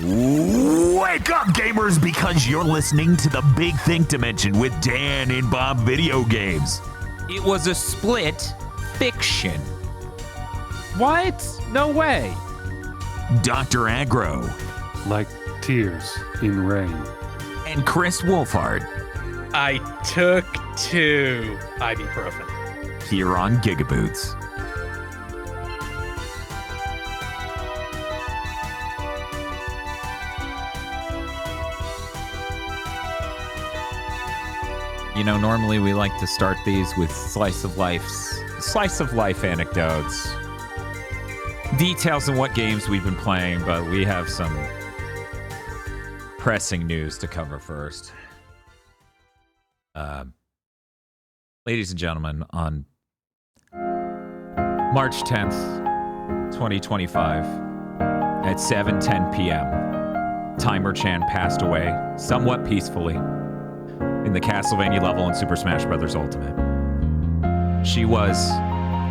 Wake up, gamers, because you're listening to the Big Think Dimension with Dan and Bob Video Games. It was a split fiction. What? No way. Dr. Aggro. Like tears in rain. And Chris Wolfhard. I took 2 ibuprofen. Here on GigaBoots. You know, normally we like to start these with slice of life anecdotes, details on what games we've been playing, but we have some pressing news to cover first. Ladies and gentlemen, on March 10th, 2025, at 7:10 p.m., Timer Chan passed away somewhat peacefully in the Castlevania level in Super Smash Bros. Ultimate. She was,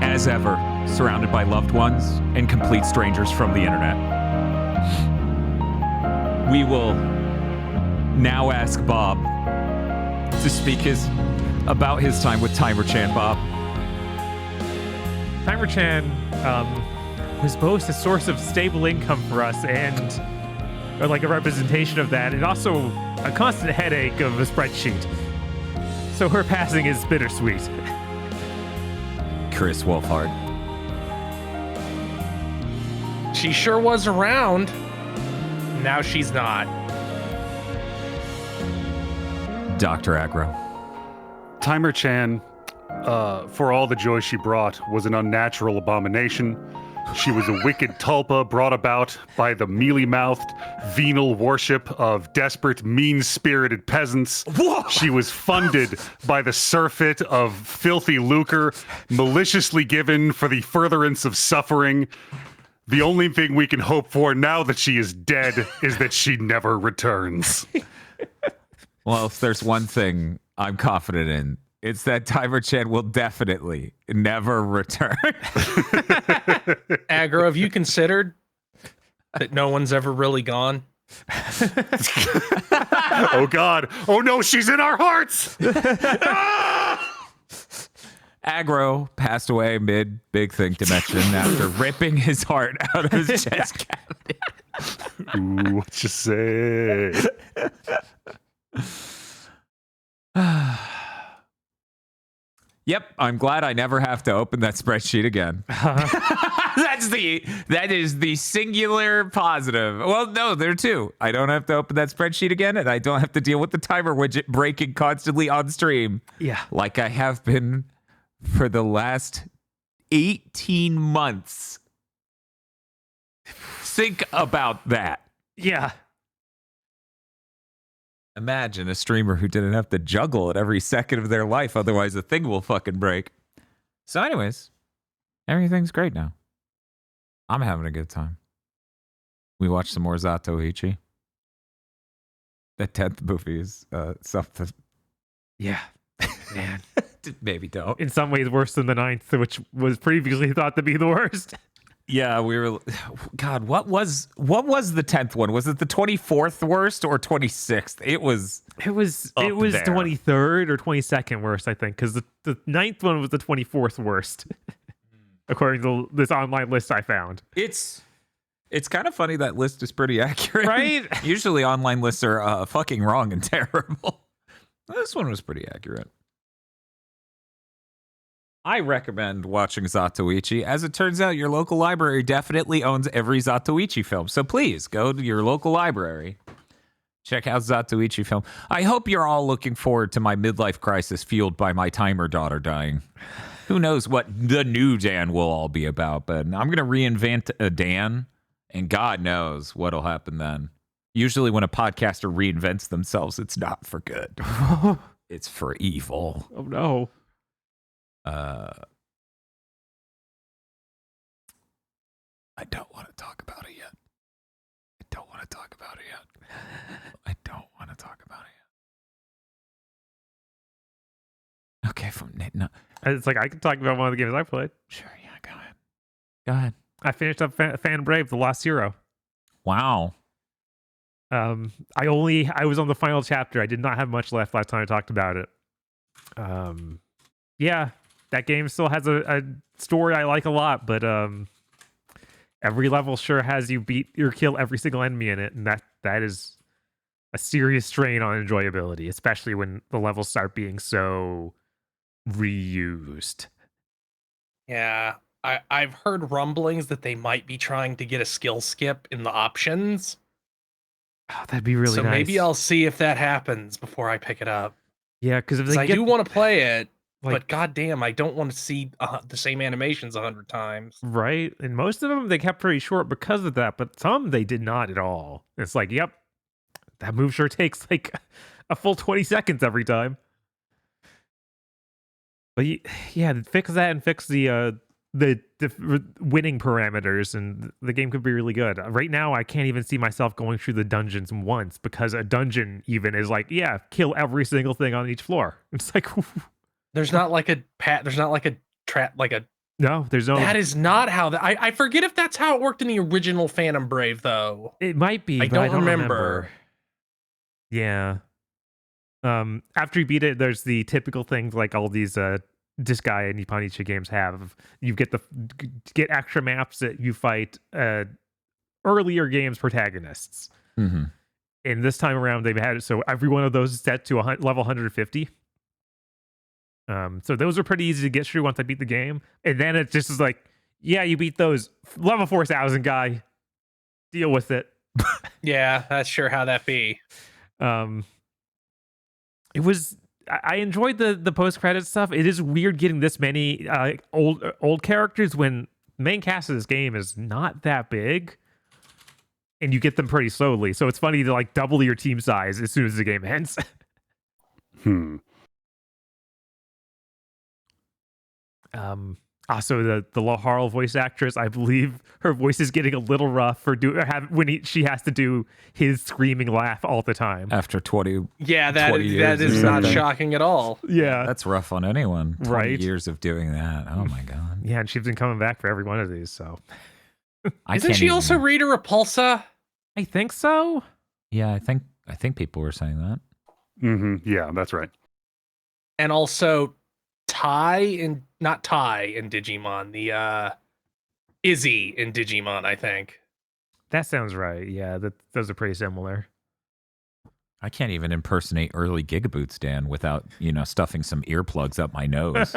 as ever, surrounded by loved ones and complete strangers from the internet. We will now ask Bob to speak about his time with Timer Chan. Bob. Timer Chan was both a source of stable income for us and like a representation of that, and also a constant headache of a spreadsheet. So her passing is bittersweet. Chris Wolfhard. She sure was around. Now she's not. Dr. Aggro. Timer Chan, for all the joy she brought, was an unnatural abomination. She was a wicked tulpa brought about by the mealy-mouthed, venal worship of desperate, mean-spirited peasants. Whoa! She was funded by the surfeit of filthy lucre, maliciously given for the furtherance of suffering. The only thing we can hope for now that she is dead is that she never returns. Well, if there's one thing I'm confident in, it's that Timer Chan will definitely never return. Aggro, have you considered that no one's ever really gone? Oh, God. Oh, no, she's in our hearts. Aggro passed away mid Big Think Dimension after ripping his heart out of his chest cavity. Ooh, what you say? Yep, I'm glad I never have to open that spreadsheet again. That is the singular positive. Well, no, there are two. I don't have to open that spreadsheet again, and I don't have to deal with the timer widget breaking constantly on stream. Yeah. Like I have been for the last 18 months. Think about that. Yeah. Imagine a streamer who didn't have to juggle at every second of their life, otherwise the thing will fucking break. So anyways, everything's great now. I'm having a good time. We watched some more Zatoichi. The 10th movie is something. Yeah. Man. Maybe don't. In some ways worse than the 9th, which was previously thought to be the worst. Yeah, we were. God, what was the 10th one? Was it the 24th worst or 26th? It was there. 23rd or 22nd worst, I think, because the 9th one was the 24th worst, according to this online list I found. It's kind of funny that list is pretty accurate, right? Usually online lists are fucking wrong and terrible. This one was pretty accurate. I recommend watching Zatoichi. As it turns out, your local library definitely owns every Zatoichi film. So please go to your local library. Check out Zatoichi film. I hope you're all looking forward to my midlife crisis fueled by my timer daughter dying. Who knows what the new Dan will all be about, but I'm going to reinvent a Dan, and God knows what'll happen then. Usually when a podcaster reinvents themselves, it's not for good. It's for evil. Oh, no. I don't want to talk about it yet. Okay, from no. It's like, I can talk about one of the games I played. Sure, yeah, go ahead. I finished up Fan Brave, The Lost Hero. Wow. I was on the final chapter. I did not have much left last time I talked about it. Yeah, that game still has a story I like a lot, but every level sure has you beat or kill every single enemy in it, and that is a serious strain on enjoyability, especially when the levels start being so reused. Yeah, I've heard rumblings that they might be trying to get a skill skip in the options. Oh, that'd be really so nice. Maybe I'll see if that happens before I pick it up. Yeah, because I do want to play it, like, but goddamn, I don't want to see the same animations 100 times. Right, and most of them they kept pretty short because of that, but some they did not at all. It's like, yep, that move sure takes like a full 20 seconds every time. But yeah, fix that and fix the winning parameters, and the game could be really good. Right now, I can't even see myself going through the dungeons once because a dungeon even is like, yeah, kill every single thing on each floor. It's like, there's not like a there's not like a trap, like a. No, there's no. That is not how that. I forget if that's how it worked in the original Phantom Brave, though. It might be. I don't remember. Yeah. After you beat it, there's the typical things like all these Disgaea and Nipponichi games have. You get extra maps that you fight earlier games protagonists. Mm-hmm. And this time around, they've had it so every one of those is set to level 150. So those are pretty easy to get through once I beat the game. And then it just is like, yeah, you beat those level 4000 guy. Deal with it. Yeah, that's sure how that be. It was. I enjoyed the post credit stuff. It is weird getting this many old characters when the main cast of this game is not that big, and you get them pretty slowly. So it's funny to like double your team size as soon as the game ends. Also, the Laharl voice actress, I believe her voice is getting a little rough for she has to do his screaming laugh all the time. After 20 Yeah, that 20 years is or not something. shocking at all. Yeah. That's rough on anyone. 20 Right. years of doing that. Oh my god. Yeah, and she's been coming back for every one of these, so. Isn't she also Rita Repulsa? I think so. Yeah, I think people were saying that. Mm-hmm. Yeah, that's right. And also not Tai in Digimon, the Izzy in Digimon, I think. That sounds right. Yeah, those are pretty similar. I can't even impersonate early GigaBoots, Dan, without, stuffing some earplugs up my nose.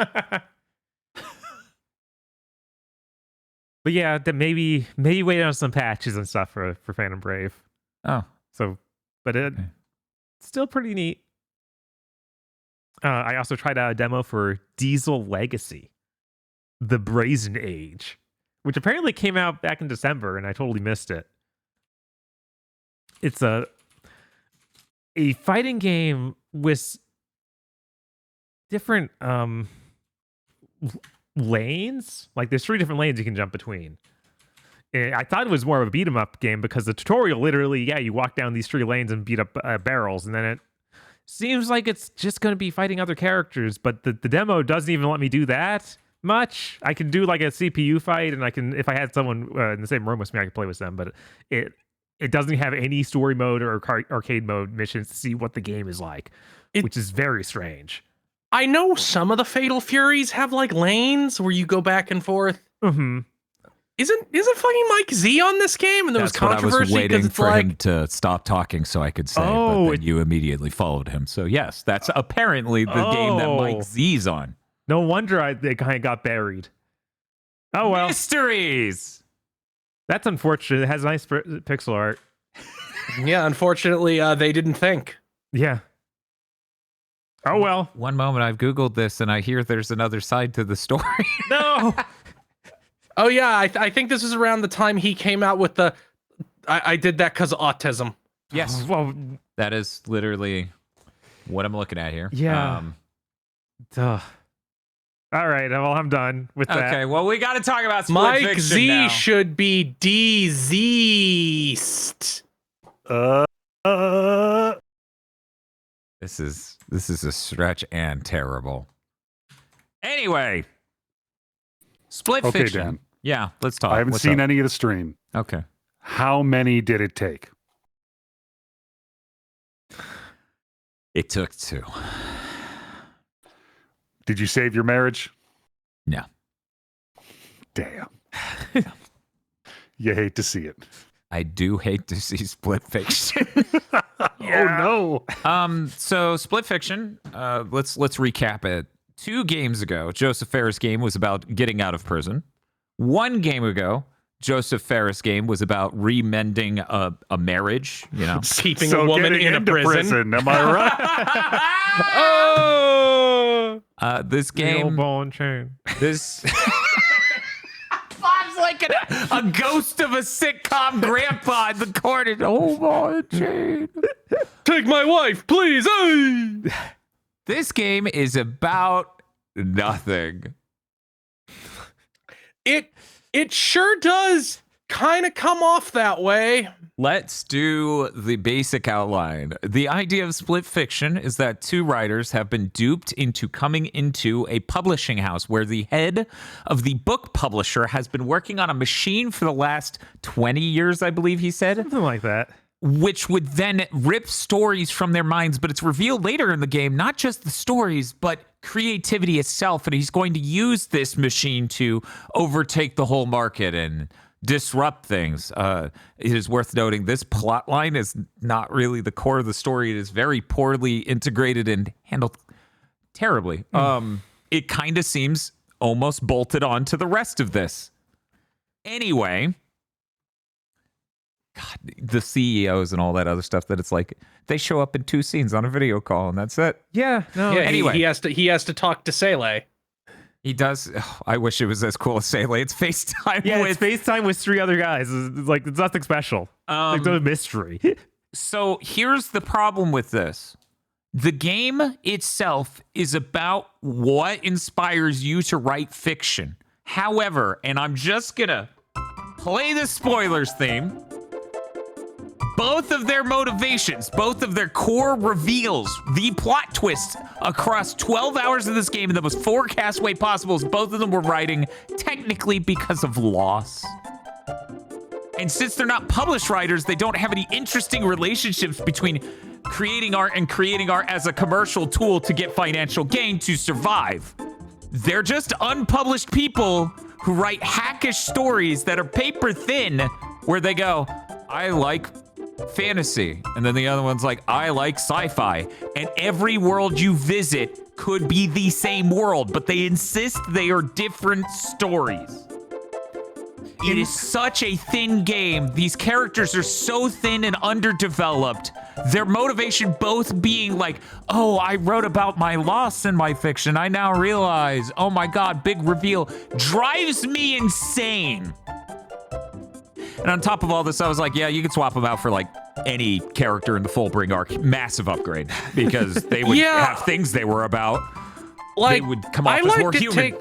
But yeah, that maybe wait on some patches and stuff for Phantom Brave. Oh. So, but it's still pretty neat. I also tried out a demo for Diesel Legacy, the Brazen Age, which apparently came out back in December, and I totally missed it. It's a fighting game with different lanes. Like there's 3 different lanes you can jump between. And I thought it was more of a beat 'em up game because the tutorial literally, you walk down these 3 lanes and beat up barrels, and then it seems like it's just going to be fighting other characters, but the demo doesn't even let me do that much. I can do like a CPU fight, and I can, if I had someone in the same room with me, I could play with them, but it doesn't have any story mode or arcade mode missions to see what the game is like, which is very strange. I know some of the Fatal Furies have like lanes where you go back and forth. Mm-hmm. Isn't fucking Mike Z on this game? And there was controversy I was waiting it's for like him to stop talking so I could say, but then you immediately followed him. So yes, that's apparently the game that Mike Z's on. No wonder they kind of got buried. Oh well, mysteries. That's unfortunate. It has nice pixel art. Yeah, unfortunately, they didn't think. Yeah. Oh well. One moment, I've Googled this and I hear there's another side to the story. No. Oh yeah, I think this is around the time he came out with the I did that because of autism. Yes. Well, that is literally what I'm looking at here. Yeah. All right, well, I'm done with that. Okay, well, we got to talk about Split Mike Fiction Z now. should be diseased. This is a stretch and terrible. Anyway, Split Fiction. Dan. Yeah, let's talk. I haven't What's seen up? any of the stream. Okay. How many did it take? It took 2. Did you save your marriage? No. Damn. You hate to see it. I do hate to see Split Fiction. Oh no. So Split Fiction, let's recap it. 2 games ago, Joseph Ferris' game was about getting out of prison. 1 game ago, Joseph Ferris' game was about remending a marriage, you know. Keeping a woman in a prison. Am I right? Oh! This The old game, ball and chain. this Bob's like a ghost of a sitcom grandpa in the corner. Oh my chain. Take my wife, please. Hey! This game is about nothing. It sure does kind of come off that way. Let's do the basic outline. The idea of Split Fiction is that 2 writers have been duped into coming into a publishing house where the head of the book publisher has been working on a machine for the last 20 years, I believe he said, Something like that. which would then rip stories from their minds. But it's revealed later in the game, not just the stories, but creativity itself. And he's going to use this machine to overtake the whole market and disrupt things. It is worth noting this plot line is not really the core of the story. It is very poorly integrated and handled terribly. It kind of seems almost bolted on to the rest of this. Anyway, God, the CEOs and all that other stuff that it's like they show up in 2 scenes on a video call and that's it. Yeah, no. Yeah, anyway. he has to talk to Sele. He does. I wish it was as cool as Sele. It's FaceTime Yeah, with. it's FaceTime with 3 other guys. It's like, it's nothing special. Like, no mystery. So here's the problem with this. The game itself is about what inspires you to write fiction. However, and I'm just gonna play the spoilers theme, both of their motivations, both of their core reveals, the plot twists across 12 hours of this game in the most forecast way possible, is both of them were writing technically because of loss. And since they're not published writers, they don't have any interesting relationships between creating art and creating art as a commercial tool to get financial gain to survive. They're just unpublished people who write hackish stories that are paper thin, where they go, I like fantasy. And then the other one's like, I like sci-fi. And every world you visit could be the same world, but they insist they are different stories. It is such a thin game. These characters are so thin and underdeveloped. Their motivation both being like, oh, I wrote about my loss in my fiction. I now realize, oh my God, big reveal, drives me insane. And on top of all this, I was like, yeah, you could swap them out for like any character in the Fullbring arc. Massive upgrade, because they would have things they were about. Like, they would come off as more human.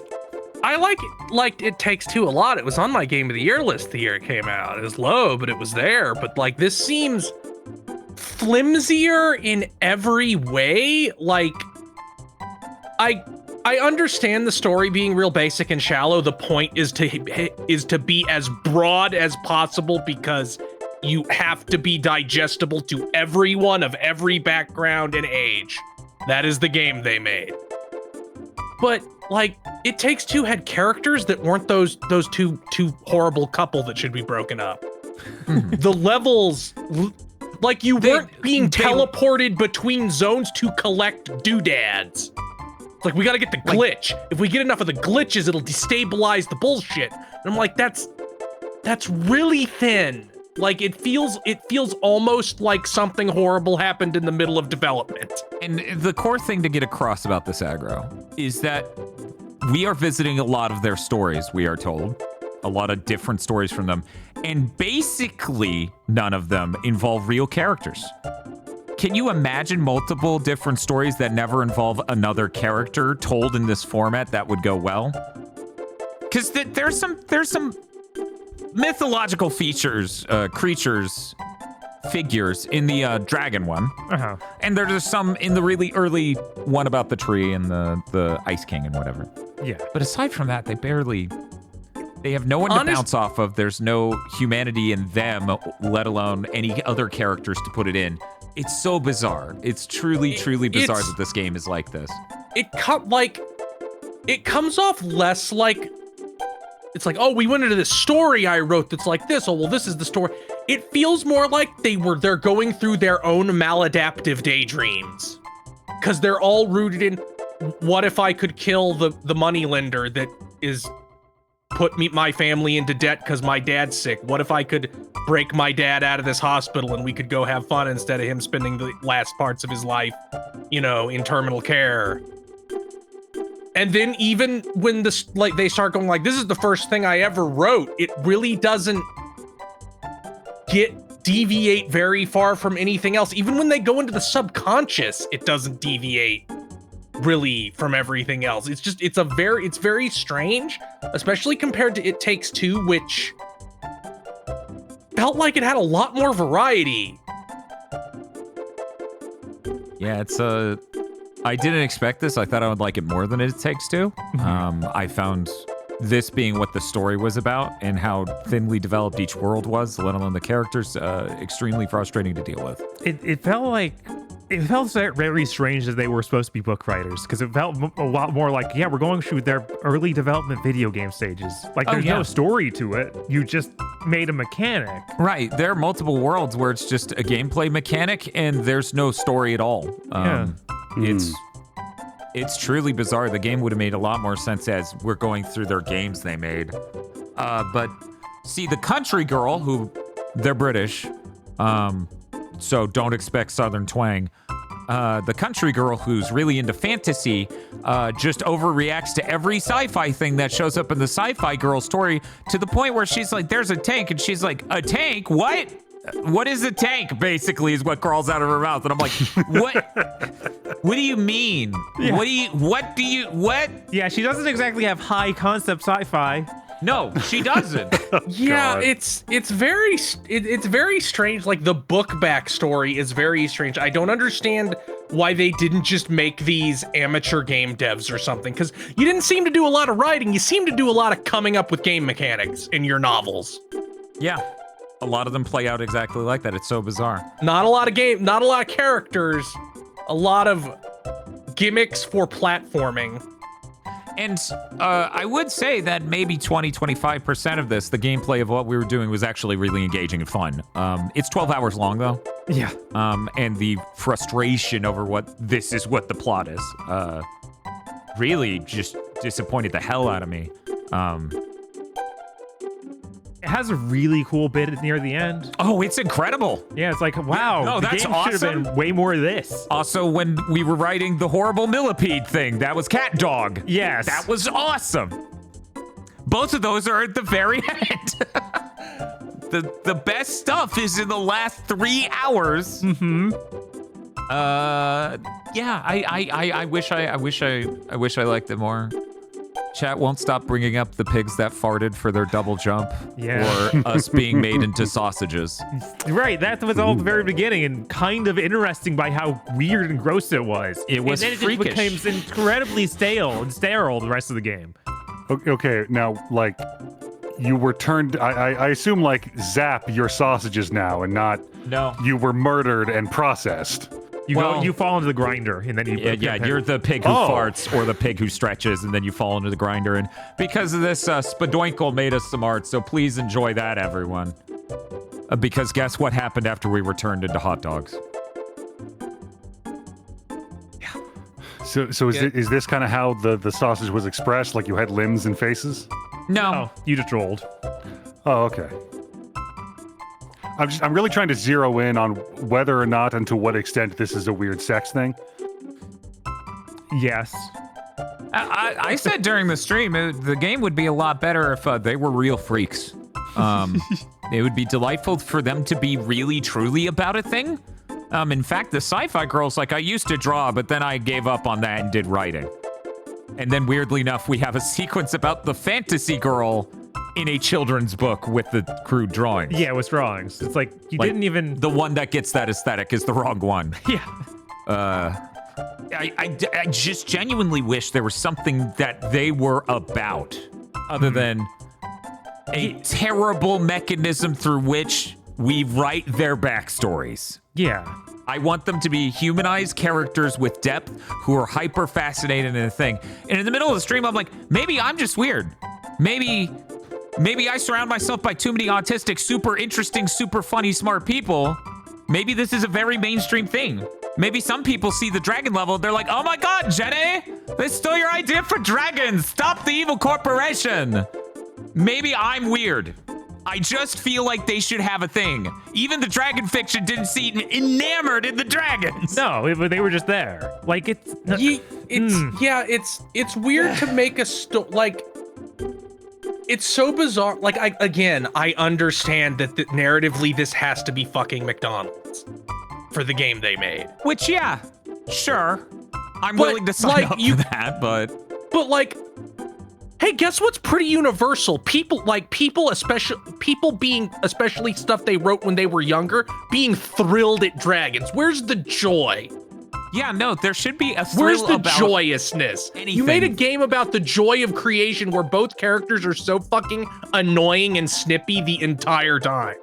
I liked It Takes Two a lot. It was on my Game of the Year list the year it came out. It was low, but it was there. But like, this seems flimsier in every way. Like, I understand the story being real basic and shallow. The point is to be as broad as possible, because you have to be digestible to everyone of every background and age. That is the game they made. But like, It Takes Two had characters that weren't those two horrible couple that should be broken up. The levels, like, you weren't being teleported between zones to collect doodads. It's like, we gotta get the glitch. If we get enough of the glitches, it'll destabilize the bullshit. And I'm like, that's really thin. Like, it feels almost like something horrible happened in the middle of development. And the core thing to get across about this aggro is that we are visiting a lot of their stories, we are told. A lot of different stories from them. And basically, none of them involve real characters. Can you imagine multiple different stories that never involve another character told in this format that would go well? Because there's some mythological features, creatures, figures in the dragon one. Uh-huh. And there's some in the really early one about the tree and the Ice King and whatever. Yeah. But aside from that, they have no one to bounce off of. There's no humanity in them, let alone any other characters to put it in. It's so bizarre. It's truly bizarre it's- that this game is like this. It comes off less like it's like, oh, we went into this story I wrote that's like this. Oh, well, this is the story. It feels more like they're going through their own maladaptive daydreams. Because they're all rooted in, what if I could kill the moneylender that is my family into debt because my dad's sick? What if I could break my dad out of this hospital and we could go have fun instead of him spending the last parts of his life, in terminal care? And then even when they start going like, this is the first thing I ever wrote, it really doesn't deviate very far from anything else. Even when they go into the subconscious, it doesn't deviate really from everything else. It's very strange, especially compared to It Takes Two, which felt like it had a lot more variety. Yeah, I didn't expect this. I thought I would like it more than It Takes Two. I found this being what the story was about and how thinly developed each world was, let alone the characters, extremely frustrating to deal with. It felt very strange that they were supposed to be book writers, because it felt a lot more like, we're going through their early development video game stages. Like, there's no story to it. You just made a mechanic. Right. There are multiple worlds where it's just a gameplay mechanic and there's no story at all. It's truly bizarre. The game would have made a lot more sense as we're going through their games they made. But see, the country girl, who they're British, so don't expect Southern twang. The country girl who's really into fantasy just overreacts to every sci-fi thing that shows up in the sci-fi girl story, to the point where she's like, there's a tank, and she's like, a tank? What? What is a tank, basically, is what crawls out of her mouth. And I'm like, what do you mean? Yeah. What? Yeah, she doesn't exactly have high concept sci-fi. No, she doesn't. Yeah, God. it's very strange. Like, the book backstory is very strange. I don't understand why they didn't just make these amateur game devs or something, because you didn't seem to do a lot of writing. You seem to do a lot of coming up with game mechanics in your novels. Yeah. A lot of them play out exactly like that. It's so bizarre. Not a lot of characters, a lot of gimmicks for platforming. And I would say that maybe 25% of this, the gameplay of what we were doing, was actually really engaging and fun. It's 12 hours long, though. Yeah. And the frustration over what the plot is, really just disappointed the hell out of me. It has a really cool bit near the end. Oh, it's incredible. Yeah, it's like, wow, No, the that's game should have awesome. been way more of this. Also, when we were writing the horrible millipede thing, that was cat dog. Yes. That was awesome. Both of those are at the very end. The best stuff is in the last 3 hours. Mm-hmm. Yeah, I wish I liked it more. Chat won't stop bringing up the pigs that farted for their double jump, Yeah. or us being made into sausages. Right, that was all at the very beginning, and kind of interesting by how weird and gross it was. It was and then freakish. It just becomes incredibly stale and sterile the rest of the game. Okay, now, like, you were turned, I assume, like, zap your sausages now, and not No. you were murdered and processed. You fall into the grinder, and then you... Yeah, you're the pig who farts, or the pig who stretches, and then you fall into the grinder. And because of this, Spadoinkle made us some art, so please enjoy that, everyone. Because guess what happened after we were turned into hot dogs? So is this kind of how the sausage was expressed? Like you had limbs and faces? No. Oh, you just rolled. Oh, okay. I'm really trying to zero in on whether or not and to what extent this is a weird sex thing. Yes. I said during the stream, the game would be a lot better if they were real freaks. It would be delightful for them to be really, truly about a thing. In fact, the sci-fi girls, like, I used to draw, but then I gave up on that and did writing. And then, weirdly enough, we have a sequence about the fantasy girl in a children's book with the crude drawings. Yeah, with drawings. It's like, you didn't even... The one that gets that aesthetic is the wrong one. Yeah. I just genuinely wish there was something that they were about, other than a terrible mechanism through which we write their backstories. Yeah. I want them to be humanized characters with depth who are hyper fascinated in a thing. And in the middle of the stream, I'm like, maybe I'm just weird. Maybe I surround myself by too many autistic, super interesting, super funny, smart people. Maybe this is a very mainstream thing. Maybe some people see the dragon level, they're like, oh my God, Jenny, they stole your idea for dragons. Stop the evil corporation. Maybe I'm weird. I just feel like they should have a thing. Even the dragon fiction didn't seem enamored in the dragons. No, they were just there. Like it's it's weird to make a like. It's so bizarre. Like I understand that narratively this has to be fucking McDonald's for the game they made. Which yeah, sure, I'm willing to sign up for that. But like. Hey, guess what's pretty universal? People being, especially stuff they wrote when they were younger, being thrilled at dragons. Where's the joy? Yeah, no, there should be a thrill. Where's the about joyousness? anything. You made a game about the joy of creation where both characters are so fucking annoying and snippy the entire time.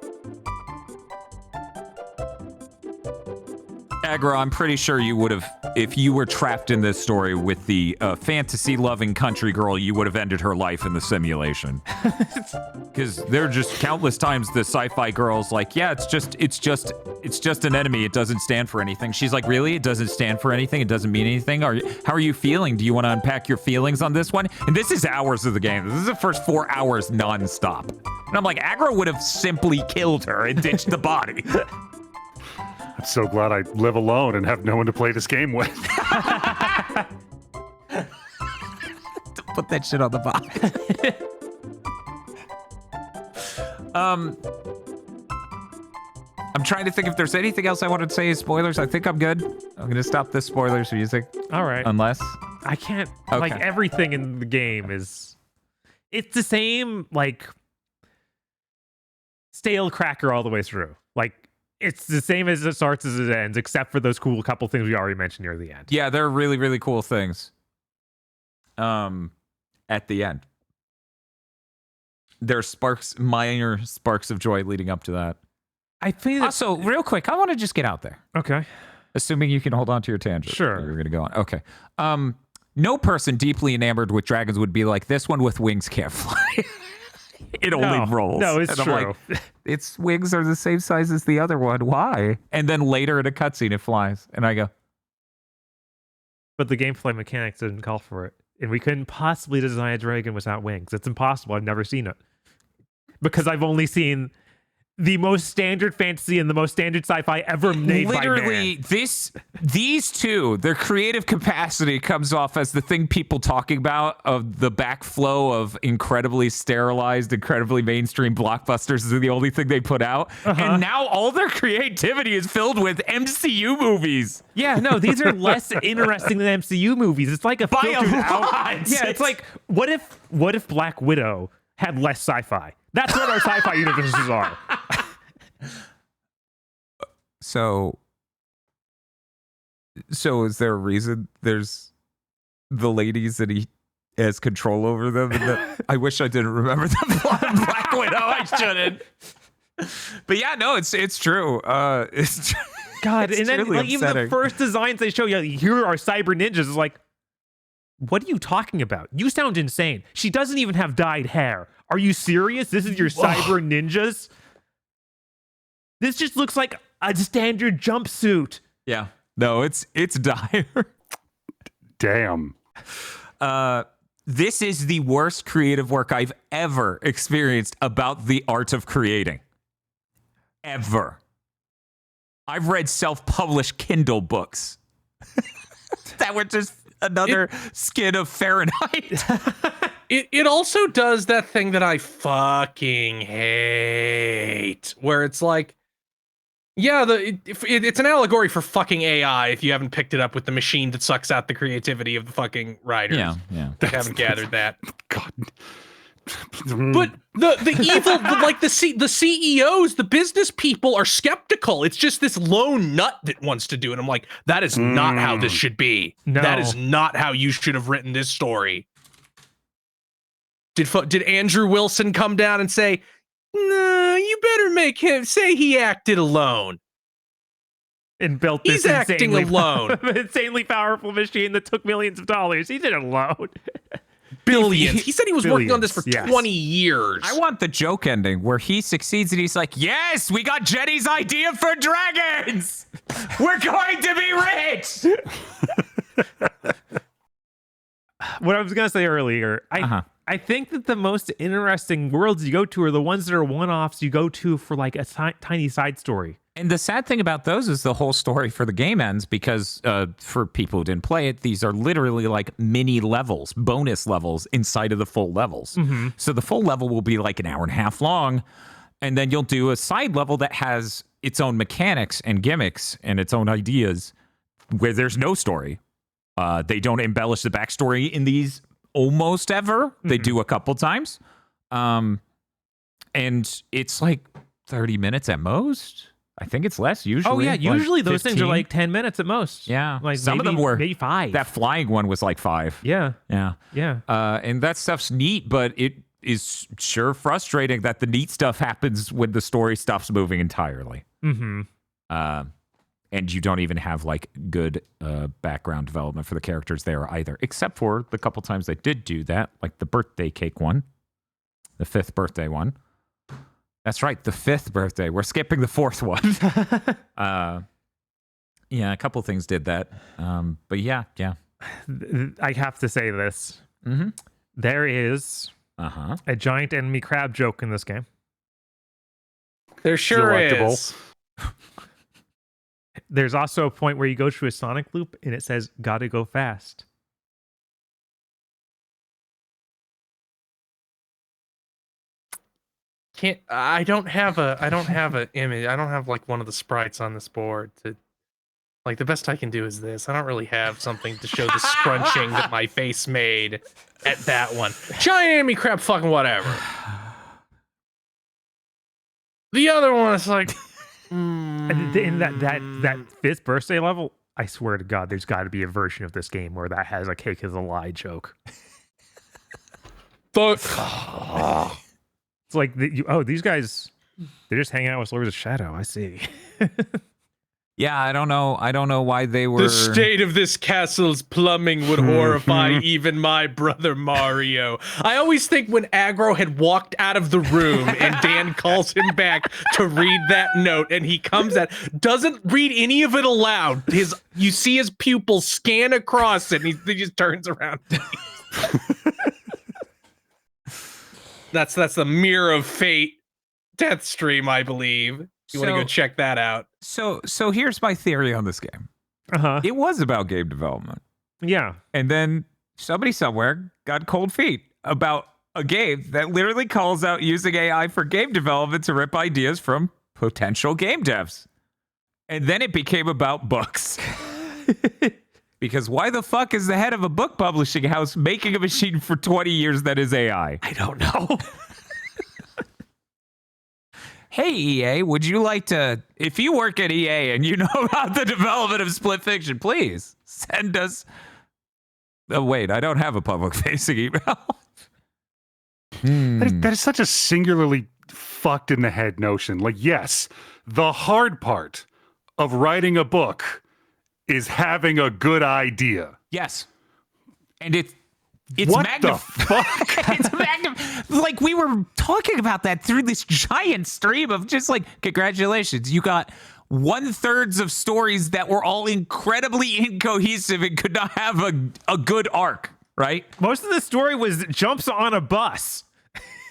Agra, I'm pretty sure you would have, if you were trapped in this story with the fantasy-loving country girl, you would have ended her life in the simulation. Because there are just countless times the sci-fi girl's like, yeah, it's just an enemy. It doesn't stand for anything. She's like, really? It doesn't stand for anything? It doesn't mean anything? How are you feeling? Do you want to unpack your feelings on this one? And this is hours of the game. This is the first 4 hours non-stop. And I'm like, Agra would have simply killed her and ditched the body. I'm so glad I live alone and have no one to play this game with. Put that shit on the bot. I'm trying to think if there's anything else I wanted to say as spoilers. I think I'm good. I'm going to stop this spoilers music. all right. Unless. I can't Okay. like everything in the game is it's the same like stale cracker all the way through. Like it's the same as it starts as it ends, except for those cool couple things we already mentioned near the end. Yeah, they're really, really cool things. At the end. There's minor sparks of joy leading up to that. I think Also, real quick, I want to just get out there. okay. Assuming you can hold on to your tangent. Sure. You're going to go on. Okay. No person deeply enamored with dragons would be like, this one with wings can't fly. It only rolls. No, it's and true. I'm like, its wings are the same size as the other one. Why? And then later in a cutscene, it flies. And I go, But the gameplay mechanics didn't call for it. And we couldn't possibly design a dragon without wings. It's impossible. I've never seen it. Because I've only seen the most standard fantasy and the most standard sci-fi ever made literally, by man. these two, their creative capacity comes off as the thing people talking about of the backflow of incredibly sterilized, incredibly mainstream blockbusters is the only thing they put out. And now all their creativity is filled with MCU movies. Yeah, no, these are less interesting than MCU movies. It's like a By a filtered lot. out. Yeah, it's like what if Black Widow had less sci-fi? That's what our sci-fi universes are. So is there a reason there's the ladies that he has control over them? I wish I didn't remember the plot of Black Widow. I shouldn't. But yeah, no, it's true. It's God, it's and then really like even the upsetting. first designs they show you, here are cyber ninjas. Is like, what are you talking about? You sound insane. She doesn't even have dyed hair. Are you serious? This is your cyber ninjas? This just looks like a standard jumpsuit. Yeah. No, it's dire. Damn. This is the worst creative work I've ever experienced about the art of creating. Ever. I've read self-published Kindle books that were just another skin of Fahrenheit. It also does that thing that I fucking hate, where it's like, yeah, it's an allegory for fucking AI. If you haven't picked it up with the machine that sucks out the creativity of the fucking writers, yeah. I haven't gathered that. God. But the evil, like the CEOs, the business people are skeptical. It's just this lone nut that wants to do it. I'm like, that is not how this should be. No. That is not how you should have written this story. Did Andrew Wilson come down and say, No, you better make him say he acted alone. And built He's this acting alone. insanely powerful machine that took millions of dollars. He did it alone. Billions. He said he was working on this for Billions, yes. 20 years. I want the joke ending where he succeeds and he's like, yes, we got Jenny's idea for dragons. We're going to be rich. What I was going to say earlier, I think that the most interesting worlds you go to are the ones that are one-offs you go to for like a tiny side story. And the sad thing about those is the whole story for the game ends because for people who didn't play it, these are literally like mini levels, bonus levels inside of the full levels. Mm-hmm. So the full level will be like an hour and a half long. And then you'll do a side level that has its own mechanics and gimmicks and its own ideas where there's no story. They don't embellish the backstory in these almost ever. They do a couple times. And it's like 30 minutes at most. I think it's less usually. Oh, yeah. Usually like those things are 15. like 10 minutes at most. Yeah. Like some of them were maybe 5. That flying one was like 5. Yeah. Yeah. Yeah. And that stuff's neat, but it is sure frustrating that the neat stuff happens when the story stops moving entirely. Mm-hmm. And you don't even have like good background development for the characters there either, except for the couple times they did do that, like the birthday cake one, the 5th birthday one. That's right, the 5th birthday. We're skipping the 4th one. Yeah, a couple things did that. But yeah. I have to say this. Mm-hmm. There is a giant enemy crab joke in this game. There sure Delectable. is. There's also a point where you go through a Sonic loop and it says, gotta go fast. I don't have an image. I don't have like one of the sprites on this board to like the best I can do is this. I don't really have something to show the scrunching that my face made at that one. Giant enemy crab fucking whatever. The other one is like And in that 5th birthday level, I swear to God, there's got to be a version of this game where that has a cake is a lie joke. It's like, these guys, they're just hanging out with Lords of Shadow. I see. Yeah, I don't know why they were... the state of this castle's plumbing would horrify even my brother Mario. I always think when Aggro had walked out of the room and Dan calls him back to read that note and he comes out, doesn't read any of it aloud. You see his pupils scan across it and he just turns around. That's the Mirror of Fate death stream, I believe. You want to go check that out. So here's my theory on this game. It was about game development. Yeah. And then somebody somewhere got cold feet about a game that literally calls out using AI for game development to rip ideas from potential game devs. And then it became about books. Because why the fuck is the head of a book publishing house making a machine for 20 years that is AI? I don't know. Hey, EA, would you like to, if you work at EA and you know about the development of Split Fiction, please send us. Oh, wait, I don't have a public facing email. That is such a singularly fucked in the head notion. Like, yes, the hard part of writing a book is having a good idea. Yes. And it's what the fuck? It's like we were talking about that through this giant stream of just like, congratulations, you got 1/3 of stories that were all incredibly incohesive and could not have a good arc, right? Most of the story was jumps on a bus.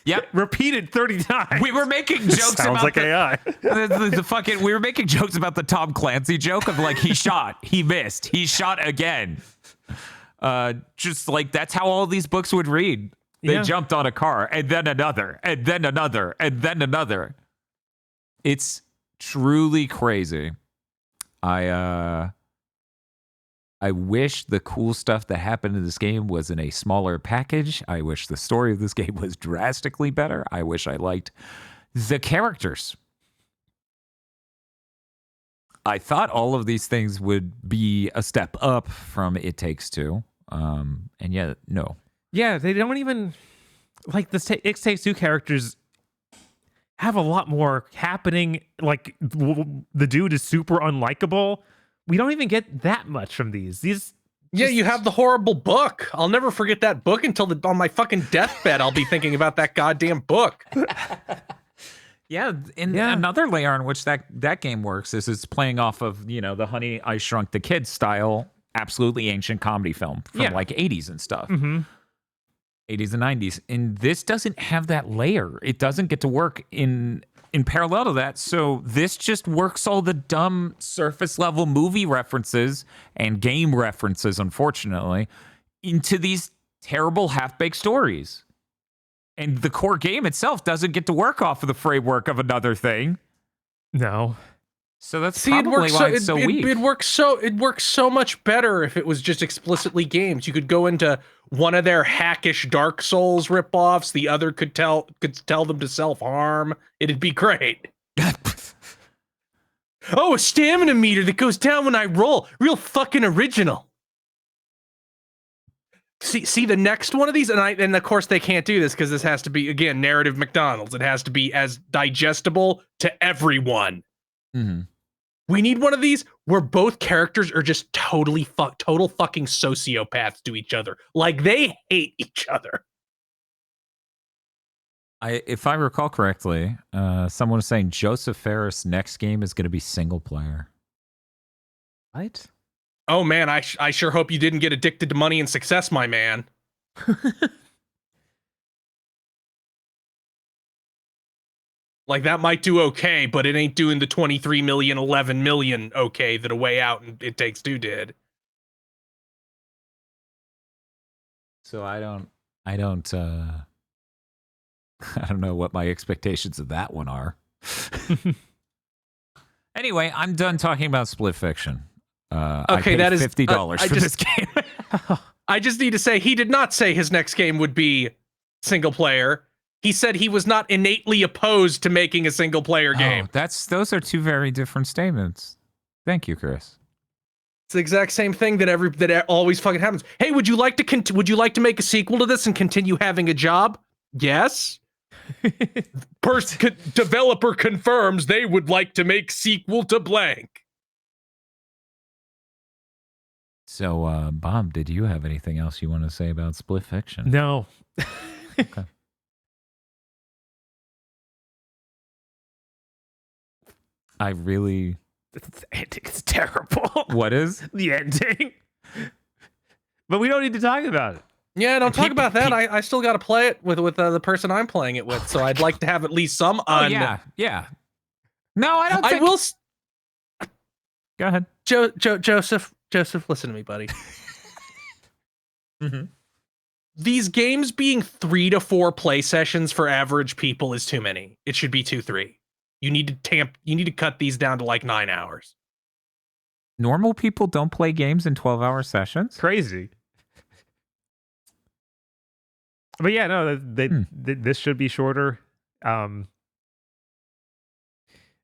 Yep. Repeated 30 times. We were making jokes Sounds about like AI. the fucking, we were making jokes about the Tom Clancy joke of like, he shot, he missed, he shot again. Just like that's how all these books would read. They jumped on a car and then another and then another and then another. It's truly crazy. I wish the cool stuff that happened in this game was in a smaller package. I wish the story of this game was drastically better. I wish I liked the characters. I thought all of these things would be a step up from It Takes Two. And yet, no. Yeah, they don't even like the It Takes Two characters. have a lot more happening. Like the dude is super unlikable. We don't even get that much from these. Yeah, you have the horrible book. I'll never forget that book until on my fucking deathbed. I'll be thinking about that goddamn book. Yeah, another layer on which that game works is it's playing off of, the Honey, I Shrunk the Kids style, absolutely ancient comedy film from like 80s and stuff. 80s and 90s. And this doesn't have that layer. It doesn't get to work in parallel to that. So this just works all the dumb surface level movie references and game references, unfortunately, into these terrible half-baked stories. And the core game itself doesn't get to work off of the framework of another thing. No. So that's probably why it's so weak. It works so much better if it was just explicitly games. You could go into one of their hackish Dark Souls ripoffs. The other could tell them to self-harm. It'd be great. Oh, a stamina meter that goes down when I roll. Real fucking original. See the next one of these, and of course they can't do this because this has to be, again, narrative McDonald's. It has to be as digestible to everyone. Mm-hmm. We need one of these where both characters are just total fucking sociopaths to each other. Like they hate each other. If I recall correctly, someone was saying Joseph Ferris' next game is going to be single player. What? Oh man, I sure hope you didn't get addicted to money and success, my man. Like that might do okay, but it ain't doing the 23 million, 11 million okay that A Way Out and It Takes Two did. So I don't know what my expectations of that one are. Anyway, I'm done talking about Split Fiction. I paid that is $50 for this game. I just need to say he did not say his next game would be single player. He said he was not innately opposed to making a single player game. Those are two very different statements. Thank you, Chris. It's the exact same thing that always fucking happens. Hey, would you like to make a sequel to this and continue having a job? Yes. Developer confirms they would like to make sequel to blank. So, Bob, did you have anything else you want to say about Split Fiction? No. Okay. I really... The ending's terrible. What is? The ending. But we don't need to talk about it. Yeah, don't talk about that. I still got to play it with the person I'm playing it with, so I'd like to have at least some yeah. No, I don't think... I will... Go ahead. Joseph, listen to me, buddy. Mm-hmm. These games being 3 to 4 play sessions for average people is too many. It should be 2-3. You need to cut these down to like 9 hours. Normal people don't play games in 12-hour sessions? Crazy. But yeah, no, this should be shorter.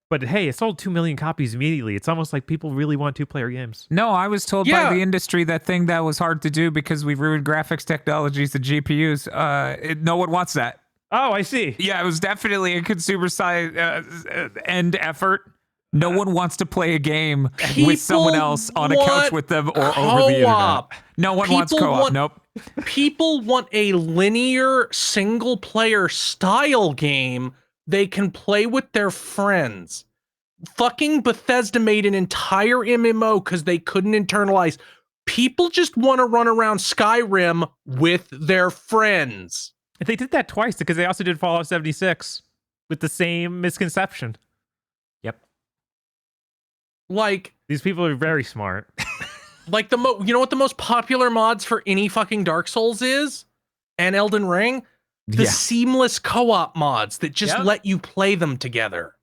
But hey, it sold 2 million copies immediately. It's almost like people really want 2-player games. No, I was told by the industry that thing that was hard to do because we ruined graphics technologies and GPUs. No one wants that. Oh, I see. Yeah, it was definitely a consumer side end effort. No one wants to play a game with someone else on a couch with them or over the internet. No one wants co-op. Nope. People want a linear single-player style game they can play with their friends. Fucking Bethesda made an entire MMO because they couldn't internalize. People just want to run around Skyrim with their friends. And they did that twice because they also did Fallout 76 with the same misconception. Yep. Like, these people are very smart. Like you know what the most popular mods for any fucking Dark Souls is? And Elden Ring? The seamless co-op mods that just let you play them together.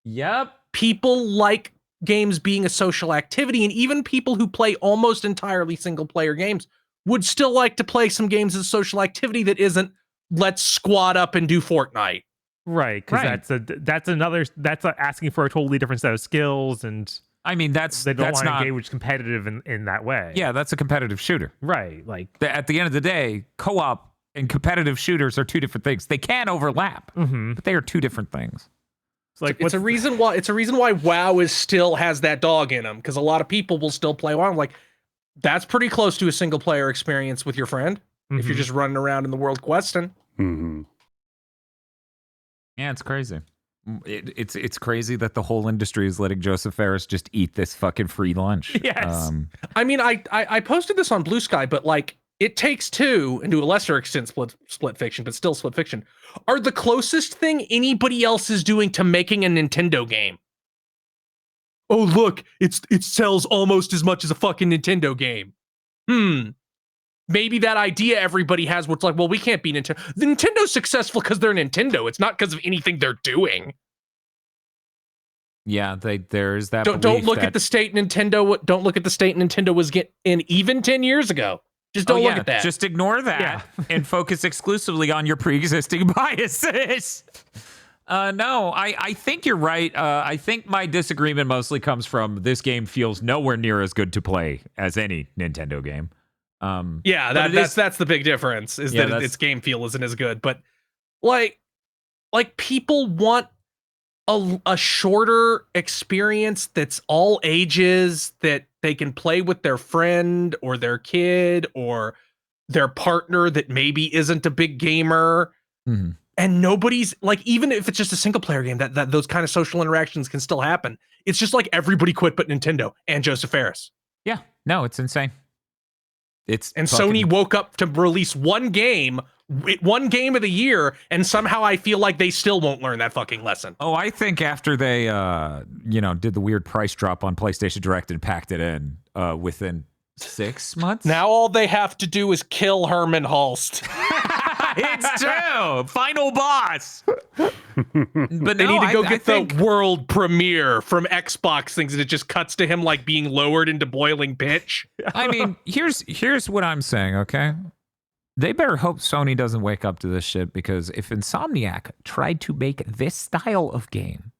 Yep. People like games being a social activity, and even people who play almost entirely single-player games would still like to play some games as a social activity that isn't, let's squad up and do Fortnite. Right, because that's asking for a totally different set of skills, and I mean they don't want to engage competitive in that way. Yeah, that's a competitive shooter. Right, like at the end of the day, co-op and competitive shooters are two different things. They can overlap, but they are two different things. It's like It's a reason why WoW still has that dog in them, because a lot of people will still play WoW. I'm like, that's pretty close to a single player experience with your friend if you're just running around in the world questing. Mm-hmm. Yeah, it's crazy. It's crazy that the whole industry is letting Joseph Ferris just eat this fucking free lunch. Yes. I mean, I posted this on Blue Sky, but like, It Takes Two, and to a lesser extent split fiction, but still split fiction, are the closest thing anybody else is doing to making a Nintendo game. Oh, look, it sells almost as much as a fucking Nintendo game. Maybe that idea everybody has, where it's like, well, we can't be Nintendo. The Nintendo's successful because they're Nintendo. It's not because of anything they're doing. Yeah, there's that. Don't look at the state Nintendo. Don't look at the state Nintendo was in even 10 years ago. Just don't look at that. Just ignore that and focus exclusively on your pre-existing biases. No, I think you're right. I think my disagreement mostly comes from this game feels nowhere near as good to play as any Nintendo game. That's the big difference, is that its game feel isn't as good. But like people want a shorter experience that's all ages, that they can play with their friend or their kid or their partner that maybe isn't a big gamer. Mm-hmm. And nobody's like, even if it's just a single player game, that those kind of social interactions can still happen. It's just like everybody quit but Nintendo and Joseph Ferris. Yeah, no, it's insane. Sony woke up to release one game of the year, and somehow I feel like they still won't learn that fucking lesson. Oh, I think after they, did the weird price drop on PlayStation Direct and packed it in within 6 months. Now all they have to do is kill Herman Hulst. It's true. Final boss. But They need to go get the world premiere from Xbox things, and it just cuts to him like being lowered into boiling pitch. I mean, here's what I'm saying, okay? They better hope Sony doesn't wake up to this shit, because if Insomniac tried to make this style of game,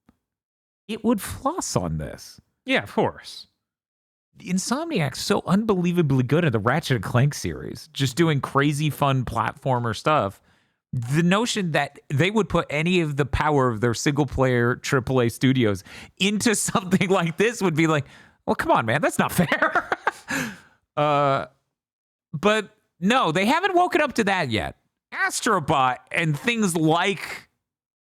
it would floss on this. Yeah, of course. Insomniac's so unbelievably good at the Ratchet & Clank series, just doing crazy fun platformer stuff. The notion that they would put any of the power of their single-player AAA studios into something like this would be like, well, come on, man, that's not fair. But no, they haven't woken up to that yet. Astrobot and things like,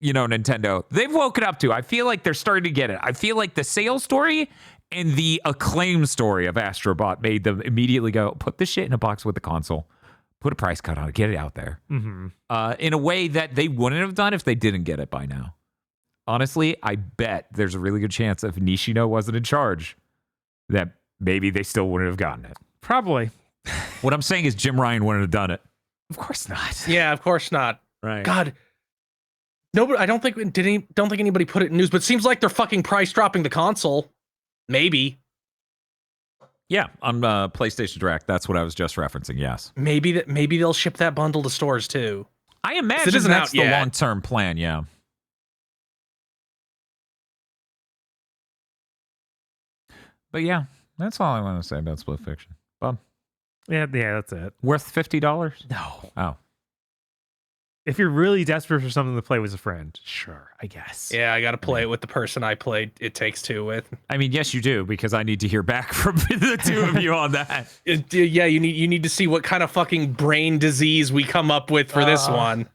Nintendo, they've woken up to. I feel like they're starting to get it. I feel like the sales story and the acclaim story of Astrobot made them immediately go, put this shit in a box with the console, put a price cut on it, get it out there. Mm-hmm. In a way that they wouldn't have done if they didn't get it by now. Honestly, I bet there's a really good chance if Nishino wasn't in charge, that maybe they still wouldn't have gotten it. Probably. What I'm saying is Jim Ryan wouldn't have done it. Of course not. Yeah, of course not. Right. God. Nobody, I don't think anybody put it in news, but it seems like they're fucking price dropping the console. Maybe. Yeah, on PlayStation Direct. That's what I was just referencing. Yes. Maybe they'll ship that bundle to stores too. I imagine that's the long-term plan. Yeah. But yeah, that's all I want to say about Split Fiction. Bob, Yeah, that's it. worth $50? No. Oh, If you're really desperate for something to play with a friend, sure, I guess. Yeah, I got to play it with the person I played It Takes Two with. I mean, yes, you do, because I need to hear back from the two of you on that. Yeah, you need to see what kind of fucking brain disease we come up with for this one.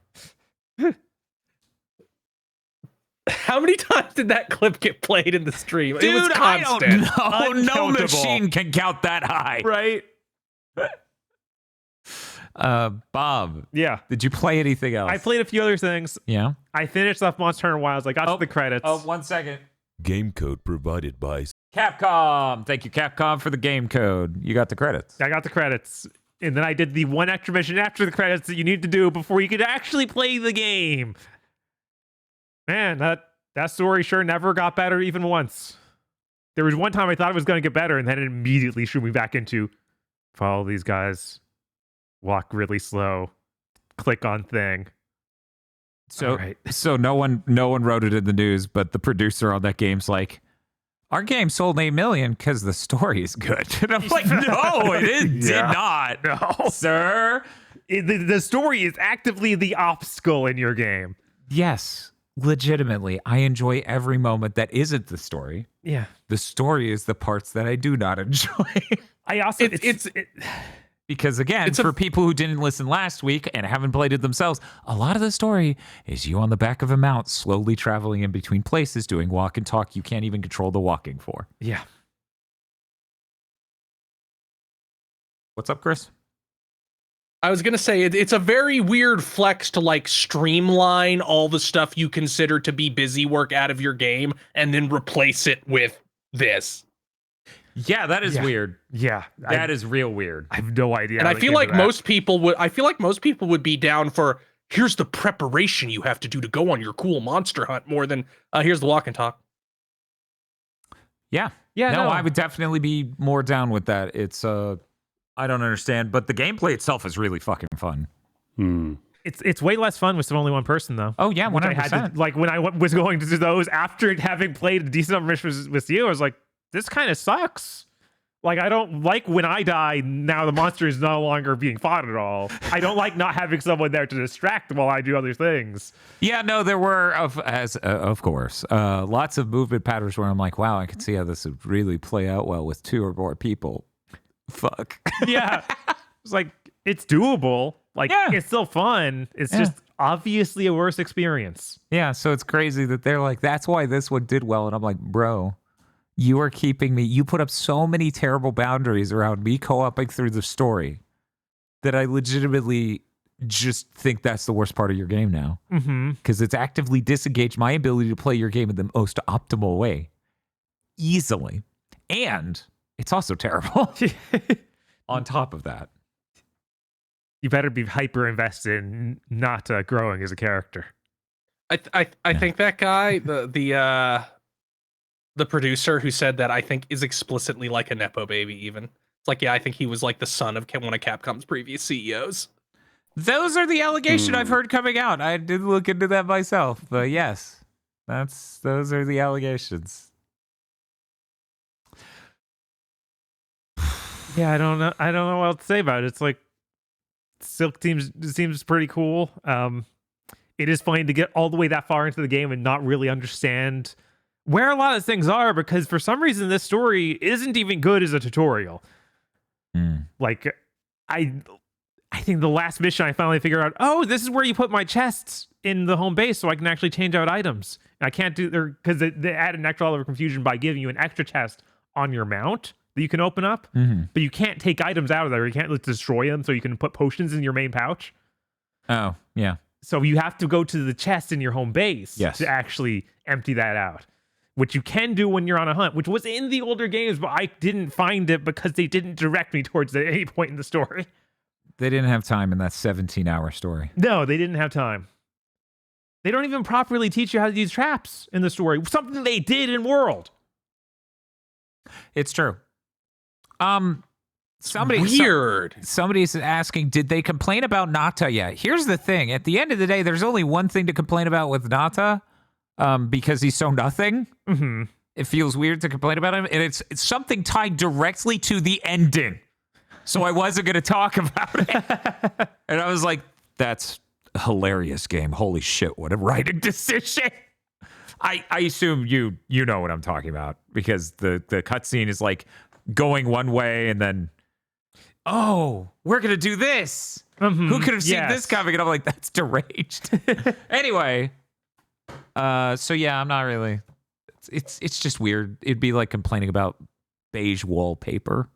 How many times did that clip get played in the stream? Dude, it was constant. I don't know. No machine can count that high. Right? Bob, Yeah. did you play anything else? I played a few other things. Yeah. I finished off Monster Hunter Wilds. I got to the credits. Oh, 1 second. Game code provided by Capcom. Thank you, Capcom, for the game code. You got the credits. I got the credits. And then I did the one extra mission after the credits that you need to do before you could actually play the game. Man, that story sure never got better even once. There was one time I thought it was going to get better, and then it immediately threw me back into follow these guys, walk really slow, click on thing. So, Right. so no one wrote it in the news, but the producer on that game's like, Our game sold 8 million because the story is good. And I'm like, no, did not. No. Sir. The story is actively the obstacle in your game. Yes, legitimately. I enjoy every moment that isn't the story. Yeah. The story is the parts that I do not enjoy. I also Because again, for people who didn't listen last week and haven't played it themselves, a lot of the story is you on the back of a mount, slowly traveling in between places, doing walk and talk you can't even control the walking for. Yeah. What's up, Chris? I was gonna say it's a very weird flex to like streamline all the stuff you consider to be busy work out of your game and then replace it with this. Yeah, that is weird. Yeah. That is real weird. I have no idea. And I feel like most people would be down for here's the preparation you have to do to go on your cool monster hunt more than here's the walk and talk. Yeah. Yeah, No, no. I would definitely be more down with that. It's I don't understand, but the gameplay itself is really fucking fun. It's way less fun with only one person though. Oh yeah, Which I had 100%. to, like when I was going to do those after having played a decent number of missions with you, I was like, this kind of sucks. Like I don't like when I die. Now the monster is no longer being fought at all. I don't like not having someone there to distract while I do other things. Yeah, no, there were of course lots of movement patterns where I'm like, wow, I can see how this would really play out well with 2 or more people. Fuck. Yeah, it's like it's doable. Like it's still fun. It's just obviously a worse experience. Yeah, so it's crazy that they're like, that's why this one did well, and I'm like, bro. You are keeping me. You put up so many terrible boundaries around me co-oping through the story that I legitimately just think that's the worst part of your game now. Because it's actively disengaged my ability to play your game in the most optimal way. Easily. And it's also terrible. On top of that. You better be hyper invested in not growing as a character. I think that guy, the producer who said that, I think is explicitly like a Nepo baby even. It's like, yeah, I think he was like the son of one of Capcom's previous CEOs. Those are the allegations I've heard coming out. I did look into that myself, but yes, those are the allegations. Yeah, I don't know what else to say about it. It's like Silk seems pretty cool. It is funny to get all the way that far into the game and not really understand where a lot of things are, because for some reason this story isn't even good as a tutorial. Like I think the last mission I finally figured out, oh, this is where you put my chests in the home base so I can actually change out items. And I can't do there because they add an extra level of confusion by giving you an extra chest on your mount that you can open up, but you can't take items out of there. You can't like, destroy them, so you can put potions in your main pouch. Oh, yeah. So you have to go to the chest in your home base to actually empty that out. Which you can do when you're on a hunt, which was in the older games, but I didn't find it because they didn't direct me towards it at any point in the story. They didn't have time in that 17-hour story. No, they didn't have time. They don't even properly teach you how to use traps in the story. Something they did in World. It's true. Somebody's asking, did they complain about Nata yet? Here's the thing. At the end of the day, there's only one thing to complain about with Nata. Because he's so nothing. It feels weird to complain about him, and it's something tied directly to the ending. So I wasn't going to talk about it. And I was like, that's a hilarious game. Holy shit, what a writing decision. I assume you know what I'm talking about, because the cutscene is like going one way and then, oh, we're going to do this. Who could have seen this coming? And I'm like, that's deranged. Anyway. So yeah, I'm not really. It's just weird. It'd be like complaining about beige wallpaper.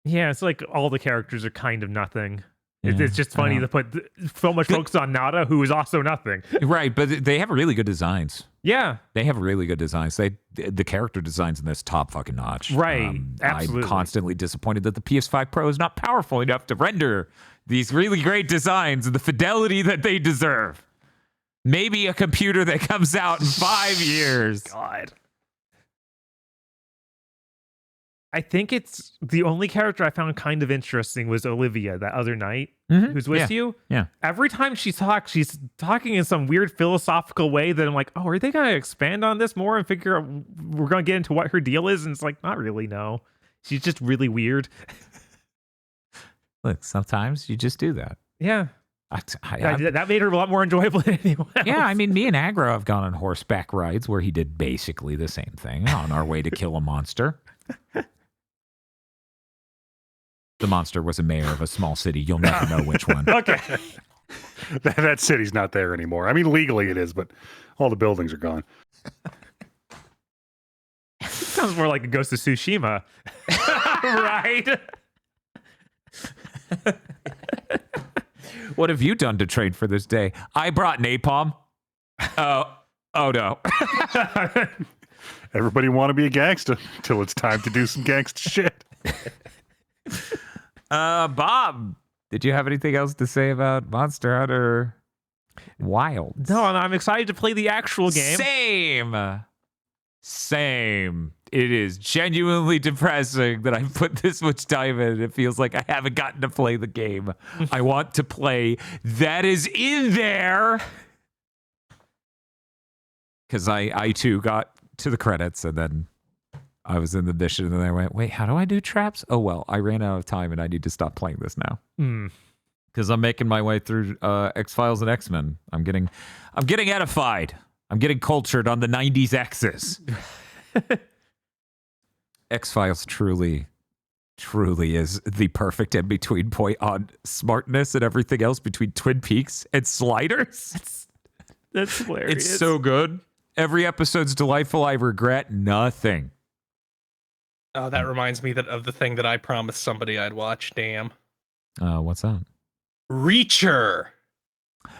Yeah, it's like all the characters are kind of nothing. It's just funny to put so much focus on Nada, who is also nothing. Right, but they have really good designs. Yeah, they have really good designs. The character designs in this top fucking notch. Right, absolutely. I'm constantly disappointed that the PS5 Pro is not powerful enough to render these really great designs and the fidelity that they deserve. Maybe a computer that comes out in 5 years. God. I think it's the only character I found kind of interesting was Olivia, that other knight Mhm. who's with you. Yeah. Every time she talks, she's talking in some weird philosophical way that I'm like, oh, are they going to expand on this more and figure out we're going to get into what her deal is? And it's like, not really, no. She's just really weird. Look, sometimes you just do that. Yeah. I- That made her a lot more enjoyable than anyone else. Yeah, I mean, me and Agro have gone on horseback rides where he did basically the same thing on our way to kill a monster. The monster was a mayor of a small city. You'll never know which one. Okay. That city's not there anymore. I mean, legally it is, but all the buildings are gone. Sounds more like a Ghost of Tsushima. Right? What have you done to train for this day? I brought napalm. Oh no. Everybody want to be a gangster until it's time to do some gangster shit. Bob, did you have anything else to say about Monster Hunter Wilds? No, I'm excited to play the actual game. Same. It is genuinely depressing that I put this much time in. It feels like I haven't gotten to play the game I want to play that is in there. Because I too got to the credits and then I was in the mission and then I went, wait, how do I do traps? Oh, well, I ran out of time and I need to stop playing this now. Because I'm making my way through X-Files and X-Men. I'm getting edified. I'm getting cultured on the 90s X's. X-Files truly is the perfect in-between point on smartness and everything else between Twin Peaks and Sliders. That's hilarious. It's so good. Every episode's delightful. I regret nothing. Oh, that reminds me of the thing that I promised somebody I'd watch. Damn. What's that? Reacher.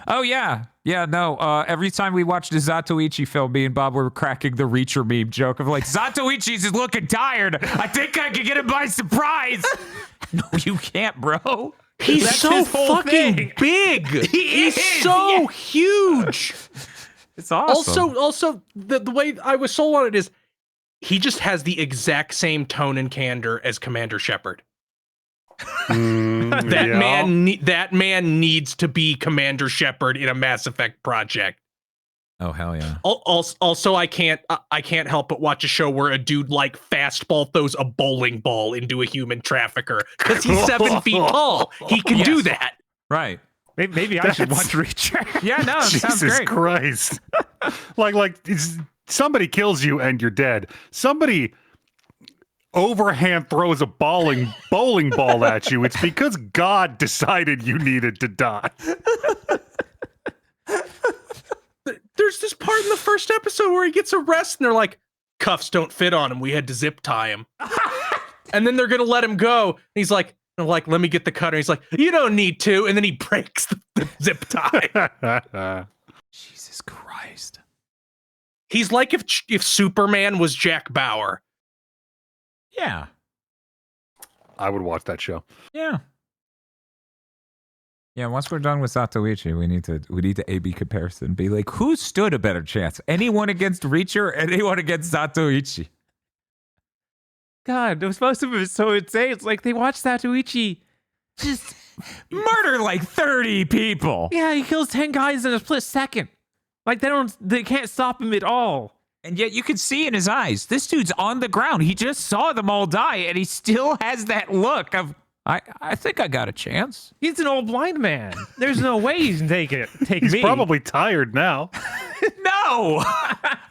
Oh, yeah. Yeah, no. Every time we watched a Zatoichi film, me and Bob were cracking the Reacher meme joke of like, Zatoichi's is looking tired. I think I could get him by surprise. No, you can't, bro. He's That's so his whole fucking thing. big. He's is, so huge. It's awesome. Also, the way I was sold on it is he just has the exact same tone and candor as Commander Shepard. That man needs to be Commander Shepard in a Mass Effect project. Oh, hell yeah. Also, I can't help but watch a show where a dude like fastball throws a bowling ball into a human trafficker because he's 7 feet tall. He can do that. Right. Maybe I should watch Reacher. Yeah, no, it sounds Jesus great. Christ. Somebody kills you and you're dead. Somebody overhand throws a bowling ball at you. It's because God decided you needed to die. There's this part in the first episode where he gets arrested and they're like, cuffs don't fit on him. We had to zip tie him. And then they're going to let him go. And he's like, let me get the cutter. He's like, you don't need to. And then he breaks the zip tie. Jesus Christ. He's like if Superman was Jack Bauer. Yeah. I would watch that show. Yeah. Yeah, once we're done with Zatoichi, we need to A/B comparison. Be like, who stood a better chance? Anyone against Reacher or anyone against Zatoichi? God, those most of them is so insane. It's like they watch Zatoichi just Murder like 30 people. yeah, he kills 10 guys in a split second. Like they can't stop him at all. And yet you can see in his eyes, this dude's on the ground. He just saw them all die, and he still has that look of, I think I got a chance. He's an old blind man. There's no way he can take He's me. probably tired now. No!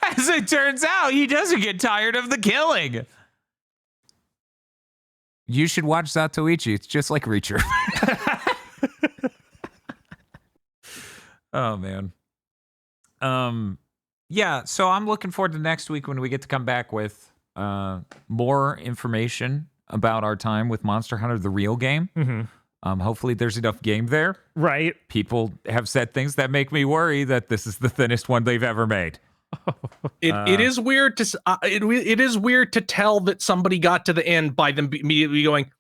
As it turns out, he doesn't get tired of the killing. You should watch Zatoichi. It's just like Reacher. Oh, man. Yeah, so I'm looking forward to next week when we get to come back with more information about our time with Monster Hunter, the real game. Mm-hmm. Hopefully there's enough game there. Right. People have said things that make me worry that this is the thinnest one they've ever made. It is weird to it is weird to tell that somebody got to the end by them immediately going,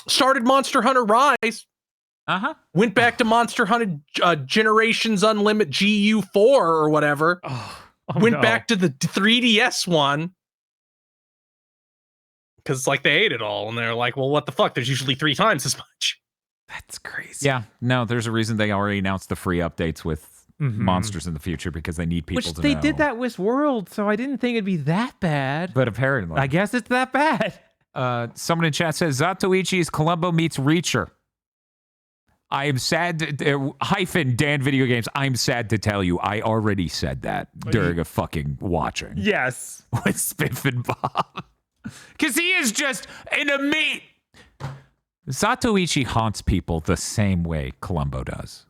started Monster Hunter Rise, went back to Monster Hunter Generations Unlimited GU4 or whatever, went back to the 3DS one, because like they ate it all, and they're like, well, what the fuck? There's usually 3 times as much. That's crazy. Yeah, no, there's a reason they already announced the free updates with monsters in the future because they need people Which to they know. did that with World, so I didn't think it'd be that bad. But apparently. I guess it's that bad. Someone in chat says, Zatoichi is Columbo meets Reacher. I am sad, hyphen Dan Video Games, I'm sad to tell you, I already said that during a fucking watching. Yes. With Spiff and Bob. Because he is just in a meat. Zatoichi haunts people the same way Columbo does.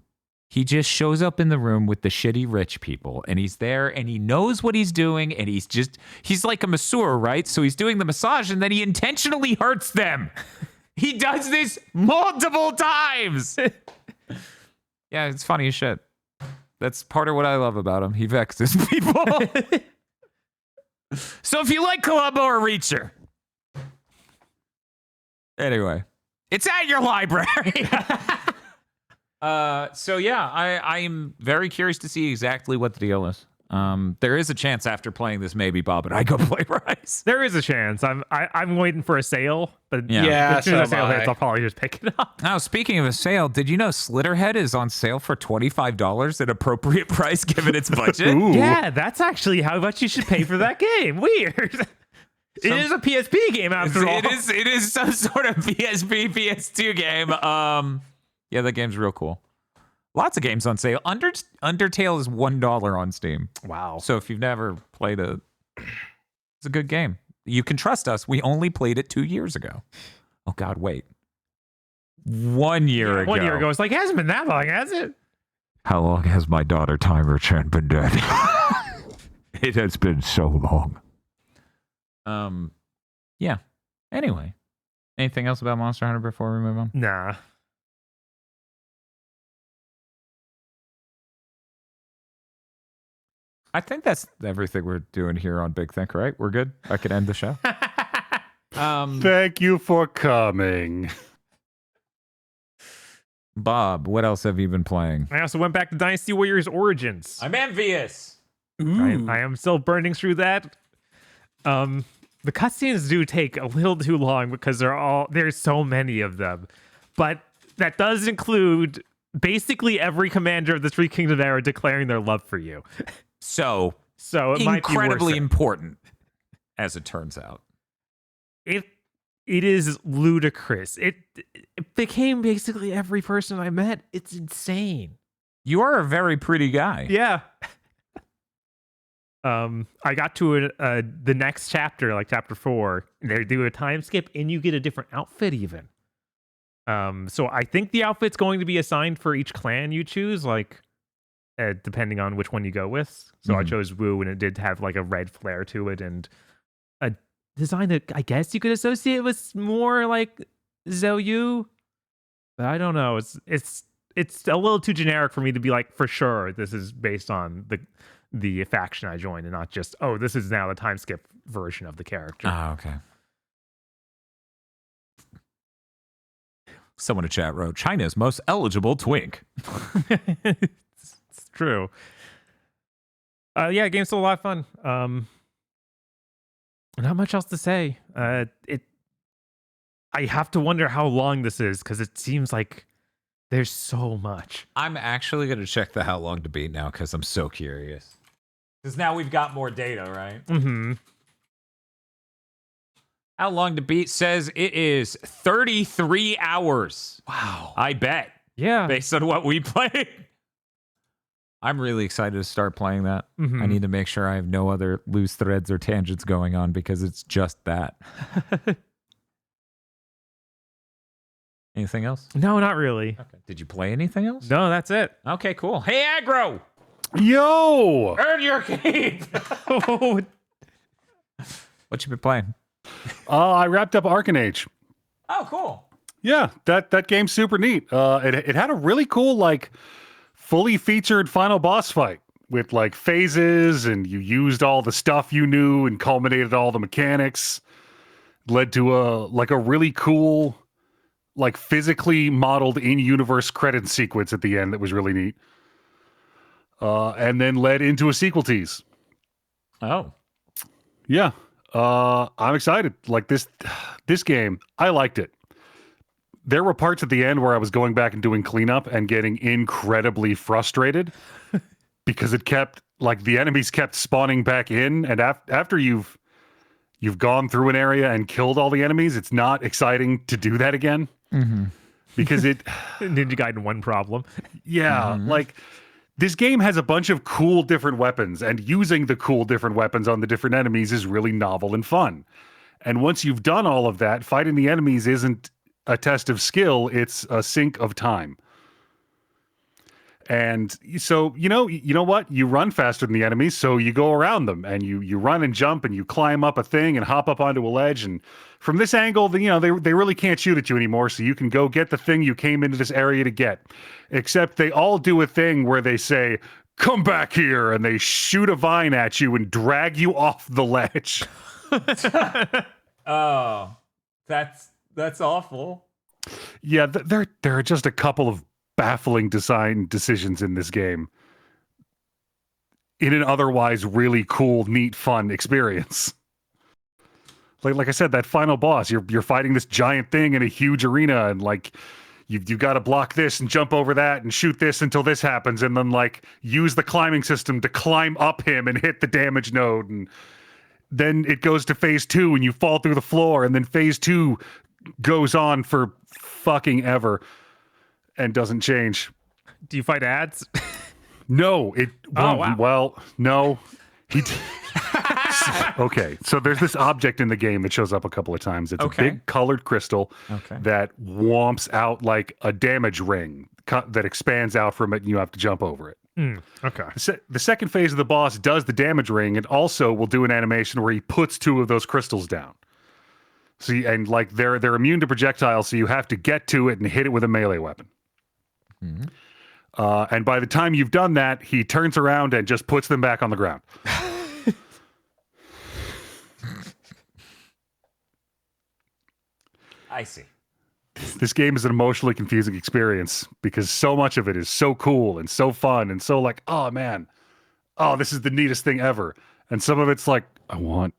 He just shows up in the room with the shitty rich people, and he's there, and he knows what he's doing, and he's like a masseur, right? So he's doing the massage, and then he intentionally hurts them. He does this multiple times. Yeah, it's funny as shit. That's part of what I love about him. He vexes people. So if you like Columbo or Reacher. Anyway, it's at your library. So yeah, I am very curious to see exactly what the deal is. There is a chance after playing this, maybe Bob and I go play Rise. There is a chance. I'm waiting for a sale, but Yeah, as soon as so the sale am hits, I. I'll probably just pick it up. Now, speaking of a sale, did you know Slitterhead is on sale for $25, an appropriate price given its budget? Ooh. Yeah, that's actually how much you should pay for that game. Weird. It is a PSP game after all. It is some sort of PSP, PS2 game. Yeah, that game's real cool. Lots of games on sale. Undertale is $1 on Steam. Wow. So if you've never played it, it's a good game. You can trust us. We only played it 2 years ago. Oh, God, wait. 1 year ago. 1 year ago. It's like, it hasn't been that long, has it? How long has my daughter Timer-chan been dead? It has been so long. Yeah. Anyway. Anything else about Monster Hunter before we move on? Nah. I think that's everything we're doing here on Big Think, right? We're good? I can end the show? Thank you for coming. Bob, what else have you been playing? I also went back to Dynasty Warriors Origins. I'm envious. I am still burning through that. The cutscenes do take a little too long because there's so many of them. But that does include basically every commander of the Three Kingdom era declaring their love for you. So it might be incredibly worth it. important, as it turns out. It is ludicrous. It became basically every person I met. It's insane. You are a very pretty guy. Yeah. I got to the next chapter, like chapter 4. They do a time skip, and you get a different outfit even. So I think the outfit's going to be assigned for each clan you choose, like depending on which one you go with. So I chose Wu, and it did have like a red flare to it, and a design that I guess you could associate with more like Zhou Yu. But I don't know. It's a little too generic for me to be like for sure this is based on the faction I joined, and not just, oh, this is now the time skip version of the character. Ah, okay. Someone in chat wrote, China's most eligible twink. It's true. Yeah, game's still a lot of fun. Not much else to say. I have to wonder how long this is, because it seems like there's so much. I'm actually going to check the how long to beat now because I'm so curious. Because now we've got more data, right? Mm-hmm. How long to beat says it is 33 hours. Wow. I bet. Yeah. Based on what we played. I'm really excited to start playing that. Mhm. I need to make sure I have no other loose threads or tangents going on because it's just that. Anything else? No, not really. Okay. Did you play anything else? No, that's it. Okay, cool. Hey, Aggro! Yo! Earn your keep! What you been playing? I wrapped up Arken Age. Oh, cool. Yeah, that game's super neat. It had a really cool, like, fully featured final boss fight with, like, phases, and you used all the stuff you knew and culminated all the mechanics. Led to a really cool, like, physically modeled in-universe credit sequence at the end that was really neat. And then led into a sequel tease. Oh. Yeah. I'm excited. Like, this This game, I liked it. There were parts at the end where I was going back and doing cleanup and getting incredibly frustrated because it kept, like, the enemies kept spawning back in, and after you've gone through an area and killed all the enemies, it's not exciting to do that again. Because it... Ninja Gaiden 1 problem. Yeah, like... This game has a bunch of cool different weapons, and using the cool different weapons on the different enemies is really novel and fun. And once you've done all of that, fighting the enemies isn't a test of skill, it's a sink of time. And so, you know what? You run faster than the enemies, so you go around them, and you run and jump, and you climb up a thing and hop up onto a ledge, and from this angle, they really can't shoot at you anymore, so you can go get the thing you came into this area to get. Except they all do a thing where they say, "Come back here," and they shoot a vine at you and drag you off the ledge. Oh, that's awful. Yeah, there are just a couple of baffling design decisions in this game in an otherwise really cool, neat, fun experience. Like I said, that final boss, you're fighting this giant thing in a huge arena, and like you've got to block this and jump over that and shoot this until this happens, and then like use the climbing system to climb up him and hit the damage node, and then it goes to phase 2 and you fall through the floor, and then phase 2 goes on for fucking ever and doesn't change. Do you fight ads? No, wow. Well, no. Okay, so there's this object in the game that shows up a couple of times. It's a big colored crystal that whomps out like a damage ring that expands out from it, and you have to jump over it. The second phase of the boss does the damage ring, and also will do an animation where he puts 2 of those crystals down. See, and like they're immune to projectiles, so you have to get to it and hit it with a melee weapon. And by the time you've done that, he turns around and just puts them back on the ground. I see. This game is an emotionally confusing experience because so much of it is so cool and so fun and so like, oh man, oh, this is the neatest thing ever. And some of it's like, I want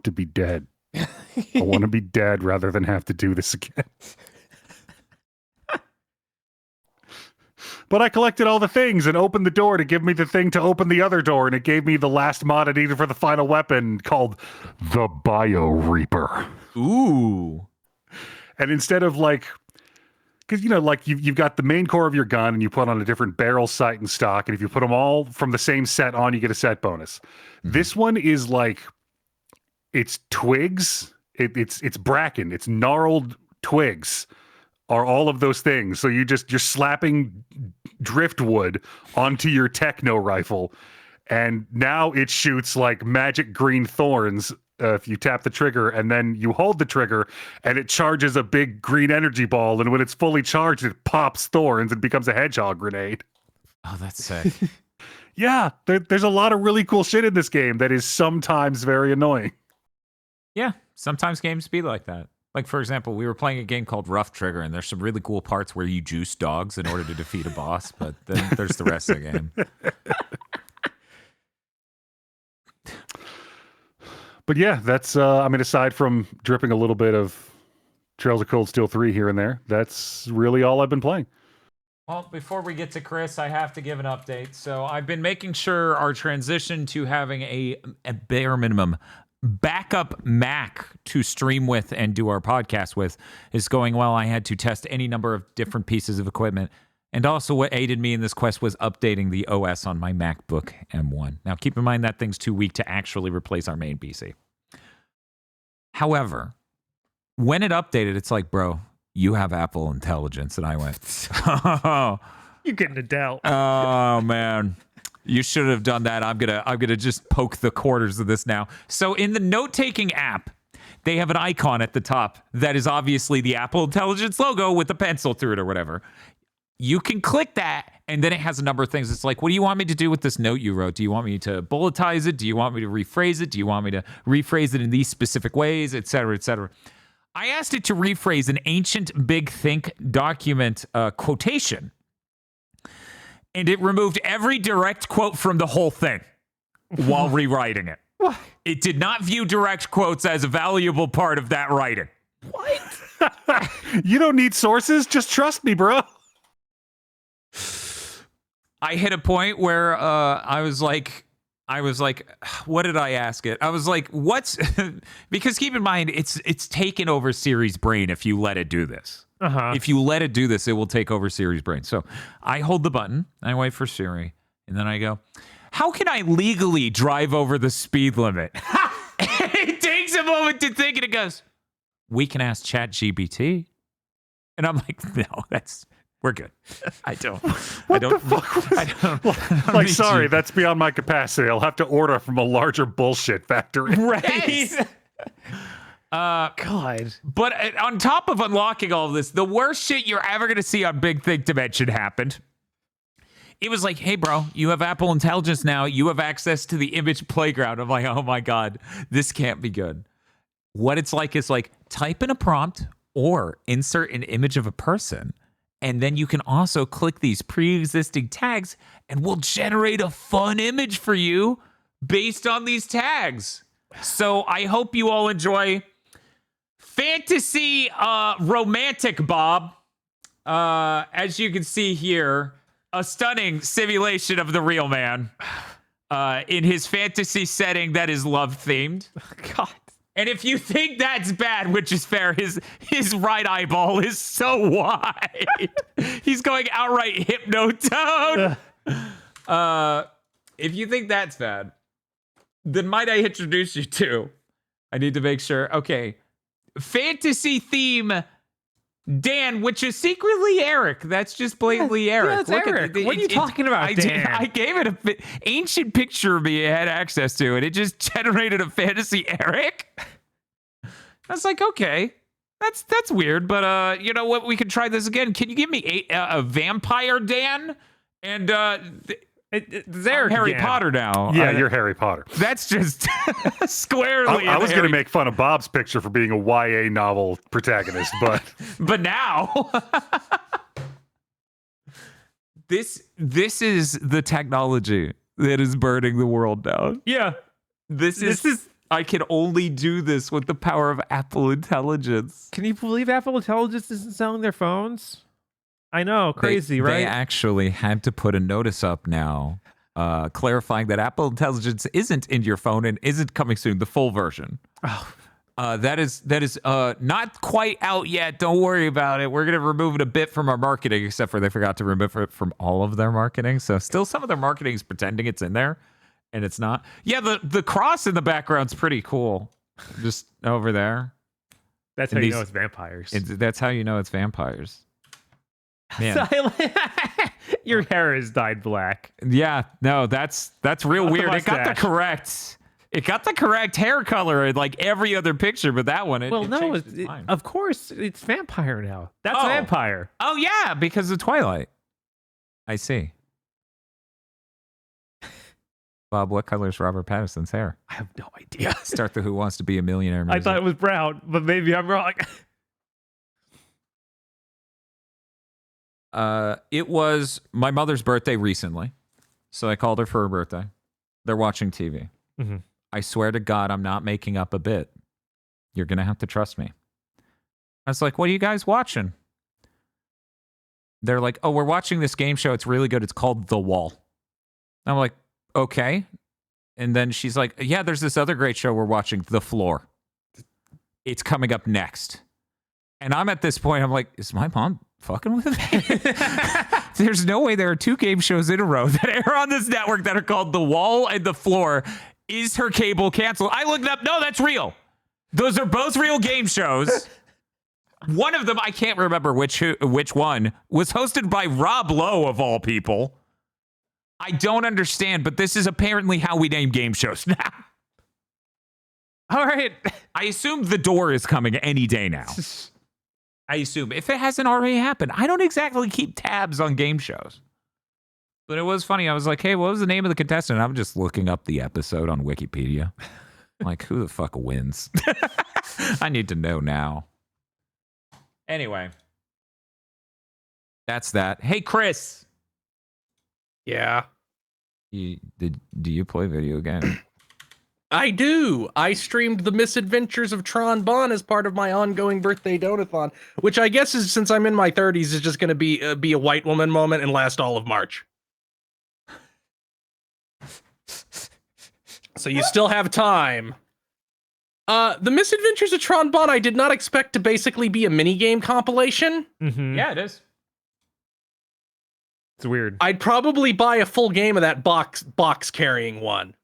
to be dead. I want to be dead rather than have to do this again. But I collected all the things and opened the door to give me the thing to open the other door, and it gave me the last mod I needed for the final weapon called the Bio Reaper. Ooh. And instead of like, because like you've got the main core of your gun, and you put on a different barrel, sight, and stock, and if you put them all from the same set on, you get a set bonus. This one is like, it's twigs, it's bracken, it's gnarled twigs are all of those things. So you're slapping driftwood onto your techno rifle, and now it shoots like magic green thorns if you tap the trigger, and then you hold the trigger and it charges a big green energy ball, and when it's fully charged it pops thorns and becomes a hedgehog grenade. Oh, that's sick. Yeah, there's a lot of really cool shit in this game that is sometimes very annoying. Yeah, sometimes games be like that. Like, for example, we were playing a game called Rough Trigger, and there's some really cool parts where you juice dogs in order to defeat a boss, but then there's the rest of the game. But yeah, that's, aside from dripping a little bit of Trails of Cold Steel 3 here and there, that's really all I've been playing. Well, before we get to Chris, I have to give an update. So I've been making sure our transition to having a bare minimum backup Mac to stream with and do our podcast with is going well. I had to test any number of different pieces of equipment. And also what aided me in this quest was updating the OS on my MacBook M1. Now, keep in mind that thing's too weak to actually replace our main PC. However, when it updated, it's like, bro, you have Apple Intelligence. And I went, oh, You're getting a Dell. oh man. You should have done that. I'm gonna just poke the quarters of this now. So in the note-taking app, they have an icon at the top that is obviously the Apple Intelligence logo with a pencil through it or whatever. You can click that, and then it has a number of things. It's like, what do you want me to do with this note you wrote? Do you want me to bulletize it? Do you want me to rephrase it? Do you want me to rephrase it in these specific ways, et cetera, et cetera? I asked it to rephrase an ancient Big Think document quotation, and it removed every direct quote from the whole thing while rewriting it. What? It did not view direct quotes as a valuable part of that writing. You don't need sources. Just trust me, bro. I hit a point where I was like, what did I ask it? I was like, what's because keep in mind, it's taken over Siri's brain if you let it do this. Uh-huh. If you let it do this, it will take over Siri's brain. So I hold the button, I wait for Siri, and then I go, how can I legally drive over the speed limit? It takes a moment to think, and it goes, we can ask ChatGPT. And I'm like, no, we're good. I don't. Like, sorry, that's beyond my capacity. I'll have to order from a larger bullshit factory. Right. God. But on top of unlocking all of this, the worst shit you're ever going to see on Big Think Dimension happened. It was like, hey, bro, you have Apple Intelligence now. You have access to the image playground. I'm like, oh, my God, this can't be good. What it's like is like type in a prompt or insert an image of a person. And then you can also click these pre-existing tags and we'll generate a fun image for you based on these tags. So I hope you all enjoy Fantasy Romantic Bob. As you can see here, a stunning simulation of the real man in his fantasy setting that is love-themed. God. And if you think that's bad, which is fair, his right eyeball is so wide. He's going outright hypnotone. If you think that's bad, then might I introduce you to? I need to make sure. Okay. Fantasy theme Dan, which is secretly Eric. That's just blatantly Eric. That's Eric. What are you talking about, Dan? I gave it an ancient picture of me I had access to, and it just generated a fantasy Eric. I was like, okay, that's weird, but you know what? We could try this again. Can you give me a vampire Dan? And It's Eric Harry again. Potter now. Yeah, you're Harry Potter. That's just squarely. I was going to make fun of Bob's picture for being a YA novel protagonist, but now this is the technology that is burning the world down. Yeah. This is I can only do this with the power of Apple Intelligence. Can you believe Apple Intelligence isn't selling their phones? I know, crazy, right? They actually had to put a notice up now, clarifying that Apple Intelligence isn't in your phone and isn't coming soon. The full version. Oh. That is not quite out yet. Don't worry about it. We're gonna remove it a bit from our marketing, except for they forgot to remove it from all of their marketing. So still, some of their marketing is pretending it's in there, and it's not. Yeah, the cross in the background's pretty cool. Just over there. That's how you know it's vampires. That's how you know it's vampires. Man. Your hair is dyed black. Yeah, no, that's real Not the weird. It got the correct hair color in like every other picture, but that one, of course, it's vampire now. That's vampire. Oh yeah, because of Twilight. I see. Bob, what color is Robert Pattinson's hair? I have no idea. Start the Who Wants to Be a Millionaire music. I thought it was brown, but maybe I'm wrong. It was my mother's birthday recently, so I called her for her birthday. They're watching TV. Mm-hmm. I swear to God, I'm not making up a bit. You're gonna have to trust me. I was like, "What are you guys watching?" They're like, "Oh, we're watching this game show. It's really good. It's called The Wall." I'm like, "Okay." And then she's like, "Yeah, there's this other great show we're watching, The Floor. It's coming up next." And I'm at this point, I'm like, "Is my mom fucking with me?" There's no way there are two game shows in a row that air on this network that are called The Wall and The Floor. Is her cable canceled? I looked it up. No, that's real. Those are both real game shows. One of them, I can't remember which one, was hosted by Rob Lowe, of all people. I don't understand, but this is apparently how we name game shows now. All right. I assume The Door is coming any day now. I assume, if it hasn't already happened. I don't exactly keep tabs on game shows. But it was funny. I was like, hey, what was the name of the contestant? I'm just looking up the episode on Wikipedia. Like, who the fuck wins? I need to know now. Anyway. That's that. Hey, Chris. Yeah. Do you play video games? I do. I streamed the Misadventures of Tron Bon as part of my ongoing birthday donathon, which I guess is, since I'm in my 30s, is just going to be a white woman moment and last all of March. So you still have time. The Misadventures of Tron Bon, I did not expect to basically be a minigame compilation. Mm-hmm. Yeah, it is. It's weird. I'd probably buy a full game of that box carrying one.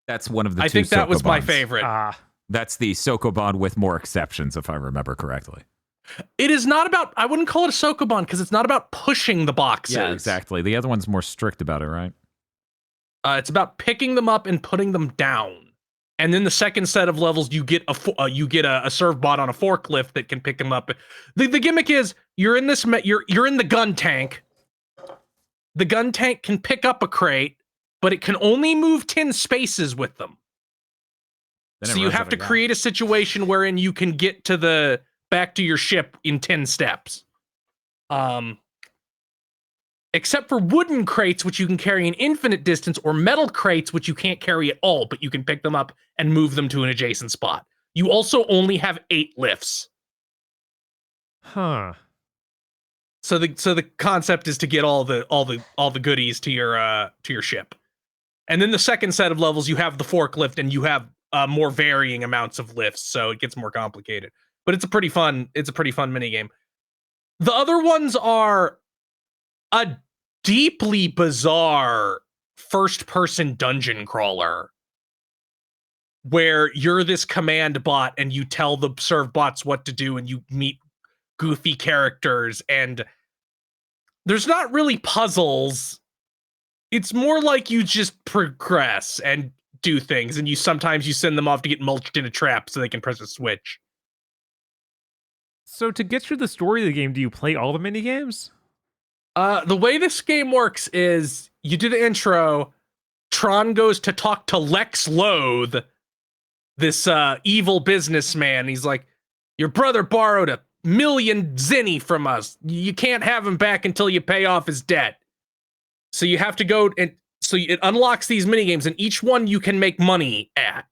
That's one of the two I think that was my Sokobans. favorite. That's the Sokoban with more exceptions, if I remember correctly. It is not about, I wouldn't call it a Sokoban because it's not about pushing the boxes. Yeah, exactly. The other one's more strict about it, right? It's about picking them up and putting them down. And then the second set of levels, you get a serve bot on a forklift that can pick them up. The gimmick is you're in the gun tank. The gun tank can pick up a crate, but it can only move 10 spaces with them. Then it So you runs have out to of gas. create a situation wherein you can get to back to your ship in 10 steps. Except for wooden crates, which you can carry an infinite distance, or metal crates, which you can't carry at all, but you can pick them up and move them to an adjacent spot. You also only have 8 lifts. Huh. So the concept is to get all the goodies to your ship. And then the second set of levels, you have the forklift and you have more varying amounts of lifts, so it gets more complicated. But it's a pretty fun minigame. The other ones are a deeply bizarre first-person dungeon crawler where you're this command bot and you tell the serve bots what to do and you meet goofy characters, and there's not really puzzles. It's more like you just progress and do things, and sometimes you send them off to get mulched in a trap so they can press a switch. So to get through the story of the game, do you play all the mini games? The way this game works is you do the intro, Tron goes to talk to Lex Loath, this evil businessman. He's like, your brother borrowed 1,000,000 zenny from us. You can't have him back until you pay off his debt. So you have to go, and so it unlocks these minigames, and each one you can make money at.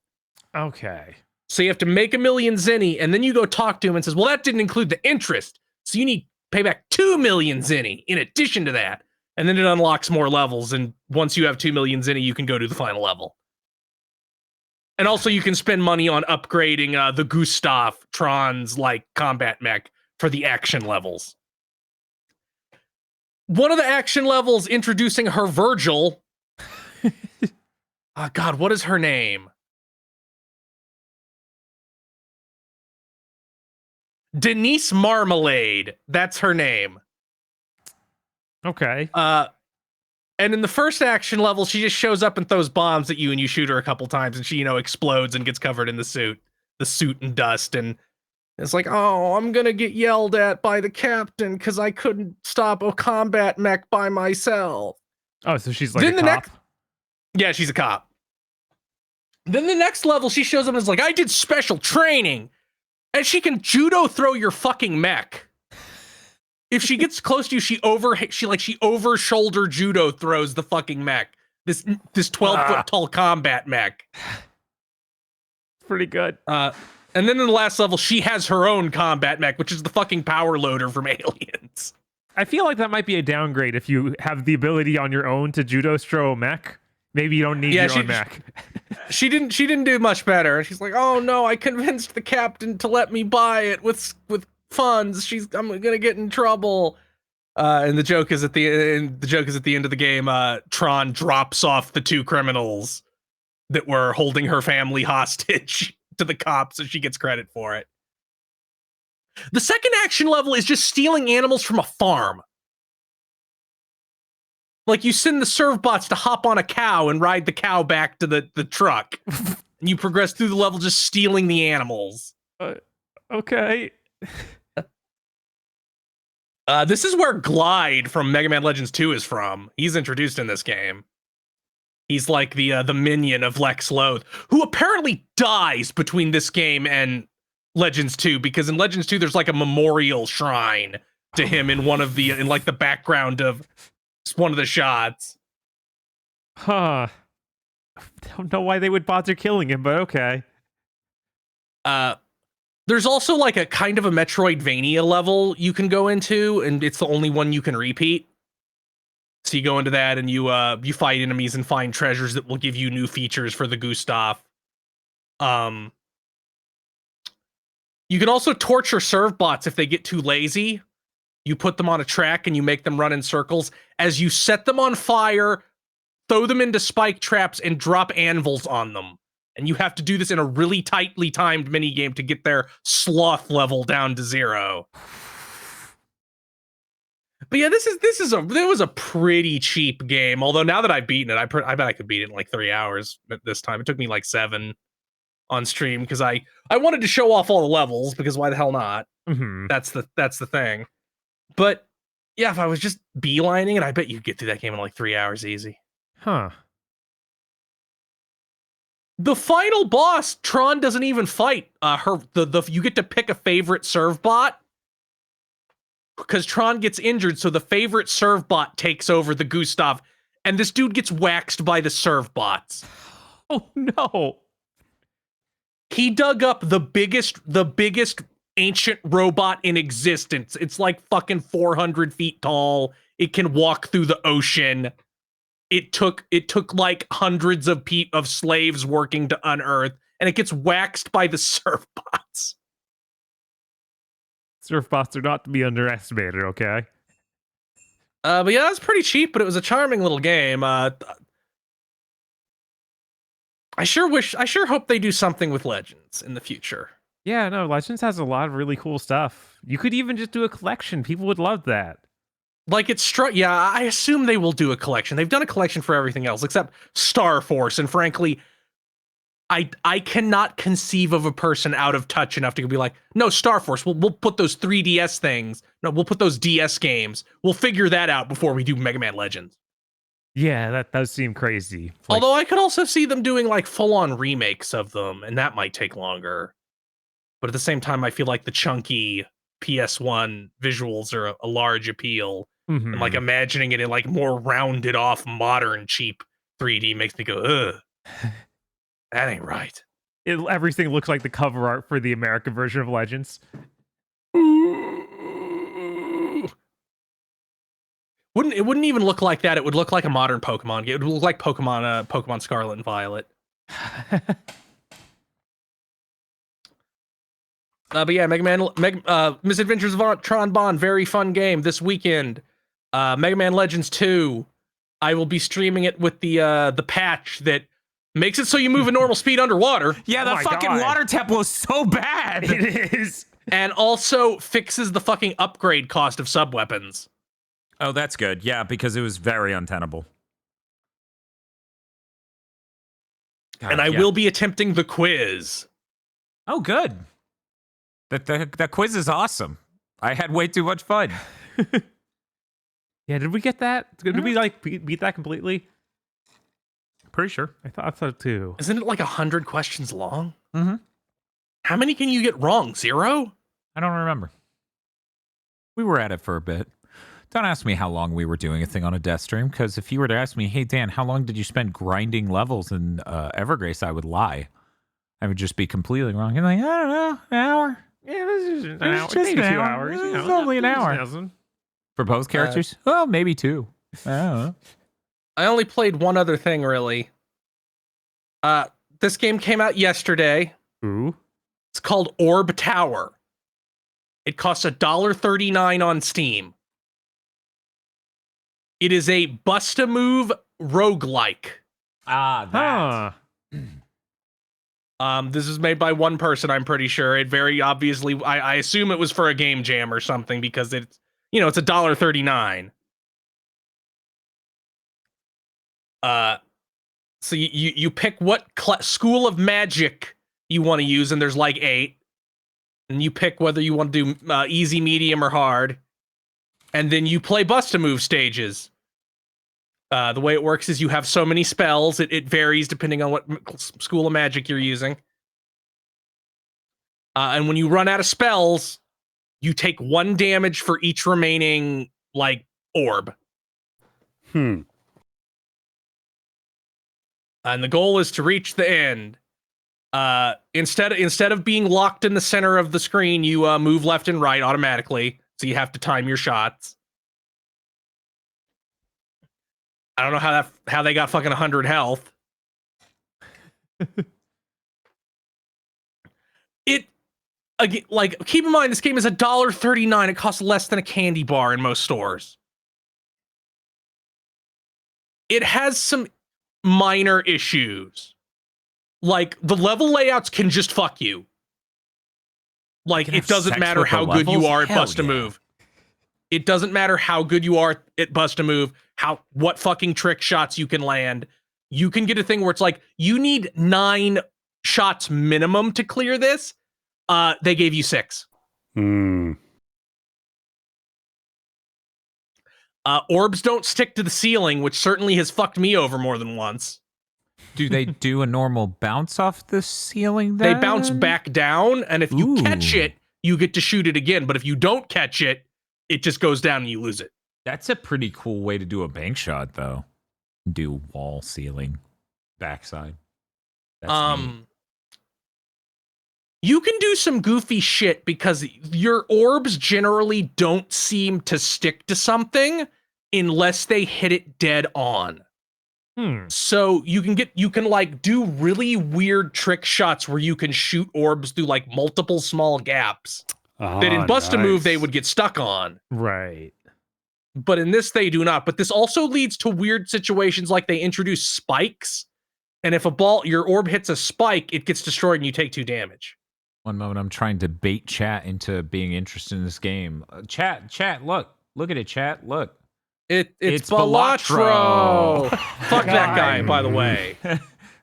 Okay. So you have to make 1,000,000 zenny, and then you go talk to him and says, well, that didn't include the interest. So you need to pay back 2,000,000 zenny in addition to that. And then it unlocks more levels, and once you have 2,000,000 zenny, you can go to the final level. And also you can spend money on upgrading the Gustav, Tron's combat mech for the action levels. One of the action levels introducing her Virgil. God, what is her name? Denise Marmalade. That's her name. Okay. And in the first action level, she just shows up and throws bombs at you, and you shoot her a couple times, and she, explodes and gets covered in the suit and dust. And it's like, oh, I'm gonna get yelled at by the captain because I couldn't stop a combat mech by myself. Oh, so she's like Then a the cop? Yeah, she's a cop. Then the next level, she shows up and is like, I did special training. And she can judo throw your fucking mech. If she gets close to you, she over shoulder judo throws the fucking mech. This 12-foot tall combat mech. Pretty good. And then in the last level, she has her own combat mech, which is the fucking power loader from Aliens. I feel like that might be a downgrade if you have the ability on your own to judo throw a mech. Maybe you don't need your own mech. She didn't do much better. She's like, oh no, I convinced the captain to let me buy it with funds. I'm gonna get in trouble. And the joke is at the end of the game. Tron drops off the 2 criminals that were holding her family hostage to the cops, so she gets credit for it. The second action level is just stealing animals from a farm. Like, you send the serve bots to hop on a cow and ride the cow back to the truck. And you progress through the level just stealing the animals. Okay. This is where Glide from Mega Man Legends 2 is from. He's introduced in this game. He's like the minion of Lex Loath, who apparently dies between this game and Legends 2, because in Legends 2 there's like a memorial shrine to him in the background of one of the shots. Huh. don't know why they would bother killing him, but okay. There's also like a kind of a Metroidvania level you can go into, and it's the only one you can repeat. So you go into that and you fight enemies and find treasures that will give you new features for the Gustav. You can also torture serve bots if they get too lazy. You put them on a track and you make them run in circles as you set them on fire, throw them into spike traps, and drop anvils on them. And you have to do this in a really tightly timed minigame to get their sloth level down to 0. But yeah, it was a pretty cheap game. Although now that I've beaten it, I bet I could beat it in like 3 hours this time. It took me like 7 on stream because I wanted to show off all the levels because why the hell not? Mm-hmm. That's the thing. But yeah, if I was just beelining it, I bet you'd get through that game in like 3 hours easy. Huh. The final boss, Tron doesn't even fight. You get to pick a favorite serve bot because Tron gets injured, so the favorite serve bot takes over the Gustav, and this dude gets waxed by the serve bots. Oh no. He dug up the biggest ancient robot in existence. It's like fucking 400 feet tall. It can walk through the ocean. It took like hundreds of slaves working to unearth, and it gets waxed by the surf bots. Surf bots are not to be underestimated, okay? But yeah, it's pretty cheap, but it was a charming little game. I sure hope they do something with Legends in the future. Yeah, no, Legends has a lot of really cool stuff. You could even just do a collection. People would love that. Like yeah, I assume they will do a collection. They've done a collection for everything else except Star Force, and frankly, I cannot conceive of a person out of touch enough to be like, no, Star Force, we'll put those 3DS things. No, we'll put those DS games. We'll figure that out before we do Mega Man Legends. Yeah, that does seem crazy. Although I could also see them doing like full-on remakes of them, and that might take longer. But at the same time, I feel like the chunky PS1 visuals are a large appeal. Mm-hmm. And like imagining it in like more rounded off, modern, cheap 3D makes me go, ugh. That ain't right. Everything looks like the cover art for the American version of Legends. It wouldn't even look like that. It would look like a modern Pokemon game. It would look like Pokemon Scarlet and Violet. But yeah, Misadventures of Tron Bon, very fun game this weekend. Mega Man Legends 2. I will be streaming it with the patch that makes it so you move at normal speed underwater. Yeah, the fucking water temple is so bad. It is. And also fixes the fucking upgrade cost of sub-weapons. Oh, that's good. Yeah, because it was very untenable. God, and I will be attempting the quiz. Oh, good. The quiz is awesome. I had way too much fun. Yeah, did we get that? Did we like beat that completely? Pretty sure. I thought so too. Isn't it like 100 questions long? Mm-hmm. How many can you get wrong? 0? I don't remember. We were at it for a bit. Don't ask me how long we were doing a thing on a death stream, because if you were to ask me, hey, Dan, how long did you spend grinding levels in Evergrace, I would lie. I would just be completely wrong. You're like, I don't know, an hour. Yeah, this is an hour. Just maybe an 2 hour. hours. You know, It's only an hour. Doesn't. For both characters? Well, maybe 2. I don't know. I only played one other thing, really. This game came out yesterday. Ooh. It's called Orb Tower. It costs $1.39 on Steam. It is a bust-a-move roguelike. Ah, that. This is made by one person, I'm pretty sure. It very obviously, I assume it was for a game jam or something, because it's, it's $1.39. So you pick what school of magic you want to use, and there's like 8. And you pick whether you want to do easy, medium, or hard. And then you play bust-a-move stages. The way it works is you have so many spells. It varies depending on what school of magic you're using. And when you run out of spells, you take 1 damage for each remaining, orb. And the goal is to reach the end. Instead of being locked in the center of the screen, you move left and right automatically, so you have to time your shots. I don't know how they got fucking 100 health. Again, like, keep in mind this game is $1.39. It costs less than a candy bar in most stores. It has some minor issues. Like, the level layouts can just fuck you. Like, it doesn't matter how good you are at Bust a Move. It doesn't matter how good you are at Bust a Move, what fucking trick shots you can land. You can get a thing where it's like, you need 9 shots minimum to clear this. They gave you 6. Orbs don't stick to the ceiling, which certainly has fucked me over more than once. Do they do a normal bounce off the ceiling then? They bounce back down, and if you catch it, you get to shoot it again. But if you don't catch it, it just goes down and you lose it. That's a pretty cool way to do a bank shot, though. Do wall, ceiling, backside. That's neat. You can do some goofy shit because your orbs generally don't seem to stick to something unless they hit it dead on. So you can like do really weird trick shots where you can shoot orbs through like multiple small gaps that in Bust a Move they would get stuck on. Right. But in this they do not. But this also leads to weird situations like they introduce spikes, and if your orb hits a spike, it gets destroyed and you take 2 damage. One moment, I'm trying to bait chat into being interested in this game. Chat, look at it, chat, look. It's Balatro. Fuck that guy, by the way.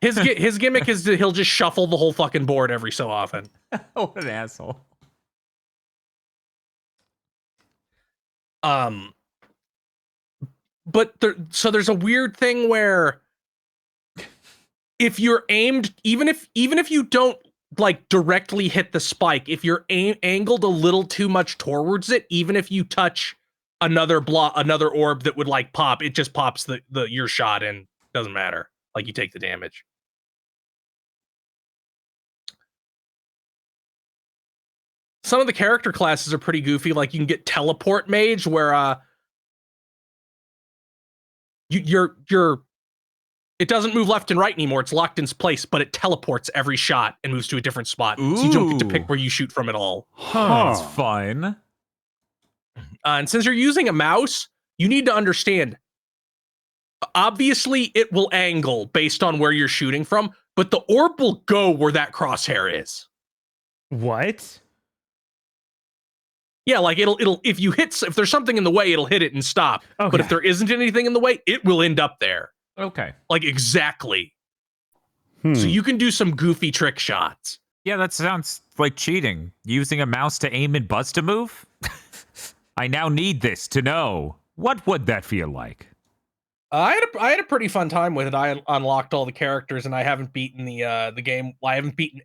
His gimmick is that he'll just shuffle the whole fucking board every so often. What an asshole. But there's a weird thing where if you're aimed, even if you don't like directly hit the spike, if you're angled a little too much towards it, even if you touch another orb that would like pop, it just pops your shot and doesn't matter. Like, you take the damage. Some of the character classes are pretty goofy. Like, you can get Teleport Mage, where it doesn't move left and right anymore. It's locked in place, but it teleports every shot and moves to a different spot. Ooh. So you don't get to pick where you shoot from at all. That's fun. And since you're using a mouse, you need to understand, obviously it will angle based on where you're shooting from, but the orb will go where that crosshair is. What? Yeah, like it'll if there's something in the way, it'll hit it and stop. Okay. But if there isn't anything in the way, it will end up there. Okay. Like, exactly. So you can do some goofy trick shots. Yeah, that sounds like cheating. Using a mouse to aim and Bust a Move? I now need this to know. What would that feel like? I had a pretty fun time with it. I unlocked all the characters, and I haven't beaten the game. I haven't beaten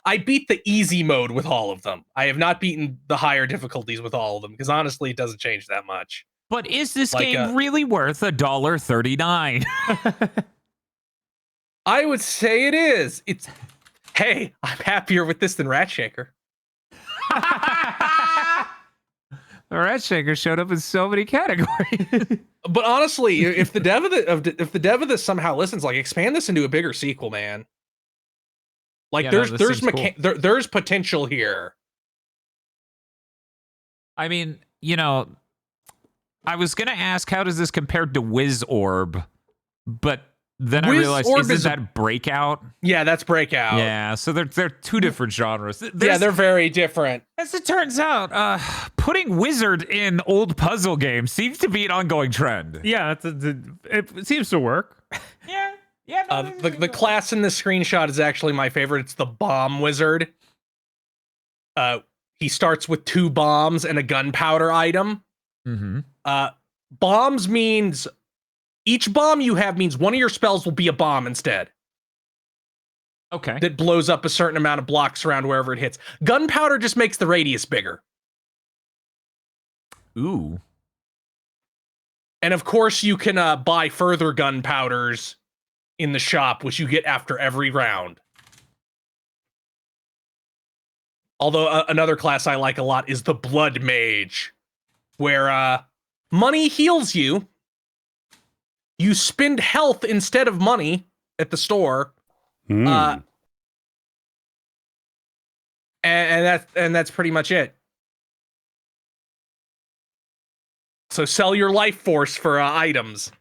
I beat the easy mode with all of them. I have not beaten the higher difficulties with all of them, because honestly, it doesn't change that much. But is this game really worth $1.39? I would say it is. Hey, I'm happier with this than Rat Shaker. The Rat Shaker showed up in so many categories. But honestly, if the dev of this somehow listens, like, expand this into a bigger sequel, man. Like, Yeah, there's potential here. I mean, I was gonna ask, how does this compare to Wiz Orb? But then I realized, isn't that Breakout? Yeah, that's Breakout. Yeah, so they're 2 different genres. They're very different. As it turns out, putting Wizard in old puzzle games seems to be an ongoing trend. Yeah, it seems to work. Yeah. The class in this screenshot is actually my favorite. It's the Bomb Wizard. He starts with 2 bombs and a gunpowder item. Mm-hmm. Bombs means each bomb you have means one of your spells will be a bomb instead. Okay. That blows up a certain amount of blocks around wherever it hits. Gunpowder just makes the radius bigger. Ooh. And of course, you can buy further gunpowders in the shop, which you get after every round. Although another class I like a lot is the Blood Mage, where money heals you. You spend health instead of money at the store. And that's pretty much it. So sell your life force for items.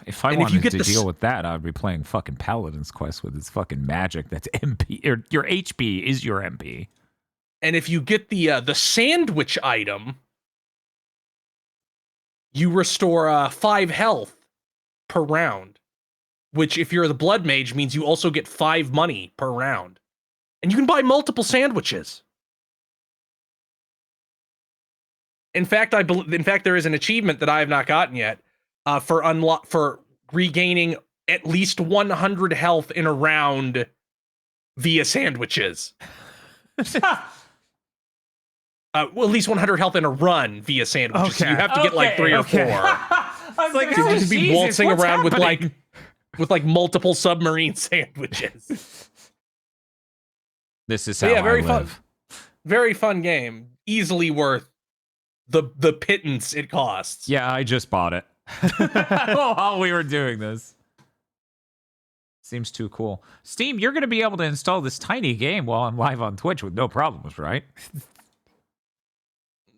If I wanted to deal with that, I'd be playing fucking Paladin's Quest with its fucking magic. That's MP, or your HP is your MP. And if you get the sandwich item, you restore 5 health per round, which if you're the Blood Mage means you also get 5 money per round, and you can buy multiple sandwiches. In fact, there is an achievement that I have not gotten yet for regaining at least 100 health in a round via sandwiches. Well, at least 100 health in a run via sandwiches. Okay. So you have to get like 3 or 4. I was like, to be waltzing around with like multiple submarine sandwiches. This is how I very live. Fun. Very fun game. Easily worth the pittance it costs. Yeah, I just bought it while we were doing this. Seems too cool. Steam, you're going to be able to install this tiny game while I'm live on Twitch with no problems, right?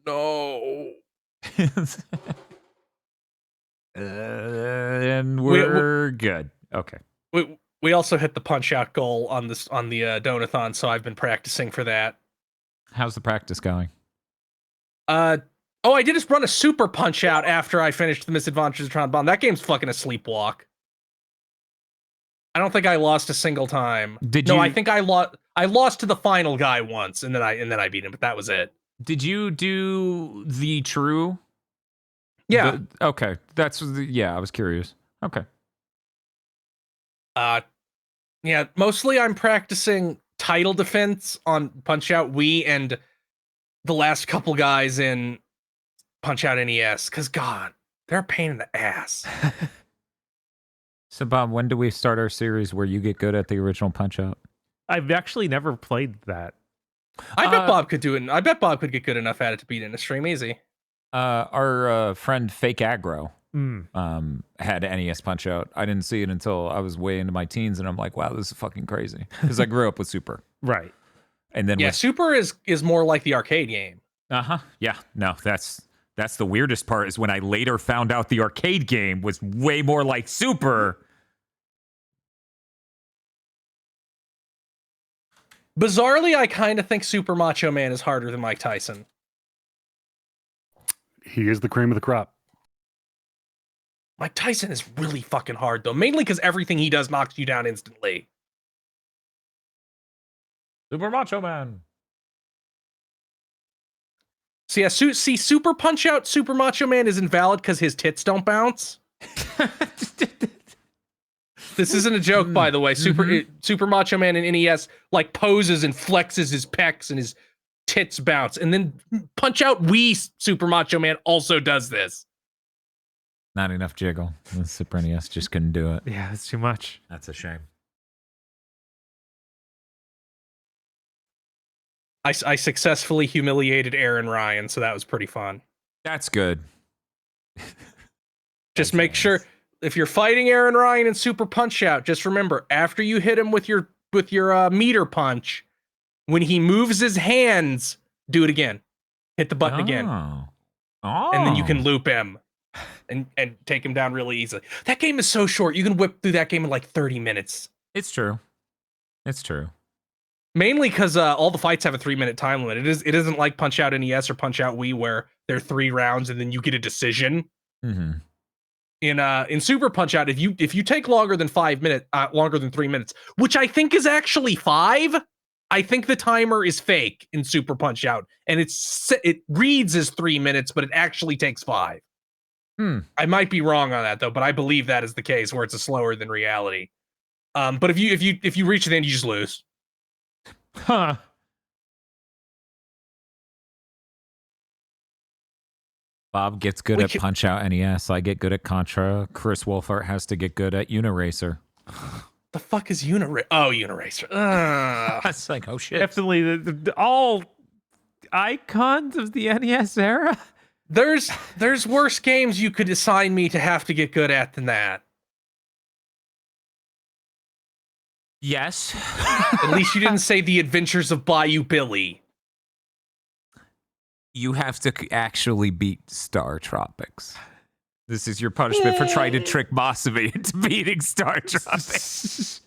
No. And we're good. Okay. We also hit the punch-out goal on the Donathon, so I've been practicing for that. How's the practice going? I did just run a super punch-out after I finished the Misadventures of Tron Bon. That game's fucking a sleepwalk. I don't think I lost a single time. I think I lost to the final guy once, and then I beat him, but that was it. Did you do the true? Yeah. Okay. I was curious. Okay. Yeah, mostly I'm practicing title defense on Punch-Out Wii and the last couple guys in Punch-Out NES, because God, they're a pain in the ass. So, Bob, when do we start our series where you get good at the original Punch-Out? I've actually never played that. I bet Bob could do it. I bet Bob could get good enough at it to beat it in a stream easy. Our friend Fake Aggro had NES Punch-Out. I didn't see it until I was way into my teens, and I'm like, wow, this is fucking crazy. Because I grew up with Super. Right. And then Super is more like the arcade game. Uh-huh. Yeah. No, that's the weirdest part is when I later found out the arcade game was way more like Super. Bizarrely, I kind of think Super Macho Man is harder than Mike Tyson. He is the cream of the crop. Mike Tyson is really fucking hard, though. Mainly because everything he does knocks you down instantly. Super Macho Man. So yeah, Super Punch-Out Super Macho Man is invalid because his tits don't bounce. This isn't a joke, by the way. Super Macho Man in NES like poses and flexes his pecs and his tits bounce. And then Punch-Out Wii Super Macho Man also does this. Not enough jiggle. The Super NES just couldn't do it. Yeah, that's too much. That's a shame. I successfully humiliated Aaron Ryan, so that was pretty fun. That's good. Just make sure if you're fighting Aaron Ryan in Super Punch-Out, just remember after you hit him with your meter punch, when he moves his hands, do it again. Hit the button again. And then you can loop him and take him down really easily. That game is so short. You can whip through that game in like 30 minutes. It's true. It's true. Mainly because all the fights have a 3-minute time limit. It isn't like Punch-Out NES or Punch-Out Wii where they're 3 rounds and then you get a decision. Mm-hmm. In Super Punch-Out, if you take longer than 3 minutes, which I think is actually 5, I think the timer is fake in Super Punch-Out, and it reads as 3 minutes, but it actually takes 5. I might be wrong on that though, but I believe that is the case where it's a slower than reality. But if you reach the end, you just lose. Huh. Bob gets good at Punch-Out NES. I get good at Contra. Chris Wolfart has to get good at Uniracer. The fuck is Uniracer? Oh, Uniracer. It's like, oh shit. Definitely all icons of the NES era. There's worse games you could assign me to have to get good at than that. Yes. At least you didn't say The Adventures of Bayou Billy. You have to actually beat Star Tropics. This is your punishment for trying to trick Masabi into beating Star Tropics.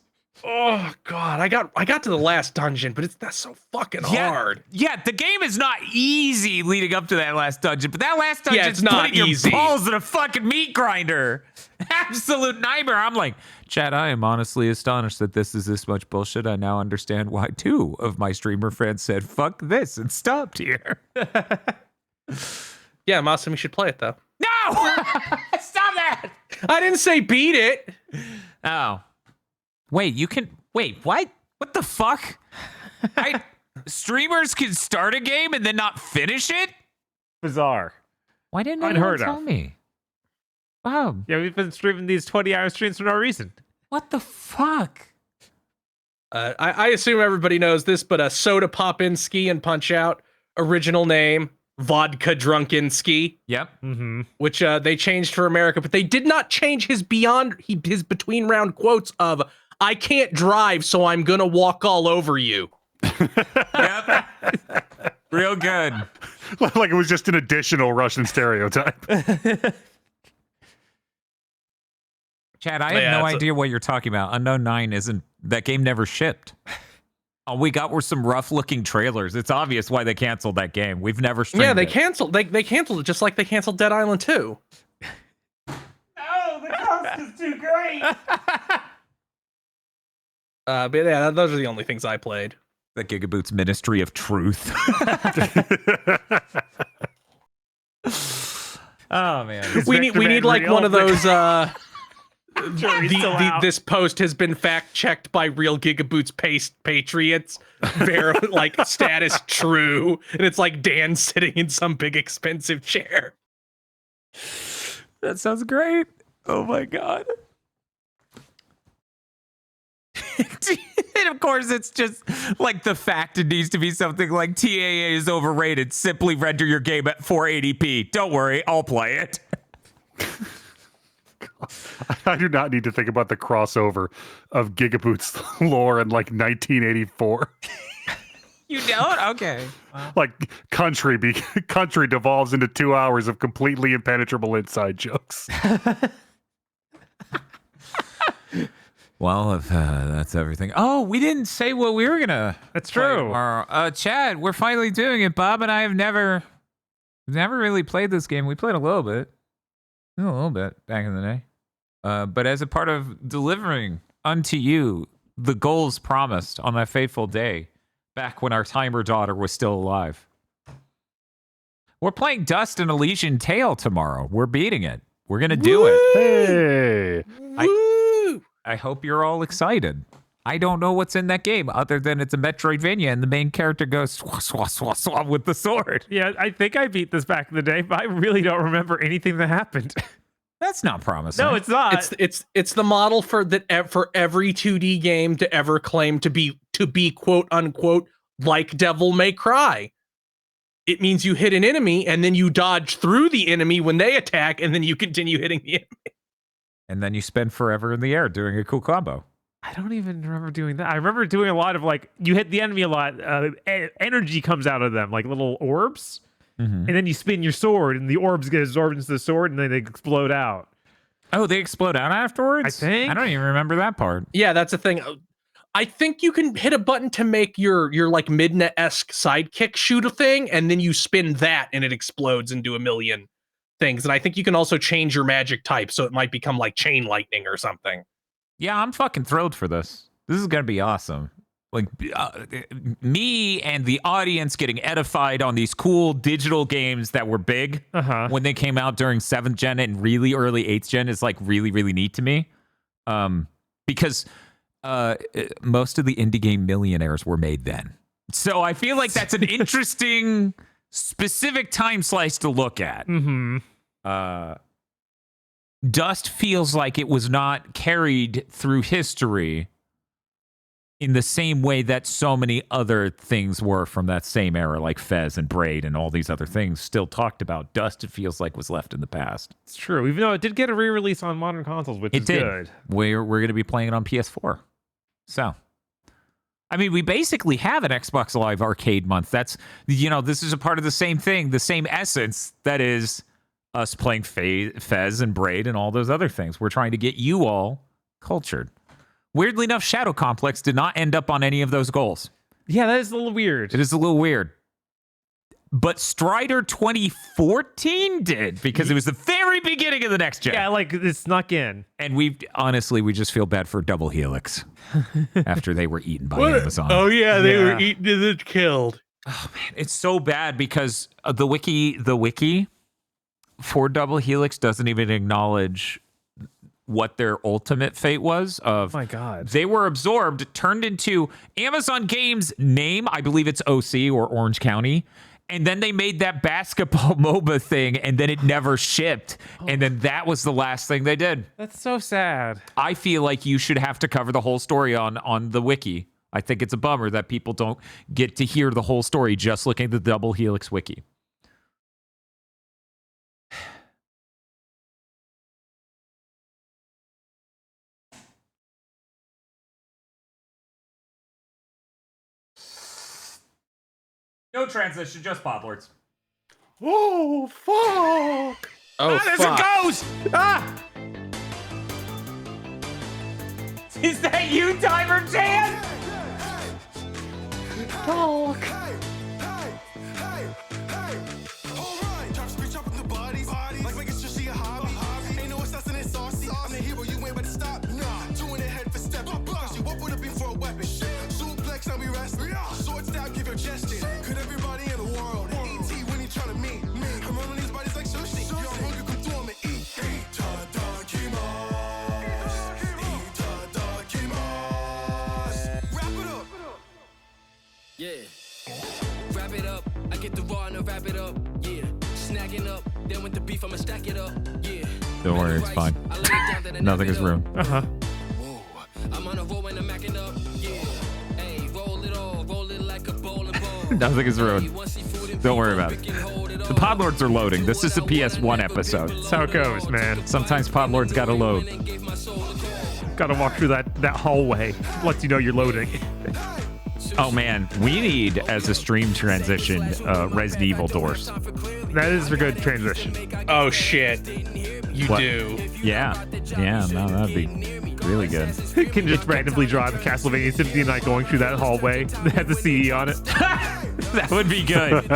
Oh god, I got to the last dungeon, but that's so fucking hard. Yeah, the game is not easy leading up to that last dungeon, but that last dungeon it's not putting easy. Your balls in a fucking meat grinder. Absolute nightmare. I'm like, Chad, I am honestly astonished that this is this much bullshit. I now understand why 2 of my streamer friends said fuck this and stopped here. Yeah, Masami should play it though. No! Stop that! I didn't say beat it. Oh. Wait, what? What the fuck? Streamers can start a game and then not finish it? Bizarre. Why didn't anyone tell me? Wow. Yeah, we've been streaming these 20-hour streams for no reason. What the fuck? I assume everybody knows this, but Soda Popinski and Punch-Out, original name, Vodka Drunkinski. Yep. Mm-hmm. Which they changed for America, but they did not change his his between round quotes of "I can't drive, so I'm gonna walk all over you." Yep. Real good. Like it was just an additional Russian stereotype. Chad, I have no idea what you're talking about. Unknown 9 isn't... That game never shipped. All we got were some rough-looking trailers. It's obvious why they canceled that game. We've never streamed Yeah, they it. canceled. They canceled it just like they canceled Dead Island 2. Oh, the cost is too great. But yeah, those are the only things I played. The GigaBoots Ministry of Truth. Oh, man. We need like one of those... This this post has been fact checked by real GigaBoots patriots. Like status true, and it's like Dan sitting in some big expensive chair. That sounds great. Oh my god. And of course, it's just like the fact it needs to be something like TAA is overrated. Simply render your game at 480p. Don't worry, I'll play it. I do not need to think about the crossover of GigaBoots lore in like 1984. You don't? Okay. Wow. Like country devolves into 2 hours of completely impenetrable inside jokes. Well, if that's everything. Oh, we didn't say what we were gonna. That's play true. Tomorrow. Chad, we're finally doing it. Bob and I have never really played this game. We played a little bit back in the day. But as a part of delivering unto you the goals promised on that fateful day, back when our timer daughter was still alive. We're playing Dust and Elysian Tale tomorrow. We're beating it. We're going to do it. Hey. I hope you're all excited. I don't know what's in that game other than it's a Metroidvania and the main character goes swah, swah, swah, swah with the sword. Yeah, I think I beat this back in the day, but I really don't remember anything that happened. That's not promising. No, it's not. It's the model for every 2D game to ever claim to be quote unquote like Devil May Cry. It means you hit an enemy and then you dodge through the enemy when they attack, and then you continue hitting the enemy. And then you spend forever in the air doing a cool combo. I don't even remember doing that. I remember doing a lot of like, you hit the enemy a lot, energy comes out of them, like little orbs. Mm-hmm. And then you spin your sword, and the orbs get absorbed into the sword, and then they explode out. Oh, they explode out afterwards? I think. I don't even remember that part. Yeah, that's the thing. I think you can hit a button to make your like Midna-esque sidekick shoot a thing, and then you spin that, and it explodes into a million things. And I think you can also change your magic type, so it might become like chain lightning or something. Yeah, I'm fucking thrilled for this. This is going to be awesome. Like, me and the audience getting edified on these cool digital games that were big when they came out during 7th gen and really early 8th gen is like really, really neat to me. Because most of the indie game millionaires were made then. So I feel like that's an interesting specific time slice to look at. Mm-hmm. Dust feels like it was not carried through history in the same way that so many other things were from that same era, like Fez and Braid and all these other things still talked about. Dust, it feels like, was left in the past. It's true, even though it did get a re-release on modern consoles, which is good. We're going to be playing it on PS4. So, I mean, we basically have an Xbox Live Arcade month. That's, this is a part of the same thing, the same essence that is us playing Fez and Braid and all those other things. We're trying to get you all cultured. Weirdly enough, Shadow Complex did not end up on any of those goals. Yeah, that is a little weird. It is a little weird. But Strider 2014 did, because it was the very beginning of the next gen. Yeah, like it snuck in. And we just feel bad for Double Helix after they were eaten by Amazon. Oh yeah, they were eaten and then killed. Oh man, it's so bad because the wiki for Double Helix doesn't even acknowledge what their ultimate fate was. Oh my God. They were absorbed, turned into Amazon Games name, I believe it's OC or Orange County, and then they made that basketball MOBA thing, and then it never shipped, and then that was the last thing they did. That's so sad. I feel like you should have to cover the whole story on the wiki. I think it's a bummer that people don't get to hear the whole story just looking at the Double Helix wiki. No transition, just Podlords. Oh, fuck! Oh, there's fuck. a ghost! Ah! Is that you, Timer Chan? Talk! Could everybody in the world ET when he trying to meet me? I'm rolling these bodies like sushi. You're hungry, come through, I'ma eat. Wrap it up. Yeah. Wrap it up. I get the raw and I wrap it up. Yeah. Snagging up. Then with the beef, I'ma stack it up. Yeah. Don't worry, it's fine. Nothing is ruined. Uh-huh. I'm on a roll and I'm macking up. Yeah. Hey, roll it all. Roll it like a bowling ball. Nothing is ruined. Don't worry about it. The Podlords are loading. This is the PS1 episode. That's how it goes, man. Sometimes Podlords gotta load. Gotta walk through that hallway. Lets you know you're loading. Oh man, we need, as a stream transition, Resident Evil doors. That is a good transition. Oh shit. You What? do. Yeah, no, that'd be really good. It can just randomly draw the Castlevania Symphony Night going through that hallway that has the CE on it. That would be good.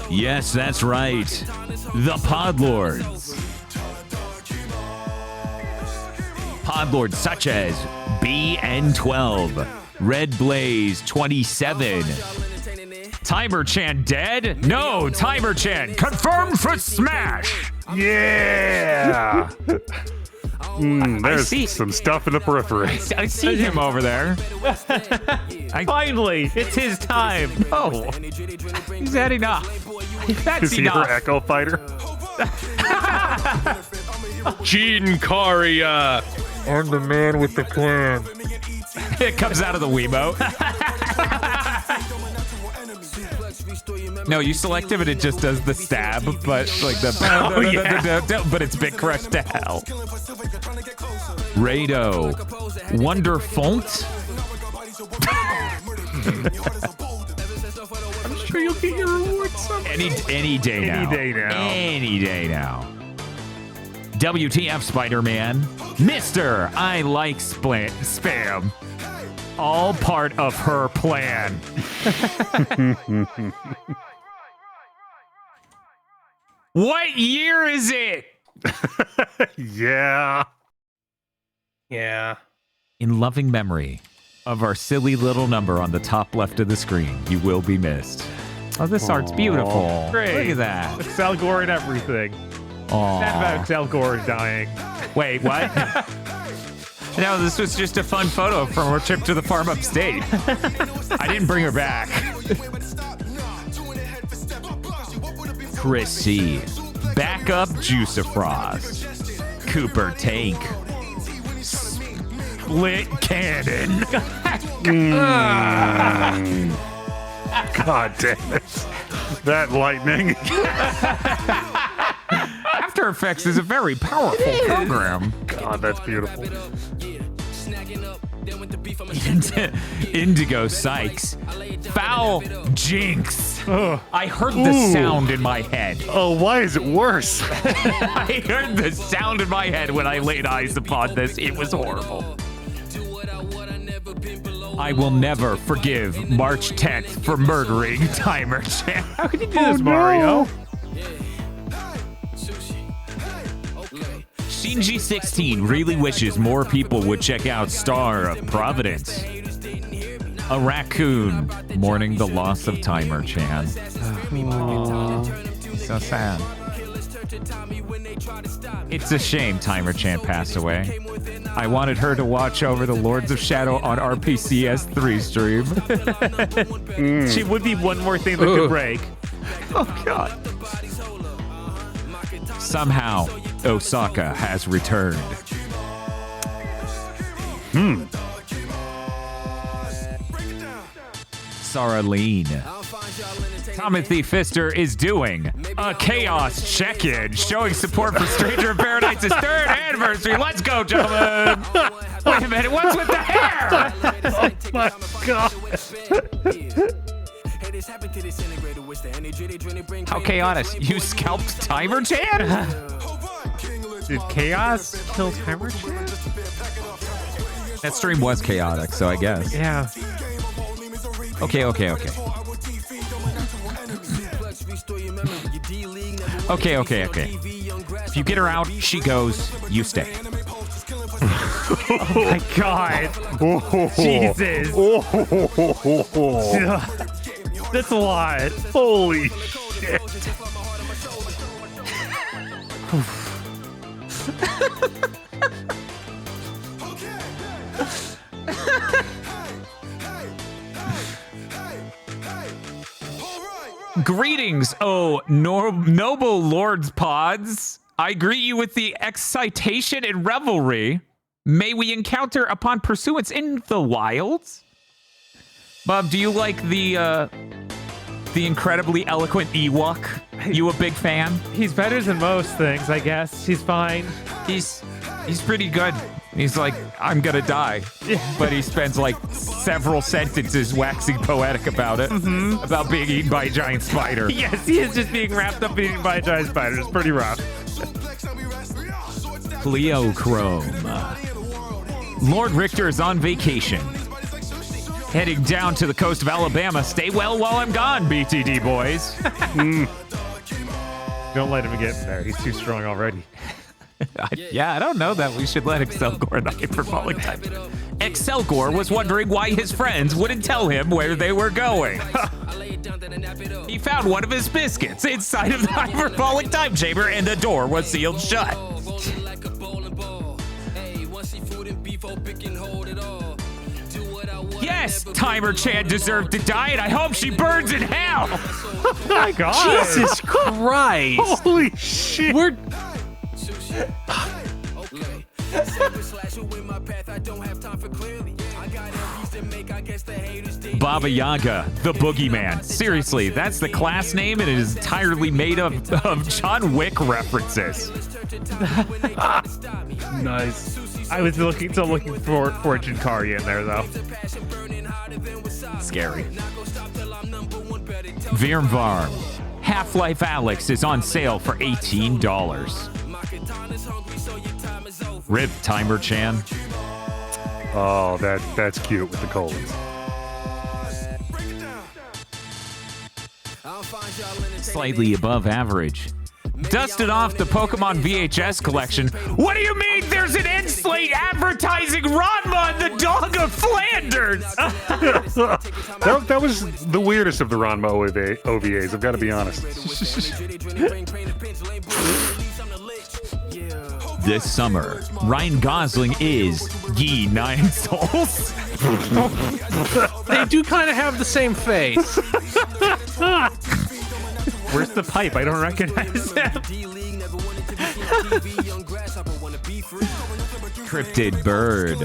Yes, that's right. The Podlords. Podlords such as BN12, Red Blaze 27. Timer Chan dead? No, Timer Chan confirmed for Smash. Yeah! There's some stuff in the periphery. I see him over there. Finally, it's his time. Oh, he's had enough. That's Is he her enough. Echo Fighter? Gene Caria. I'm the man with the plan. It comes out of the Wiimote. No, you select him and it just does the stab, but like the but it's Big Crush to hell. Rado, Wonder Font. I'm sure you'll get your reward someday. Any day now. Any day now. Any day now. WTF Spider-Man, Mr. I like spam. All part of her plan. What year is it? Yeah. Yeah. In loving memory of our silly little number on the top left of the screen, you will be missed. Oh, this art's beautiful. Great. Look at that. It's Al Gore and everything. Sad about Xelgor dying. Wait, what? No, this was just a fun photo from our trip to the farm upstate. I didn't bring her back. Chris C. Backup Juicifrost. Cooper Tank. Split Cannon. God damn it. That lightning. After Effects is a very powerful program. God, that's beautiful. Indigo Sykes. Foul Jinx. Ugh. I heard the sound in my head. Oh, why is it worse? I heard the sound in my head when I laid eyes upon this. It was horrible. I will never forgive March 10th for murdering Timer Chan. How can you do this, Mario? Shinji16 really wishes more people would check out Star of Providence. A raccoon mourning the loss of Timer Chan. So sad. It's a shame Timer Chan passed away. I wanted her to watch over the Lords of Shadow on RPCS3 stream. She would be one more thing that could break. Oh, God. Somehow, Osaka has returned. Sarah Lean. Timothy Pfister is doing a chaos check-in, showing support for Stranger in Paradise's 3rd anniversary. Let's go, gentlemen. Wait a minute, what's with the hair? Oh my God. How chaotic. You scalped Timer Chan? Did Chaos kill Timer Chan? That stream was chaotic, so I guess. Yeah. Okay. Okay. If you get her out, she goes, you stay. Oh my God. Jesus. That's a lot. Holy shit. Greetings, oh noble lords pods. I greet you with the excitation and revelry may we encounter upon pursuance in the wilds. Bob, do you like the incredibly eloquent Ewok? You a big fan? He's better than most things, I guess. He's fine. He's pretty good. He's like, I'm gonna die. But he spends like several sentences waxing poetic about it. About being eaten by a giant spider. Yes, he is just being wrapped up and eaten by a giant spider. It's pretty rough. Cleochrome. Lord Richter is on vacation. Heading down to the coast of Alabama. Stay well while I'm gone, BTD boys. Don't let him get there. He's too strong already. I don't know that we should let Excelgor in the hyperbolic time. Excelgor was wondering why his friends wouldn't tell him where they were going. He found one of his biscuits inside of the hyperbolic time chamber and the door was sealed shut. Yes, Timer Chan deserved to die, and I hope she burns in hell. Oh my God. Jesus Christ. Holy shit. We're Baba Yaga, the boogeyman. Seriously, that's the class name, and it is entirely made up of John Wick references. Nice. I was looking for Jinkari in there, though. Scary. Virmvar. Half-Life Alex is on sale for $18. Rip Timer Chan. Oh, that's cute with the colons. Slightly above average. Dusted off the Pokemon VHS collection. What do you mean there's an end slate advertising Ranma and the Dog of Flanders? That was the weirdest of the Ranma OVAs, I've got to be honest. This summer, Ryan Gosling is Yi Nine Souls. They do kind of have the same face. Where's the pipe? I don't recognize him. Cryptid Bird.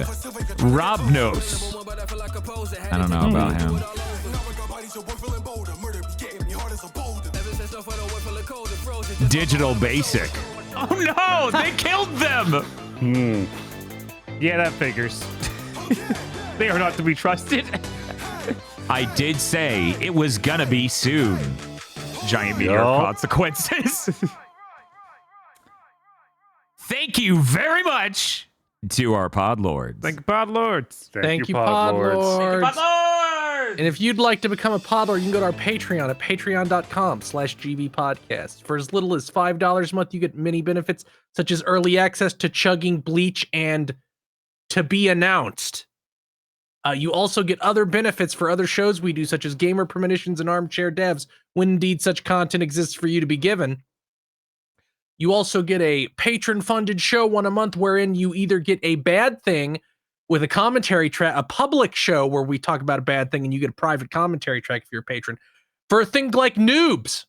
Robnos. I don't know about him. Digital Basic. Oh no, they killed them! Yeah, that figures. They are not to be trusted. I did say it was gonna be soon. Giant meteor consequences. Thank you very much to our pod lords. Thank you, pod lords. Thank you, Pod Lords. Podlords. Podlords! And if you'd like to become a Podlord, you can go to our Patreon at patreon.com/gbpodcast. For as little as $5 a month, you get many benefits, such as early access to Chugging Bleach and To Be Announced. You also get other benefits for other shows we do, such as Gamer Premonitions and Armchair Devs, when indeed such content exists for you to be given. You also get a patron-funded show one a month, wherein you either get a bad thing with a commentary track, a public show where we talk about a bad thing, and you get a private commentary track if you're a patron, for a thing like Noobs.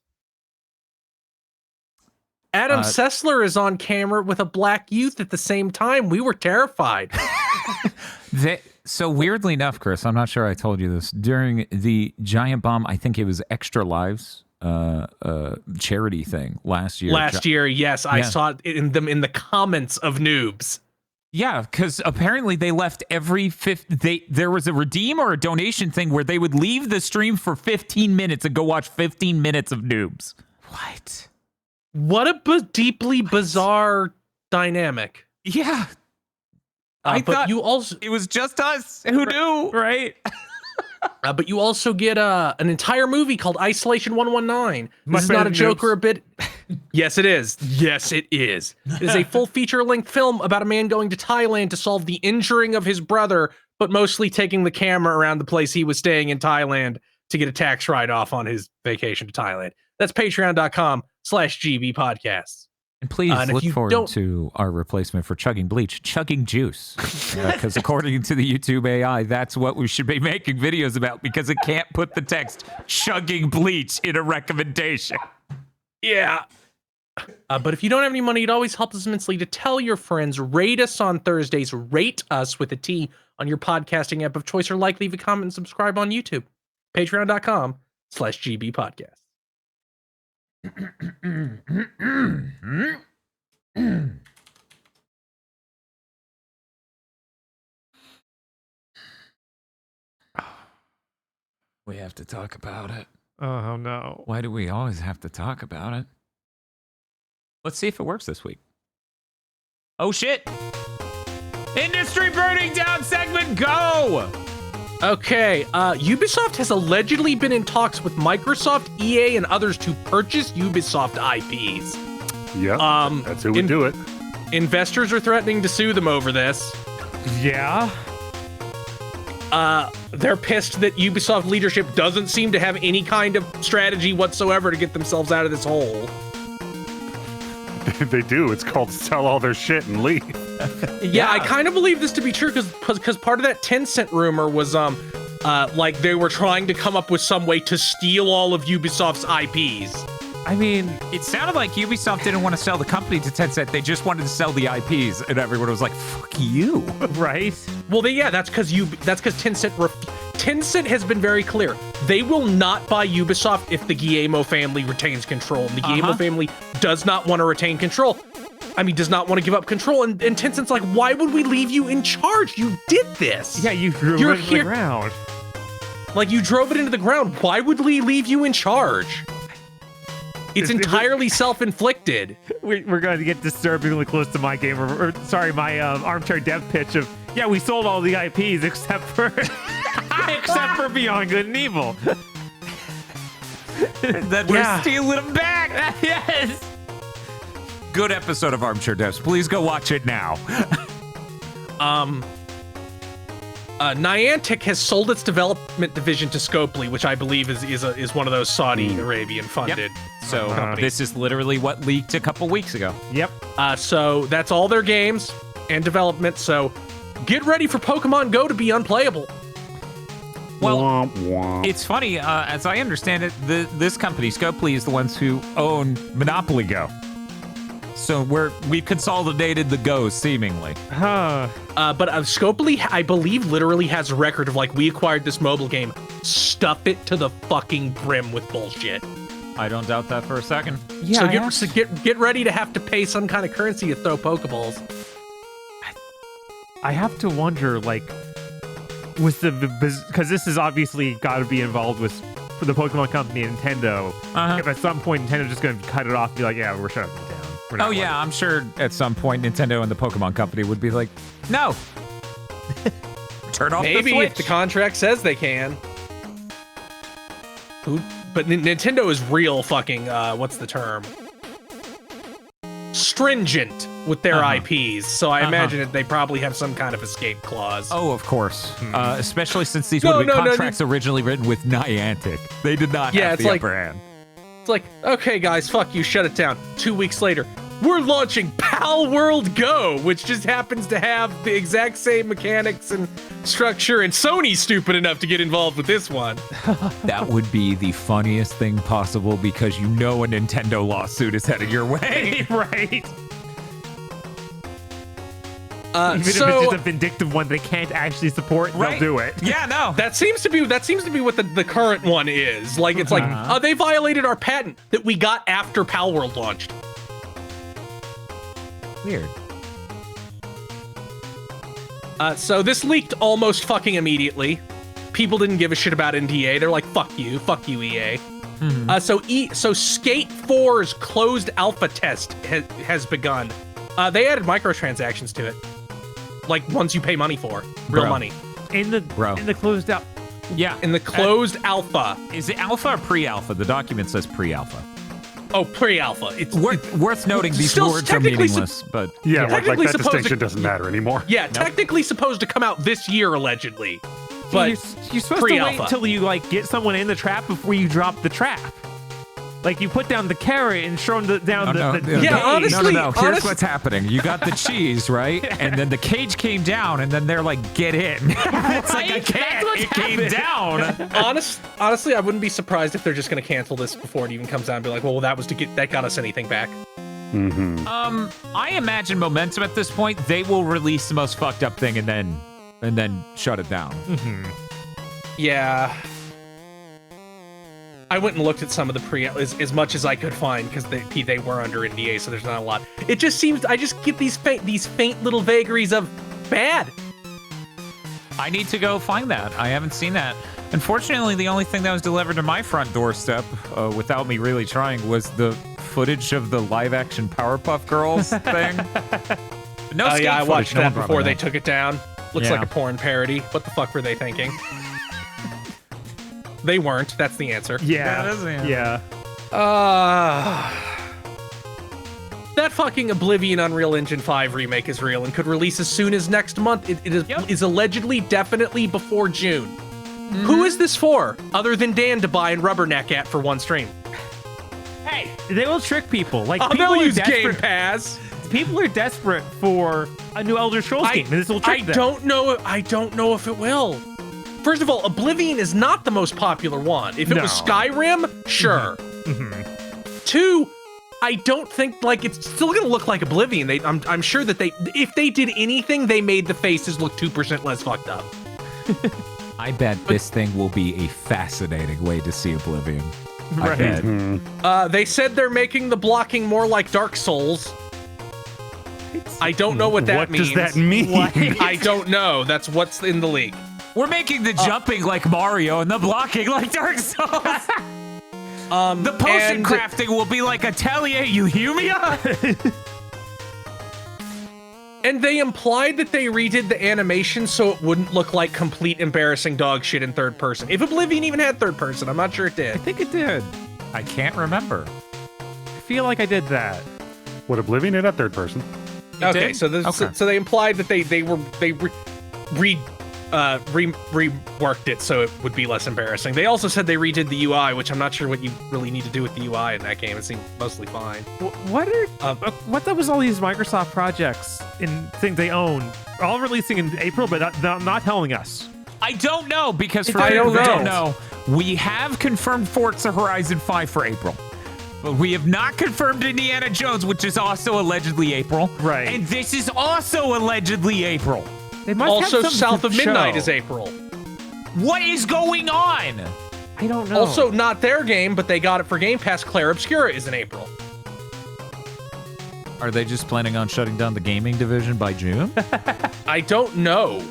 Adam Sessler is on camera with a black youth at the same time. We were terrified. So weirdly enough, Chris, I'm not sure I told you this. During the Giant Bomb, I think it was Extra Lives charity thing last year. Yes, I saw it in the comments of Noobs. Yeah, because apparently they left every there was a redeem or a donation thing where they would leave the stream for 15 minutes and go watch 15 minutes of Noobs. What? What a deeply bizarre dynamic. Yeah. I thought you also it was just us. Who knew? Right? but you also get an entire movie called Isolation 119. This is not a joke or a bit. Yes, it is. Yes, it is. It is a full feature-length film about a man going to Thailand to solve the injuring of his brother, but mostly taking the camera around the place he was staying in Thailand to get a tax write-off on his vacation to Thailand. That's patreon.com/gbpodcasts. And please look forward to our replacement for Chugging Bleach, Chugging Juice. Because according to the YouTube AI, that's what we should be making videos about, because it can't put the text Chugging Bleach in a recommendation. Yeah. But if you don't have any money, it always helps us immensely to tell your friends. Rate us on Thursdays. Rate us with a T on your podcasting app of choice, or like, leave a comment and subscribe on YouTube. Patreon.com/gbpodcast. We have to talk about it. Oh, no. Why do we always have to talk about it? Let's see if it works this week. Oh, shit. Industry burning down segment, go! Okay, Ubisoft has allegedly been in talks with Microsoft, EA, and others to purchase Ubisoft IPs. Yep, that's who would do it. Investors are threatening to sue them over this. Yeah? They're pissed that Ubisoft leadership doesn't seem to have any kind of strategy whatsoever to get themselves out of this hole. They do. It's called sell all their shit and leave. Yeah, I kind of believe this to be true because part of that Tencent rumor was like they were trying to come up with some way to steal all of Ubisoft's IPs. I mean, it sounded like Ubisoft didn't want to sell the company to Tencent. They just wanted to sell the IPs, and everyone was like, "Fuck you!" Right? Well, that's because Tencent has been very clear. They will not buy Ubisoft if the Guillemot family retains control, and the Guillemot family does not want to retain control. I mean, does not want to give up control. And Tencent's like, why would we leave you in charge? You did this. Yeah, you drove it into the ground. Like, you drove it into the ground. Why would we leave you in charge? It's entirely self-inflicted. We're going to get disturbingly close to my my armchair dev pitch of, yeah, we sold all the IPs except for Beyond Good and Evil. That we're stealing them back. Yes. Good episode of Armchair Devs. Please go watch it now. Niantic has sold its development division to Scopely, which I believe is one of those Saudi Arabian funded. So companies. this is literally what leaked a couple weeks ago. Yep. So that's all their games and development. So get ready for Pokemon Go to be unplayable. Well, Womp womp. it's funny. As I understand it, this company, Scopely, is the ones who own Monopoly Go. So we've consolidated the Go, seemingly. Huh. But Scopely, I believe, literally has a record of like, we acquired this mobile game, stuff it to the fucking brim with bullshit. I don't doubt that for a second. Yeah. So get ready to have to pay some kind of currency to throw Pokeballs. I have to wonder, like, with because this is obviously got to be involved with for the Pokemon Company and Nintendo. Uh-huh. If at some point Nintendo's just going to cut it off and be like, yeah, we're shutting it down. We're not Oh yeah, I'm sure at some point Nintendo and the Pokemon Company would be like, no. Turn off the Maybe switch. if the contract says they can. But Nintendo is real fucking, what's the term? Stringent with their IPs, so I imagine that they probably have some kind of escape clause. Oh, of course. Especially since these No, would have been no, contracts originally written with Niantic. They did not have it's the like- upper hand. It's like, okay guys, fuck you, shut it down. 2 weeks later, we're launching Pal World Go, which just happens to have the exact same mechanics and structure, and Sony's stupid enough to get involved with this one. That would be the funniest thing possible because you know a Nintendo lawsuit is headed your way. right. Even if it's So just a vindictive one they can't actually support, Right. they'll do it. Yeah, no. that seems to be what the current one is. Like, it's like, they violated our patent that we got after Pal World launched. Weird. So this leaked almost fucking immediately. People didn't give a shit about NDA. They're like, fuck you, EA. So Skate 4's closed alpha test has begun. They added microtransactions to it, like ones you pay money for, real Bro. money. In the closed out. Yeah. In the closed alpha. Is it alpha or pre-alpha? The document says pre-alpha. Oh, pre-alpha. It's Worth noting, these still words are technically meaningless, but Yeah, like technically that supposed to- distinction doesn't matter anymore. yeah, technically supposed to come out this year allegedly, but you're supposed to wait pre-alpha. until you like get someone in the trap before you drop the trap. Like you put down the carrot and throw down the Yeah, cage. honestly- no. Here's honest- what's happening. You got the cheese, right? And then the cage came down, and then they're like, get in. It's like, I Right? That's can't. what's It came happening. down. honestly, I wouldn't be surprised if they're just going to cancel this before it even comes out and be like, well, that got us anything back. I imagine Momentum at this point, they will release the most fucked up thing and then shut it down. Yeah. I went and looked at some of the as much as I could find because they were under NDA, so there's not a lot. It just seems I just get these faint little vagaries of bad. I need to go find that. I haven't seen that. Unfortunately, the only thing that was delivered to my front doorstep, without me really trying, was the footage of the live-action Powerpuff Girls thing. No Oh skate yeah, I footage. watched No that one brought before it they up. took it down. Looks Yeah. like a porn parody. What the fuck were they thinking? They weren't. That's the answer. Yeah. That is the answer. Yeah. That fucking Oblivion Unreal Engine 5 remake is real and could release as soon as next month. It is allegedly definitely before June. Who is this for, other than Dan to buy and rubberneck at for one stream? Hey, they will trick people. Like They'll people are use Game desperate. Pass. People are desperate for a new Elder Scrolls game, and this will trick them. I don't know if it will. First of all, Oblivion is not the most popular one. If it was No. Skyrim, sure. Two, I don't think like it's still gonna look like Oblivion. I'm sure that if they did anything, they made the faces look 2% less fucked up. I bet this thing will be a fascinating way to see Oblivion. I Right. bet. They said they're making the blocking more like Dark Souls. I don't know what that What means. does that mean? I don't know. That's what's in the leak. We're making the jumping like Mario and the blocking like Dark Souls. The potion and- crafting will be like Atelier Euhumia. And they implied that they redid the animation so it wouldn't look like complete embarrassing dog shit in third person. If Oblivion even had third person, I'm not sure it did. I think it did. I can't remember. I feel like I did that. What, Oblivion? That third person. Okay, did? so so they implied that they reworked it so it would be less embarrassing. They also said they redid the UI, which I'm not sure what you really need to do with the UI in that game. It seemed mostly fine. What was all these Microsoft projects and things they own, all releasing in April, but not telling us? I don't know, because for I people don't who know. don't know, we have confirmed Forza Horizon 5 for April. But we have not confirmed Indiana Jones, which is also allegedly April. Right. And this is also allegedly April. They must Also, have something South to of Midnight show. is April. What is going on? I don't know. Also, not their game, but they got it for Game Pass. Claire Obscura is in April. Are they just planning on shutting down the gaming division by June? I don't know.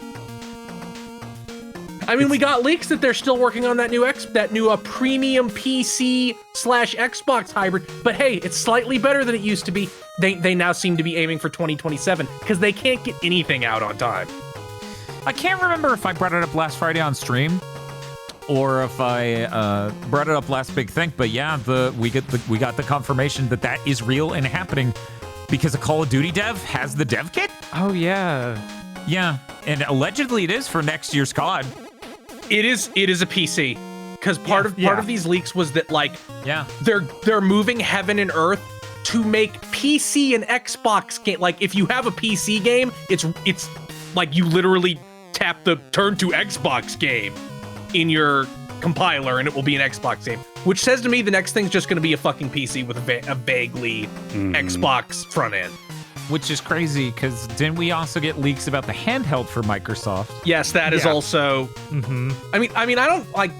I mean, we got leaks that they're still working on that new premium PC/Xbox hybrid. But hey, it's slightly better than it used to be. They now seem to be aiming for 2027 because they can't get anything out on time. I can't remember if I brought it up last Friday on stream or if I brought it up last big thing. But yeah, we got the confirmation that that is real and happening because a Call of Duty dev has the dev kit. Oh yeah. Yeah, and allegedly it is for next year's COD. It is a PC because part of these leaks was that Yeah. they're moving heaven and earth to make PC and Xbox game. Like if you have a PC game, it's like you literally tap the turn to Xbox game in your compiler and it will be an Xbox game, which says to me the next thing's just going to be a fucking PC with a vaguely Xbox front end. Which is crazy because didn't we also get leaks about the handheld for Microsoft? Yes, that is also. I mean, I don't like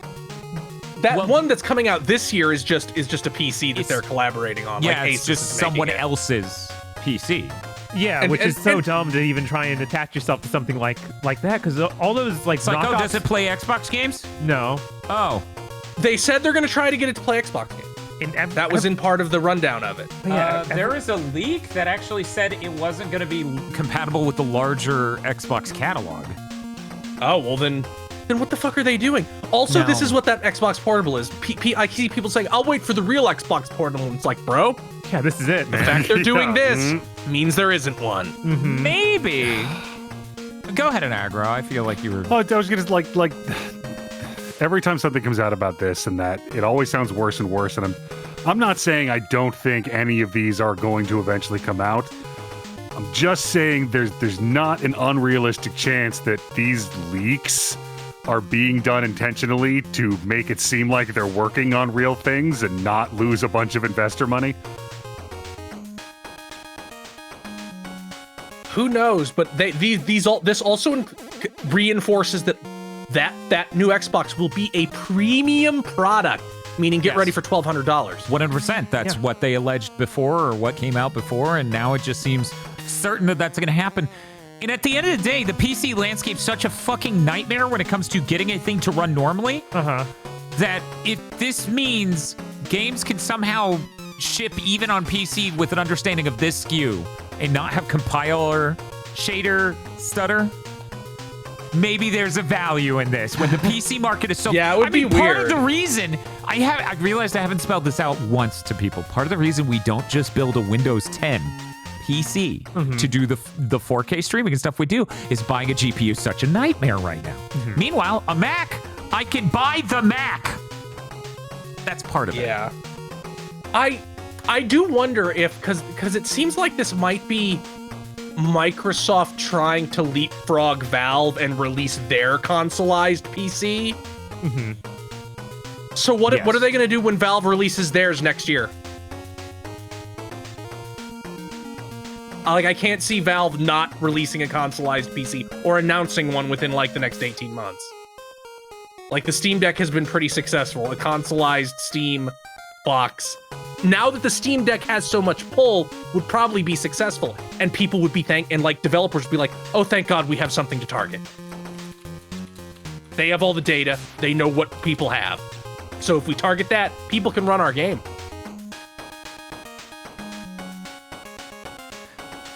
that one that's coming out this year is just a PC that they're collaborating on. Yeah, like it's Asus just is making someone it. else's PC. Yeah, which is so dumb to even try and attach yourself to something like that, because all those like Psycho, knockoffs. does it play Xbox games? No. Oh. They said they're going to try to get it to play Xbox games. That was in part of the rundown of it. There is a leak that actually said it wasn't going to be compatible with the larger Xbox catalog. Oh, well then what the fuck are they doing? Also, No. this is what that Xbox Portable is. I see people saying, I'll wait for the real Xbox Portable. And it's like, bro, Yeah, this is it, the man. fact they're doing Yeah. this means there isn't one. Maybe. Go ahead and aggro. I feel like you were. Oh, I was gonna like every time something comes out about this and that, it always sounds worse and worse. And I'm not saying I don't think any of these are going to eventually come out. I'm just saying there's not an unrealistic chance that these leaks are being done intentionally to make it seem like they're working on real things and not lose a bunch of investor money. Who knows? But this also reinforces that new Xbox will be a premium product, meaning get Yes. ready for $1,200. 100%. That's what they alleged before or what came out before, and now it just seems certain that that's going to happen. And at the end of the day, the PC landscape's such a fucking nightmare when it comes to getting a thing to run normally that if this means games can somehow ship even on PC with an understanding of this SKU and not have compiler, shader, stutter, maybe there's a value in this when the PC market is so. Yeah, it would be part of weird. the reason I realized I haven't spelled this out once to people. Part of the reason we don't just build a Windows 10 PC to do the 4K streaming and stuff we do is buying a GPU is such a nightmare right now. Meanwhile, a Mac, I can buy the Mac. That's part of it. Yeah. I do wonder if because it seems like this might be Microsoft trying to leapfrog Valve and release their consoleized PC. So what are they going to do when Valve releases theirs next year? Like, I can't see Valve not releasing a consoleized PC or announcing one within like the next 18 months. Like, the Steam Deck has been pretty successful. A consoleized Steam box, now that the Steam Deck has so much pull, would probably be successful. And people would be developers would be like, oh, thank God we have something to target. They have all the data. They know what people have. So if we target that, people can run our game.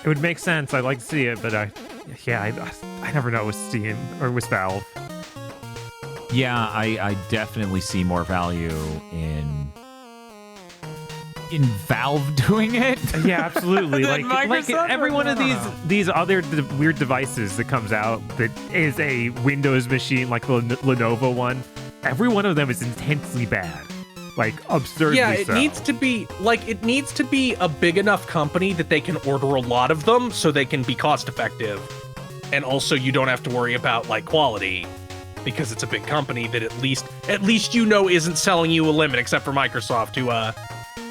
It would make sense. I'd like to see it, but I never know with Steam or with Valve. Yeah, I definitely see more value in in Valve doing it. Yeah, absolutely. Than like Microsoft? every one of I don't know. these other weird devices that comes out that is a Windows machine, like the Lenovo one. Every one of them is intensely bad, like absurdly. Yeah, it so. needs to be a big enough company that they can order a lot of them so they can be cost effective. And also you don't have to worry about like quality because it's a big company that at least isn't selling you a limit, except for Microsoft who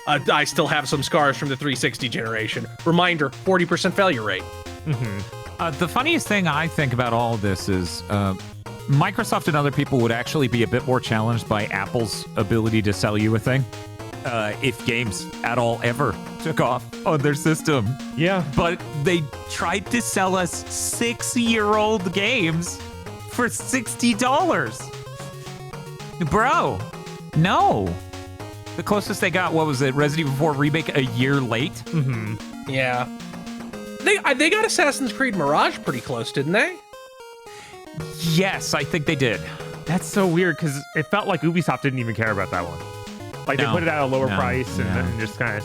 I still have some scars from the 360 generation. Reminder, 40% failure rate. The funniest thing I think about all of this is Microsoft and other people would actually be a bit more challenged by Apple's ability to sell you a thing if games at all ever took off on their system. Yeah. But they tried to sell us 6-year-old games for $60. Bro, no. The closest they got, what was it, Resident Evil 4 Remake a year late? Yeah. They got Assassin's Creed Mirage pretty close, didn't they? Yes, I think they did. That's so weird because it felt like Ubisoft didn't even care about that one. Like they No. put it at a lower No. price and Yeah. then just kind of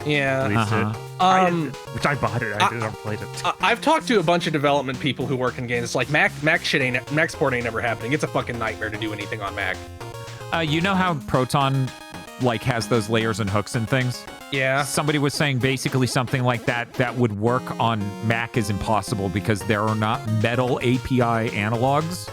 Yeah. released it. Which I bought it. I didn't play it. I've talked to a bunch of development people who work in games. It's like Mac port ain't never happening. It's a fucking nightmare to do anything on Mac. You know how Proton like has those layers and hooks and things? Yeah. Somebody was saying basically something like that would work on Mac is impossible because there are not metal API analogs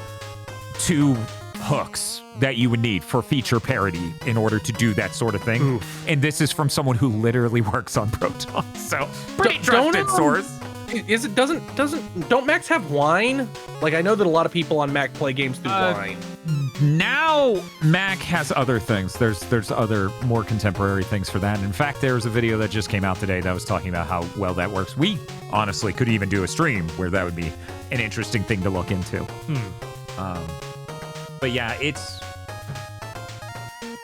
to hooks that you would need for feature parity in order to do that sort of thing. Oof. And this is from someone who literally works on Proton. So pretty Don't- trusted source. Don't Macs have Wine? Like I know that a lot of people on Mac play games through Wine. Now Mac has other things. There's other more contemporary things for that. In fact, there's a video that just came out today that was talking about how well that works. We honestly could even do a stream where that would be an interesting thing to look into. But yeah, it's.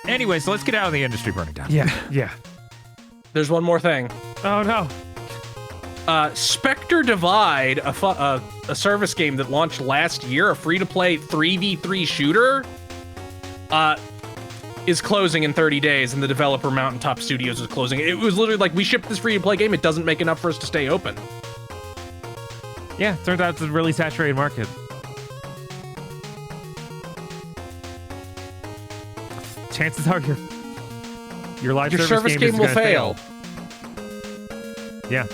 Anyways, let's get out of the industry burning down. Yeah. There's one more thing. Oh no. Spectre Divide, a service game that launched last year, a free-to-play 3v3 shooter, is closing in 30 days, and the developer Mountaintop Studios is closing. It was literally like, we shipped this free-to-play game, it doesn't make enough for us to stay open. Yeah, turns out it's a really saturated market. Chances are your live Your service game is will gonna fail. Yeah.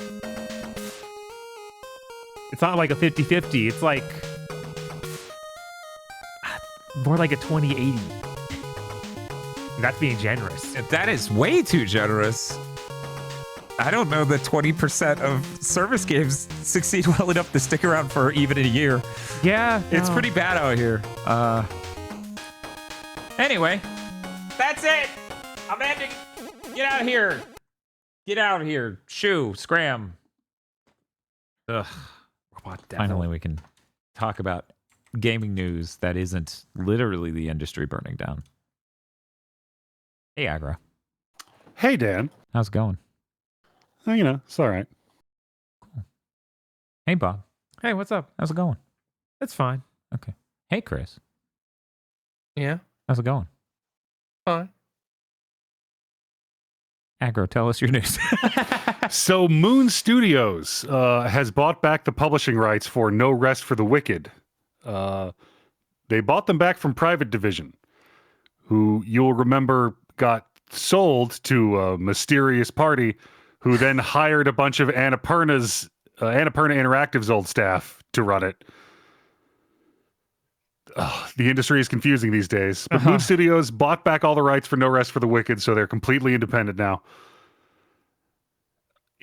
It's not like a 50-50. It's like more like a 20-80. That's being generous. That is way too generous. I don't know that 20% of service games succeed well enough to stick around for even a year. Yeah, It's no. pretty bad out here. Anyway, that's it. I'm ending. Get out of here. Get out of here. Shoo, scram. Ugh. Finally, we can talk about gaming news that isn't literally the industry burning down. Hey, Agra. Hey, Dan. How's it going? It's all right. Hey, Bob. Hey, what's up? How's it going? It's fine. Okay. Hey, Chris. Yeah, How's it going? fine. Aggro, tell us your news. So Moon Studios has bought back the publishing rights for No Rest for the Wicked. They bought them back from Private Division, who you'll remember got sold to a mysterious party who then hired a bunch of Annapurna Interactive's old staff to run it. The industry is confusing these days. But Moon Studios bought back all the rights for No Rest for the Wicked, so they're completely independent now.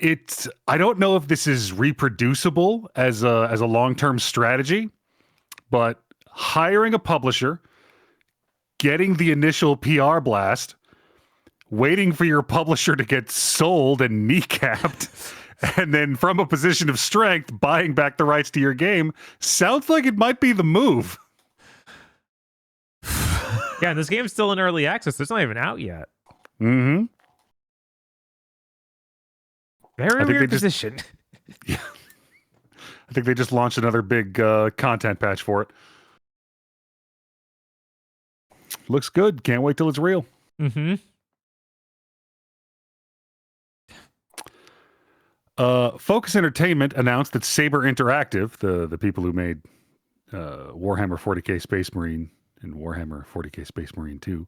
I don't know if this is reproducible as a long-term strategy, but hiring a publisher, getting the initial PR blast, waiting for your publisher to get sold and kneecapped, and then from a position of strength, buying back the rights to your game sounds like it might be the move. Yeah, and this game's still in early access. It's not even out yet. Mm-hmm. Very I think weird they just- position. I think they just launched another big content patch for it. Looks good. Can't wait till it's real. Mm-hmm. Focus Entertainment announced that Saber Interactive, the people who made Warhammer 40k Space Marine and Warhammer 40k Space Marine 2,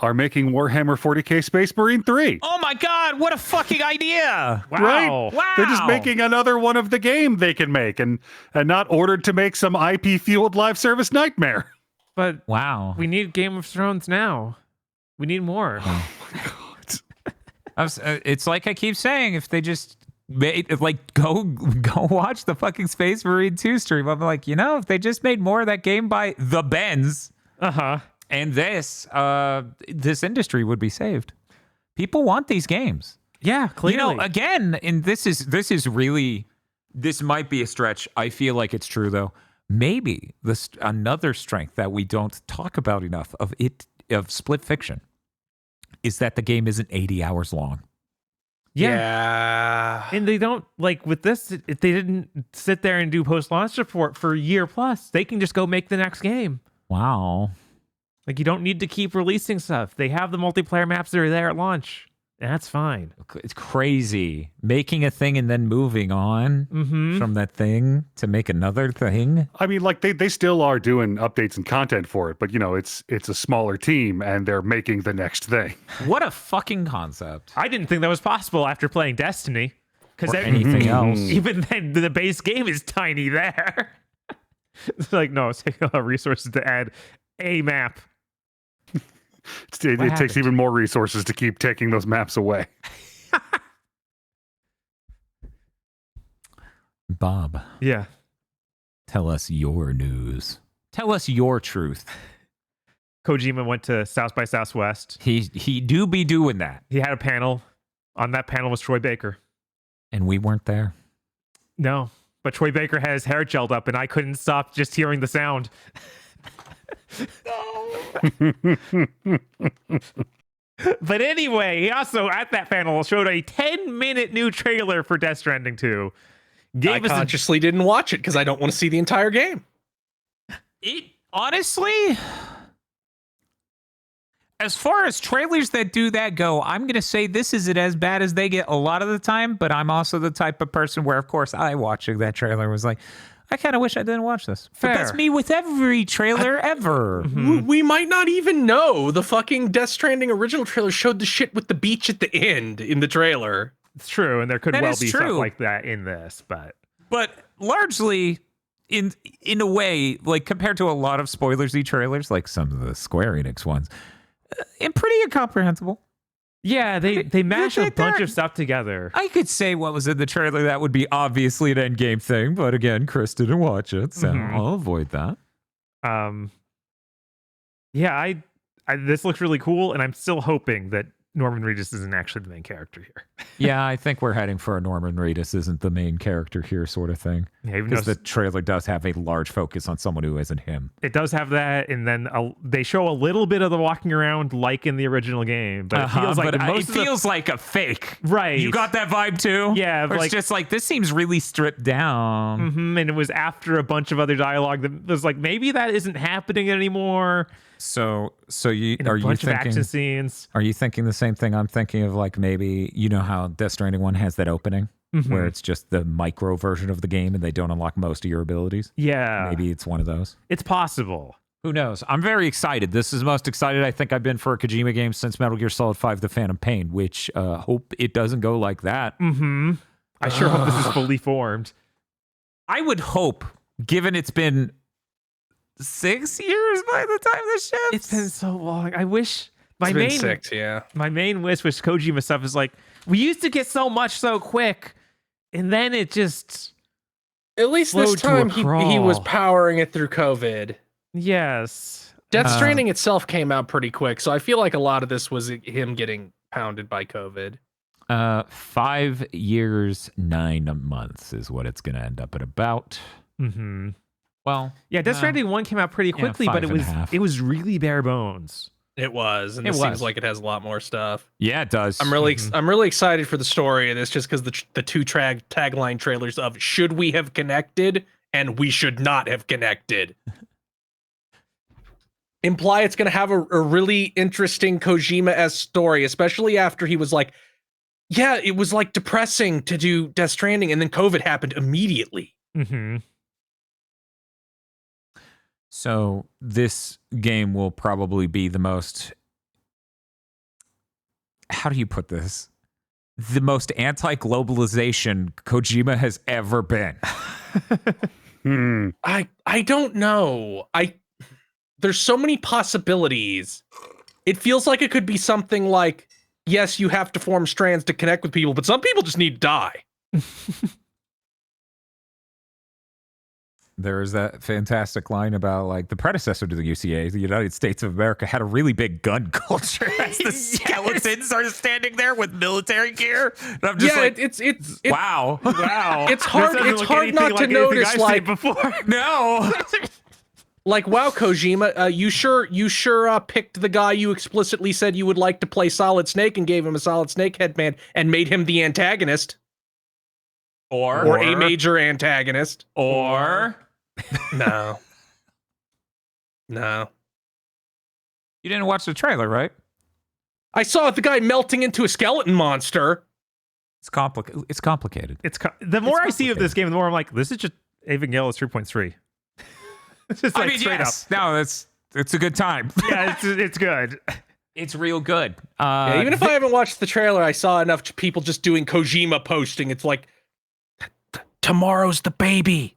are making Warhammer 40k Space Marine 3. Oh my god, what a fucking idea! Wow. Right? Wow. They're just making another one of the game they can make and not ordered to make some IP-fueled live service nightmare. But Wow. we need Game of Thrones now. We need more. It's like I keep saying, if they just made, like, go watch the fucking Space Marine 2 stream. I'm like, if they just made more of that game by the Bens, and this industry would be saved. People want these games. Yeah, clearly. Again, and this is really, this might be a stretch. I feel like it's true though. Maybe another strength that we don't talk about enough of Split Fiction is that the game isn't 80 hours long. Yeah. And they don't, like, with this, if they didn't sit there and do post-launch support for a year plus, they can just go make the next game. Wow. Like, you don't need to keep releasing stuff. They have the multiplayer maps that are there at launch. And that's fine. It's crazy. Making a thing and then moving on from that thing to make another thing. I mean, like they still are doing updates and content for it, but it's a smaller team and they're making the next thing. What a fucking concept. I didn't think that was possible after playing Destiny. Because Or anything else. Even then, the base game is tiny there. It's like, no, it's taking a lot of resources to add a map. It takes even more resources to keep taking those maps away. Bob, Yeah. tell us your news. Tell us your truth. Kojima went to South by Southwest. He do be doing that. He had a panel. On that panel was Troy Baker. And we weren't there. No, but Troy Baker had his hair gelled up, and I couldn't stop just hearing the sound. But anyway, he also at that panel showed a 10-minute new trailer for Death Stranding 2. I consciously didn't watch it because I don't want to see the entire game. It honestly, as far as trailers that do that go, I'm going to say this isn't as bad as they get a lot of the time, but I'm also the type of person where, of course, I watching that trailer was like, I kind of wish I didn't watch this. Fair. But that's me with every trailer ever. We might not even know. The fucking Death Stranding original trailer showed the shit with the beach at the end in the trailer. It's true, and there could That well is be true. stuff like that in this, but But largely, in a way, like compared to a lot of spoilersy trailers, like some of the Square Enix ones, and pretty incomprehensible. yeah, they mash a think bunch they're- of stuff together. I could say what was in the trailer that would be obviously an endgame thing, but again, Chris didn't watch it, so I'll avoid that. Yeah, I this looks really cool, and I'm still hoping that Norman Reedus isn't actually the main character here. Yeah, I think we're heading for a Norman Reedus isn't the main character here sort of thing. Yeah, even Because though the trailer does have a large focus on someone who isn't him. it does have that, and then they show a little bit of the walking around like in the original game, but it feels like but most it of the- feels like a fake. right. You got that vibe too? Yeah, Or like- it's just like, this seems really stripped down. And it was after a bunch of other dialogue that was like, maybe that isn't happening anymore. So you In are a you bunch of action thinking? scenes. Are you thinking the same thing? I'm thinking of like maybe how Death Stranding 1 has that opening where it's just the micro version of the game and they don't unlock most of your abilities. Yeah, Maybe it's one of those. it's possible. Who knows? I'm very excited. This is the most excited I think I've been for a Kojima game since Metal Gear Solid 5: The Phantom Pain, which hope it doesn't go like that. I sure hope this is fully formed. I would hope, given it's been 6 years by the time this ships. It's been so long. I wish my It's been main 6, yeah. my main wish with Kojima stuff is like, we used to get so much so quick, and then it just At least this Slowed to a time he was crawl. powering it through COVID. yes. Death Stranding itself came out pretty quick, so I feel like a lot of this was him getting pounded by COVID. 5 years, 9 months is what it's going to end up at about. Mm-hmm. Well, Yeah, Death no. Stranding 1 came out pretty quickly, but 5.5. it was really bare bones. It was, and It it was. seems like it has a lot more stuff. Yeah, it does. I'm really excited for the story of this, just because the two tagline trailers of "Should we have connected?" and "We should not have connected" imply it's going to have a really interesting Kojima-esque story, especially after he was like, Yeah, it was like depressing to do Death Stranding, and then COVID happened immediately. Mm-hmm. So this game will probably be the most, how do you put this? The most anti-globalization Kojima has ever been. I don't know. There's so many possibilities. It feels like it could be something like, yes, you have to form strands to connect with people, but some people just need to die. There's that fantastic line about like the predecessor to the UCA, the United States of America, had a really big gun culture as the skeletons are standing there with military gear. And I'm just like, it's wow. Wow. It's hard. This doesn't It's look hard anything not to anything notice. I've Like seen before. No. Like, wow, Kojima, you sure picked the guy you explicitly said you would like to play Solid Snake and gave him a Solid Snake headband and made him the antagonist or a major antagonist. Or No. you didn't watch the trailer, right? I saw the guy melting into a skeleton monster. It's complicated. The more I see of this game, the more I'm like, this is just Evangelion 3.3. It's just like straight up. No, it's a good time. Yeah, it's good. It's real good. Yeah, even if I haven't watched the trailer, I saw enough people just doing Kojima posting. It's like, tomorrow's the baby.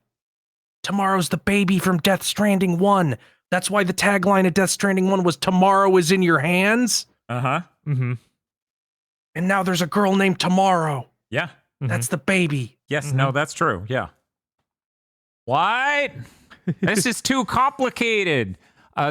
Tomorrow's the baby from Death Stranding 1. That's why the tagline of Death Stranding 1 was tomorrow is in your hands. Uh-huh. Mm-hmm. And now there's a girl named Tomorrow. Yeah. That's the baby. Yes, no, that's true. Yeah. What? This is too complicated.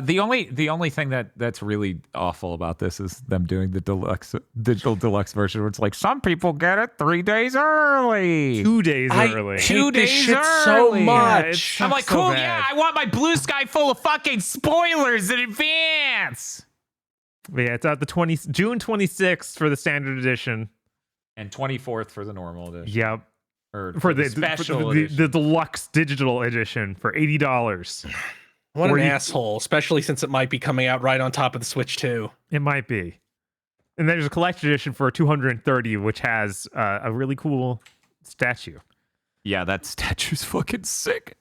The only thing that's really awful about this is them doing the digital deluxe version where it's like some people get it 3 days early. 2 days early. I hate 2 this days shit early. so Yeah, much. I'm like, so cool, bad. yeah, I want my blue sky full of fucking spoilers in advance. But yeah, it's out June 26th for the standard edition. And 24th for the normal edition. Yep. Or For the special the edition. deluxe digital edition for $80. What Or an you- asshole, especially since it might be coming out right on top of the Switch too. It might be. And then there's a collector's edition for $230, which has a really cool statue. Yeah, that statue's fucking sick.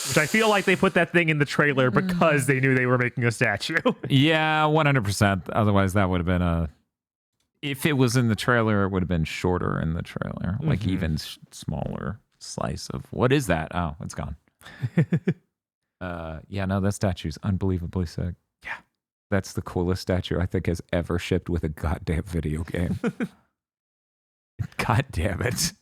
Which I feel like they put that thing in the trailer because they knew they were making a statue. Yeah, 100%. Otherwise, that would have been if it was in the trailer, it would have been shorter in the trailer. Like even smaller slice of, what is that? Oh, it's gone. Yeah, no, that statue's unbelievably sick. Yeah. That's the coolest statue I think has ever shipped with a goddamn video game. God damn it.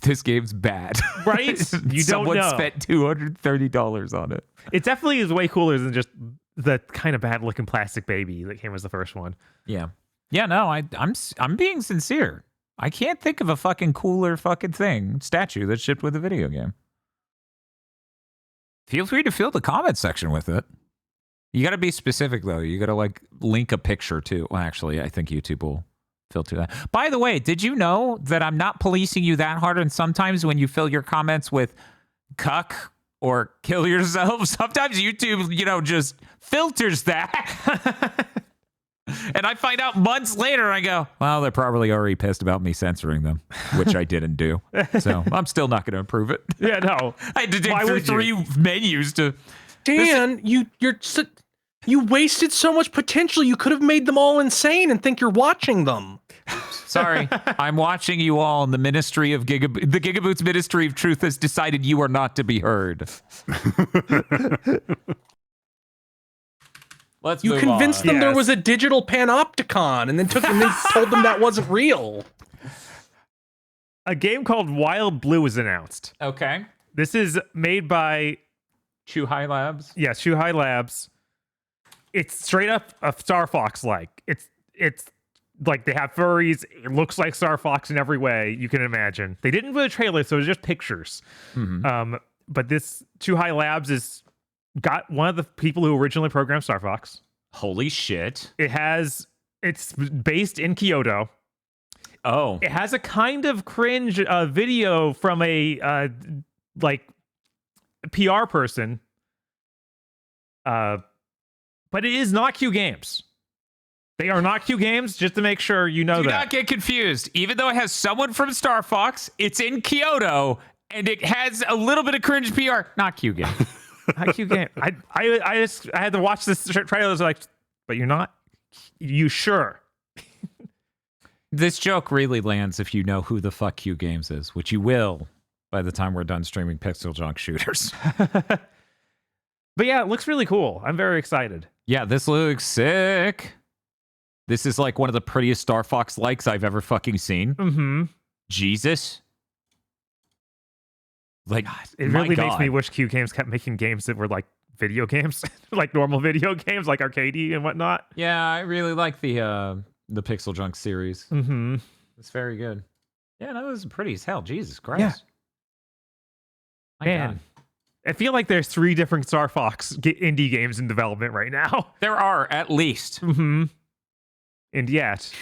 This game's bad. Right? You don't Someone know. spent $230 on it. It definitely is way cooler than just the kind of bad looking plastic baby that came as the first one. Yeah. Yeah, no, I'm being sincere. I can't think of a fucking cooler fucking statue that shipped with a video game. Feel free to fill the comment section with it. You got to be specific though. You got to like link a picture too. Well, actually, I think YouTube will filter that. By the way, did you know that I'm not policing you that hard? And sometimes when you fill your comments with cuck or kill yourself, sometimes YouTube, just filters that. And I find out months later, I go, well, they're probably already pissed about me censoring them, which I didn't do. So I'm still not going to approve it. Yeah, no. I had to dig Why through would you? 3 menus to. Dan, you wasted so much potential. You could have made them all insane and think you're watching them. Sorry, I'm watching you all, and the Ministry of the GigaBoots Ministry of Truth has decided you are not to be heard. Let's You move convinced on. them there Yes. was a digital panopticon, and then told them that wasn't real. A game called Wild Blue is announced. Okay. This is made by Chuhai Labs. Shuhai Labs. It's straight up a Star Fox like. It's like they have furries. It looks like Star Fox in every way you can imagine. They didn't put a trailer, so it's just pictures. But this Chuhai Labs is got one of the people who originally programmed Star Fox. Holy shit. It's based in Kyoto. Oh. It has a kind of cringe video from a PR person. But it is not Q Games. They are not Q games, just to make sure you know Do that. not get confused. Even though it has someone from Star Fox, it's in Kyoto, and it has a little bit of cringe PR. Not Q game. Not Q game. I had to watch this trailer. I was like, but you're not? You sure? This joke really lands if you know who the fuck Q Games is, which you will by the time we're done streaming Pixel Junk shooters. But yeah, it looks really cool. I'm very excited. Yeah, this looks sick. This is like one of the prettiest Star Fox likes I've ever fucking seen. Mm-hmm. Jesus. Like, It my really makes God. me wish Q Games kept making games that were like video games, like normal video games, like arcadey and whatnot. Yeah, I really like the Pixel Junk series. Mm-hmm. It's very good. Yeah, no, this is pretty as hell. Jesus Christ. Yeah. My Man, God. I feel like there's 3 different Star Fox indie games in development right now. There are at least. Mm-hmm. And yet,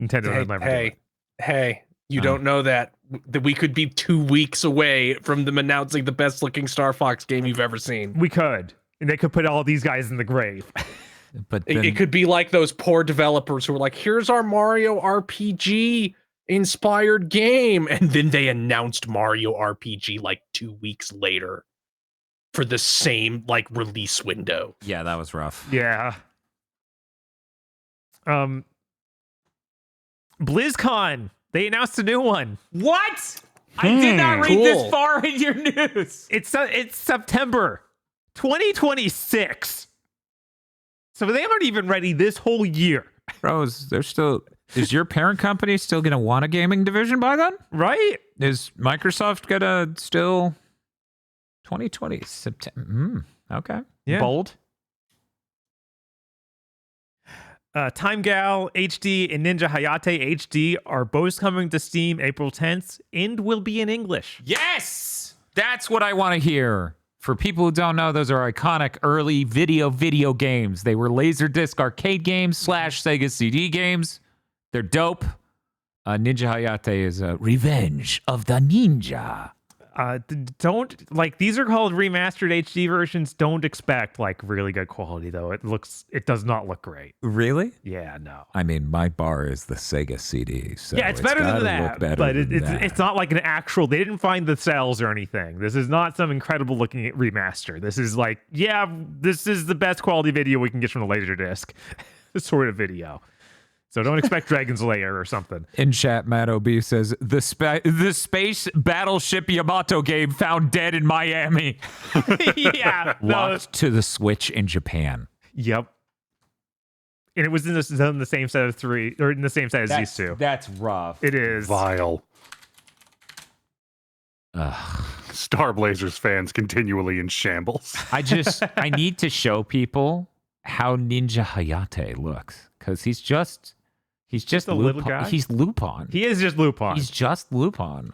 Nintendo would never do it. Hey, you don't know that we could be 2 weeks away from them announcing the best looking Star Fox game you've ever seen. We could. And they could put all these guys in the grave. But It, then, it could be like those poor developers who were like, here's our Mario RPG inspired game. And then they announced Mario RPG like 2 weeks later for the same like release window. yeah, that was rough. Yeah. BlizzCon. They announced a new one. What? I did not read Cool. this far in your news. It's September 2026. So they aren't even ready this whole year, Bros, they're still. Is your parent company still going to want a gaming division by then? right? Is Microsoft going to still 2020 September? Okay. Yeah. Bold. Time Gal HD and Ninja Hayate HD are both coming to Steam April 10th and will be in English. Yes! That's what I want to hear. For people who don't know, those are iconic early video games. They were Laserdisc arcade games / Sega CD games. They're dope. Ninja Hayate is Revenge of the Ninja. Don't like these are called remastered HD versions. Don't expect like really good quality though. It does not look great. Really? Yeah, no. I mean, my bar is the Sega CD. So Yeah, it's better than gotta that, look better but than that. it's not like an actual. They didn't find the cells or anything. This is not some incredible looking remaster. This is like, yeah, this is the best quality video we can get from the Laserdisc sort of video. So don't expect Dragon's Lair or something. In chat, Matt OB says, the space battleship Yamato game found dead in Miami. Yeah, no, Locked to the Switch in Japan. yep. And it was in the same set of 3, or in the same set as these two. That's rough. It is. Vile. Ugh. Star Blazers fans continually in shambles. I need to show people how Ninja Hayate looks. Because he's just a little guy? He's Lupin. He is just Lupin. He's just Lupin.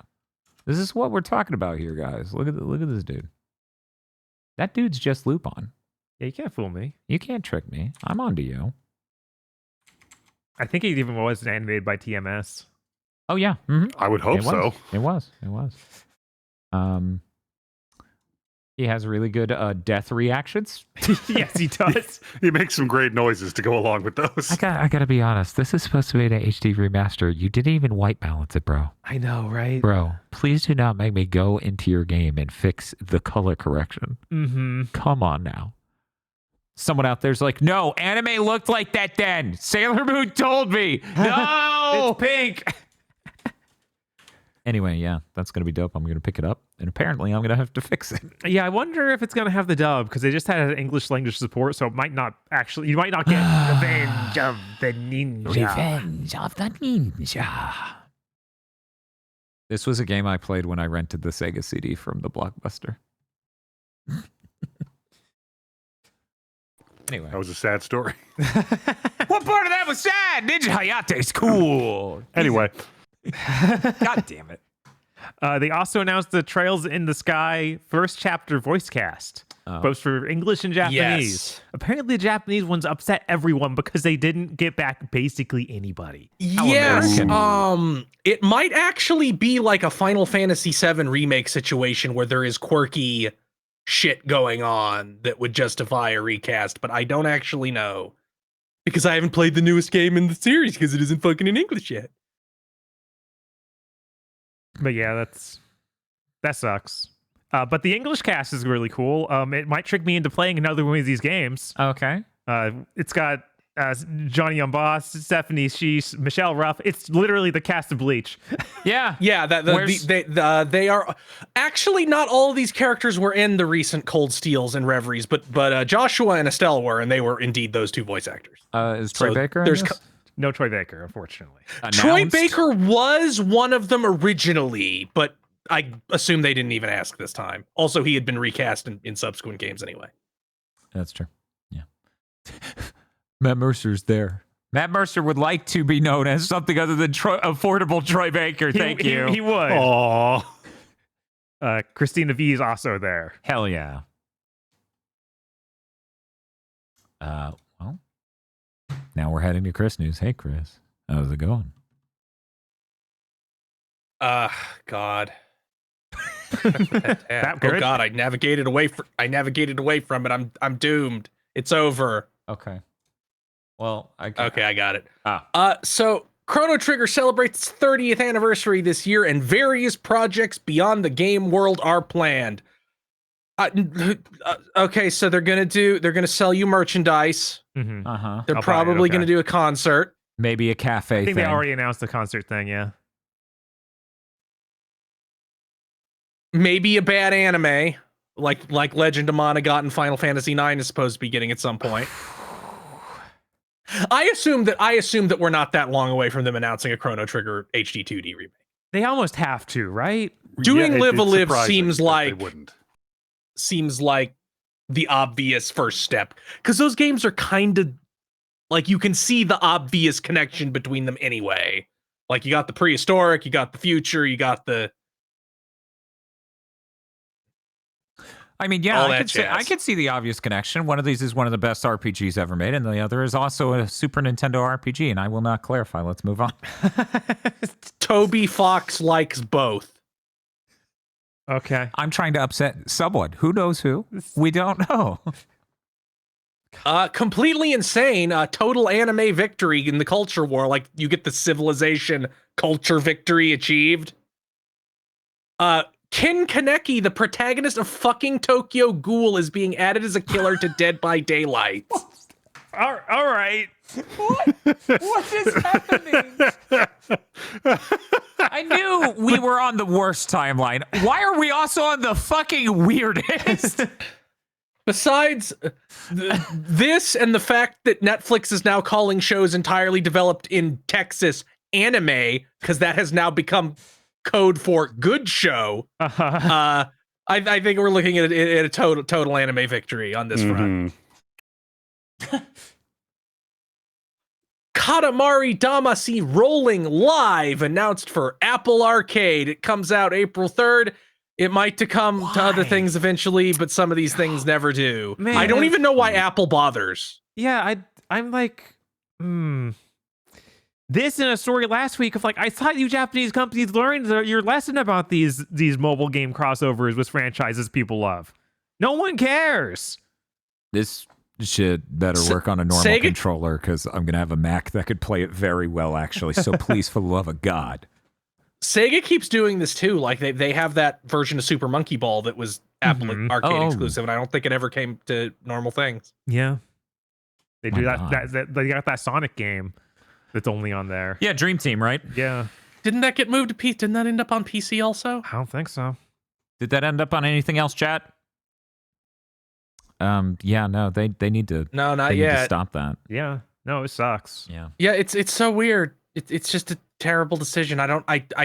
This is what we're talking about here, guys. Look at this dude. That dude's just Lupin. Yeah, you can't fool me. You can't trick me. I'm onto you. I think it even was animated by TMS. Oh yeah. Mm-hmm. I would hope It was. so. It was. He has really good death reactions. Yes, he does. He makes some great noises to go along with those. I gotta be honest. This is supposed to be an HD remaster. You didn't even white balance it, bro. I know, right? Bro, please do not make me go into your game and fix the color correction. Mm-hmm. Come on now. Someone out there's like, no, anime looked like that then. Sailor Moon told me. No! It's pink. Anyway, yeah, that's going to be dope. I'm going to pick it up. And apparently I'm going to have to fix it. Yeah, I wonder if it's going to have the dub because they just had English language support, so it might not actually. You might not get Revenge of the Ninja. Revenge of the Ninja. This was a game I played when I rented the Sega CD from the Blockbuster. Anyway. That was a sad story. What part of that was sad? Ninja Hayate's cool. Anyway, God damn it. They also announced the Trails in the Sky first chapter voice cast, both for English and Japanese. Yes. Apparently, the Japanese ones upset everyone because they didn't get back basically anybody. Yes. American. It might actually be like a Final Fantasy VII remake situation where there is quirky shit going on that would justify a recast, but I don't actually know. Because I haven't played the newest game in the series because it isn't fucking in English yet. But yeah, that sucks. But the English cast is really cool. It might trick me into playing another one of these games. Okay. It's got Johnny Umboss, Stephanie Sheesh, Michelle Ruff. It's literally the cast of Bleach. Yeah. Yeah, they are actually not all of these characters were in the recent Cold Steels and Reveries, but Joshua and Estelle were, and they were indeed those two voice actors. Is Troy So Baker? there's No Troy Baker, unfortunately. Troy Baker was one of them originally, but I assume they didn't even ask this time. Also, he had been recast in subsequent games anyway. That's true. Yeah. Matt Mercer's there. Matt Mercer would like to be known as something other than affordable Troy Baker. Thank you. He would. Aww. Christina V is also there. Hell yeah. Well, now we're heading to Chris news. Hey, Chris, how's it going? God. That Oh good? God, I navigated away from it. I'm doomed. It's over. Okay. Well, Okay, I got it. Ah. So Chrono Trigger celebrates its 30th anniversary this year, and various projects beyond the game world are planned. Okay, so they're gonna sell you merchandise. Mm-hmm. Uh-huh. They're I'll buy it, probably okay. gonna do a concert. Maybe a cafe I think thing. they already announced the concert thing, yeah. Maybe a bad anime, like Legend of Mana got in Final Fantasy IX is supposed to be getting at some point. I assume that we're not that long away from them announcing a Chrono Trigger HD 2D remake. They almost have to, right? Doing Yeah, Live a it's Live surprising seems that they like wouldn't. the obvious first step, because those games are kind of like, you can see the obvious connection between them anyway. Like, you got the prehistoric, you got the future, you got the I mean, yeah, all I that I jazz. could see the obvious connection. One of these is one of the best RPGs ever made, and the other is also a Super Nintendo RPG, and I will not clarify. Let's move on. Toby Fox likes both. Okay. I'm trying to upset someone. Who knows who? We don't know. Completely insane. Total anime victory in the culture war. Like, you get the civilization culture victory achieved. Kin Kaneki, the protagonist of fucking Tokyo Ghoul, is being added as a killer to Dead by Daylight. All right. What is happening? I knew we were on the worst timeline. Why are we also on the fucking weirdest? Besides this and the fact that Netflix is now calling shows entirely developed in Texas anime, because that has now become code for good show. I think we're looking at a total anime victory on this front. Katamari Damacy Rolling Live announced for Apple Arcade. It comes out April 3rd. It might to other things eventually, but some of these things never do. Man, I don't even know why Apple bothers. Yeah, I'm like, this in a story last week of like, I thought you Japanese companies learned your lesson about these mobile game crossovers with franchises people love. No one cares. This should better work on a normal Sega- controller, because I'm going to have a Mac that could play it very well, actually. So please, for the love of God. Sega keeps doing this too. Like, they have that version of Super Monkey Ball that was Apple Arcade exclusive, and I don't think it ever came to normal things. Yeah, they do My that. They got that Sonic game that's only on there. Yeah, Dream Team, right? Yeah, Didn't that get moved to PC? Didn't that end up on PC also? I don't think so. Did that end up on anything else, chat? Yeah, no, they need to. No, not They need to yet. stop that. Yeah, no, it sucks. Yeah. Yeah, it's so weird. It's just a terrible decision. I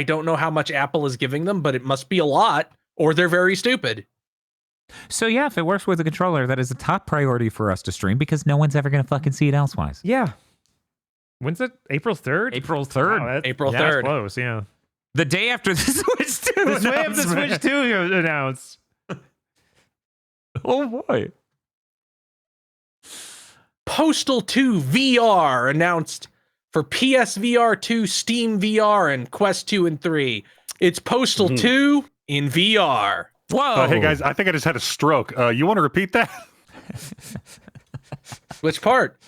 don't know how much Apple is giving them, but it must be a lot, or they're very stupid. So yeah, if it works with a controller, that is a top priority for us to stream, because no one's ever going to fucking see it elsewise. Yeah. When's it? April 3rd? April 3rd. April yeah, that's 3rd. close, yeah. The day after the Switch 2 The way of the announcement. Switch 2 announced. Oh boy. Postal 2 VR announced for PSVR 2, Steam VR, and Quest 2 and 3. It's Postal 2 in VR. Whoa. Hey guys, I think I just had a stroke. You want to repeat that? Which part?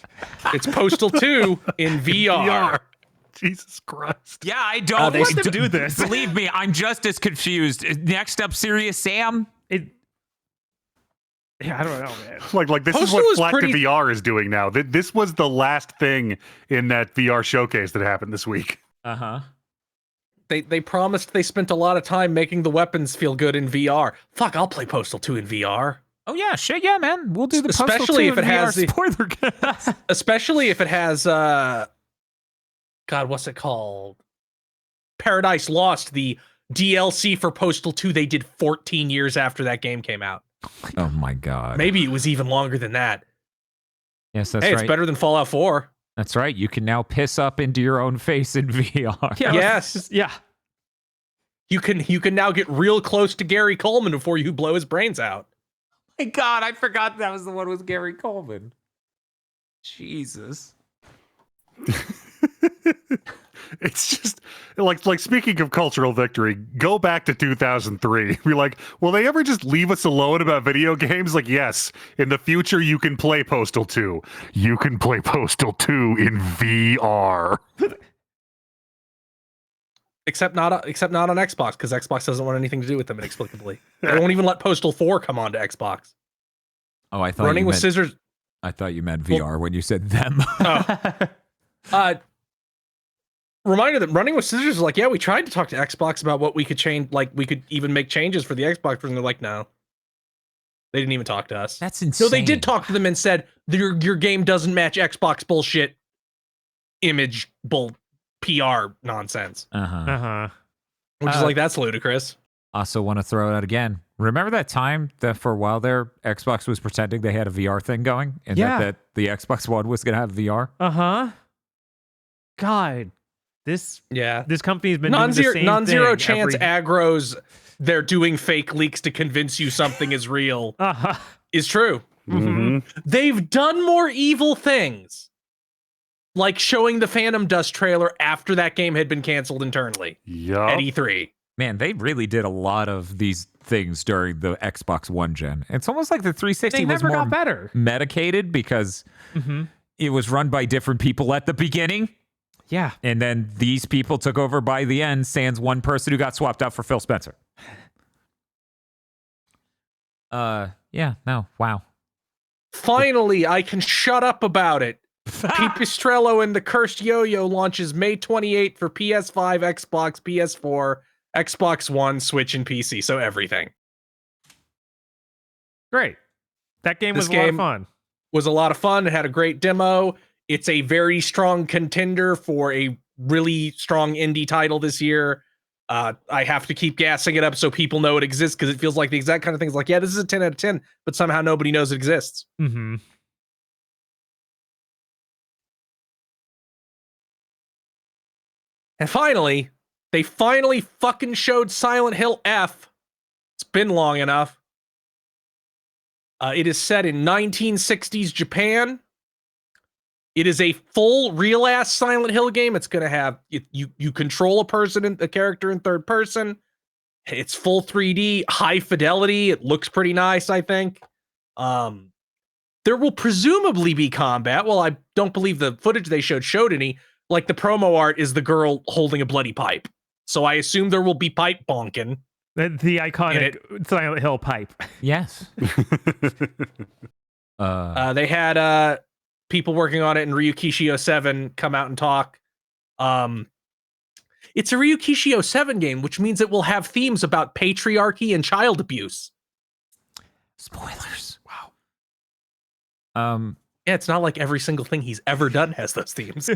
It's Postal 2 in VR. Jesus Christ. Yeah, I don't they let them do this. Believe me, I'm just as confused. Next up, Serious Sam. Yeah, I don't know, man. Like this Postal is what is Flat pretty- to VR is doing now. This was the last thing in that VR showcase that happened this week. Uh-huh. They promised they spent a lot of time making the weapons feel good in VR. Fuck, I'll play Postal 2 in VR. Oh yeah, shit, yeah, man. We'll do the Especially if it has the- spoiler. Especially if it has God, what's it called? Paradise Lost, the DLC for Postal 2 they did 14 years after that game came out. Oh my god. Maybe it was even longer than that. Yes, that's Hey, right. it's better than Fallout 4. That's right. You can now piss up into your own face in VR. Yeah, Yes. yeah. You can now get real close to Gary Coleman before you blow his brains out. My god, I forgot that was the one with Gary Coleman. Jesus. It's just like speaking of cultural victory, go back to 2003. We're like, will they ever just leave us alone about video games? Like, yes, in the future you can play Postal 2. You can play Postal 2 in VR. Except not on Xbox, because Xbox doesn't want anything to do with them inexplicably. They won't even let Postal 4 come onto Xbox. Oh, I thought Running you with meant, Scissors. I thought you meant VR when you said them. Reminder that Running with Scissors is like, yeah, we tried to talk to Xbox about what we could change, like we could even make changes for the Xbox version. They're like, no. They didn't even talk to us. That's insane. No, they did talk to them and said your game doesn't match Xbox bullshit image PR nonsense. Uh-huh. Which is like, that's ludicrous. Also want to throw it out again. Remember that time that for a while there, Xbox was pretending they had a VR thing going? And Yeah. that the Xbox One was going to have VR? Uh-huh. God. This company's been doing the same non-zero thing chance every... aggro's they're doing fake leaks to convince you something is real Uh-huh. is true. Mm-hmm. They've done more evil things. Like showing the Phantom Dust trailer after that game had been canceled internally at Yup. E3. Man, they really did a lot of these things during the Xbox One gen. It's almost like the 360 They was never more got better. medicated because it was run by different people at the beginning. Yeah. And then these people took over by the end, sans one person who got swapped out for Phil Spencer. Yeah, no, wow. Finally, I can shut up about it. Pipistrello and the Cursed Yo-Yo launches May 28th for PS5, Xbox, PS4, Xbox One, Switch, and PC. So everything. Great. That game This was a lot of game- fun. Was a lot of fun. It had a great demo. It's a very strong contender for a really strong indie title this year. I have to keep gassing it up so people know it exists because it feels like the exact kind of things like, yeah, this is a 10 out of 10, but somehow nobody knows it exists. Mm-hmm. And finally, they finally fucking showed Silent Hill F. It's been long enough. It is set in 1960s Japan. It is a full real-ass Silent Hill game. It's going to have you control a character in third person. It's full 3D, high fidelity. It looks pretty nice, I think. There will presumably be combat. Well, I don't believe the footage they showed any. Like the promo art is the girl holding a bloody pipe. So I assume there will be pipe bonking. The iconic Silent Hill pipe. Yes. They had people working on it in Ryukishio 7 come out and talk. It's a Ryukishio 7 game, which means it will have themes about patriarchy and child abuse. Spoilers. Wow. Yeah, it's not like every single thing he's ever done has those themes.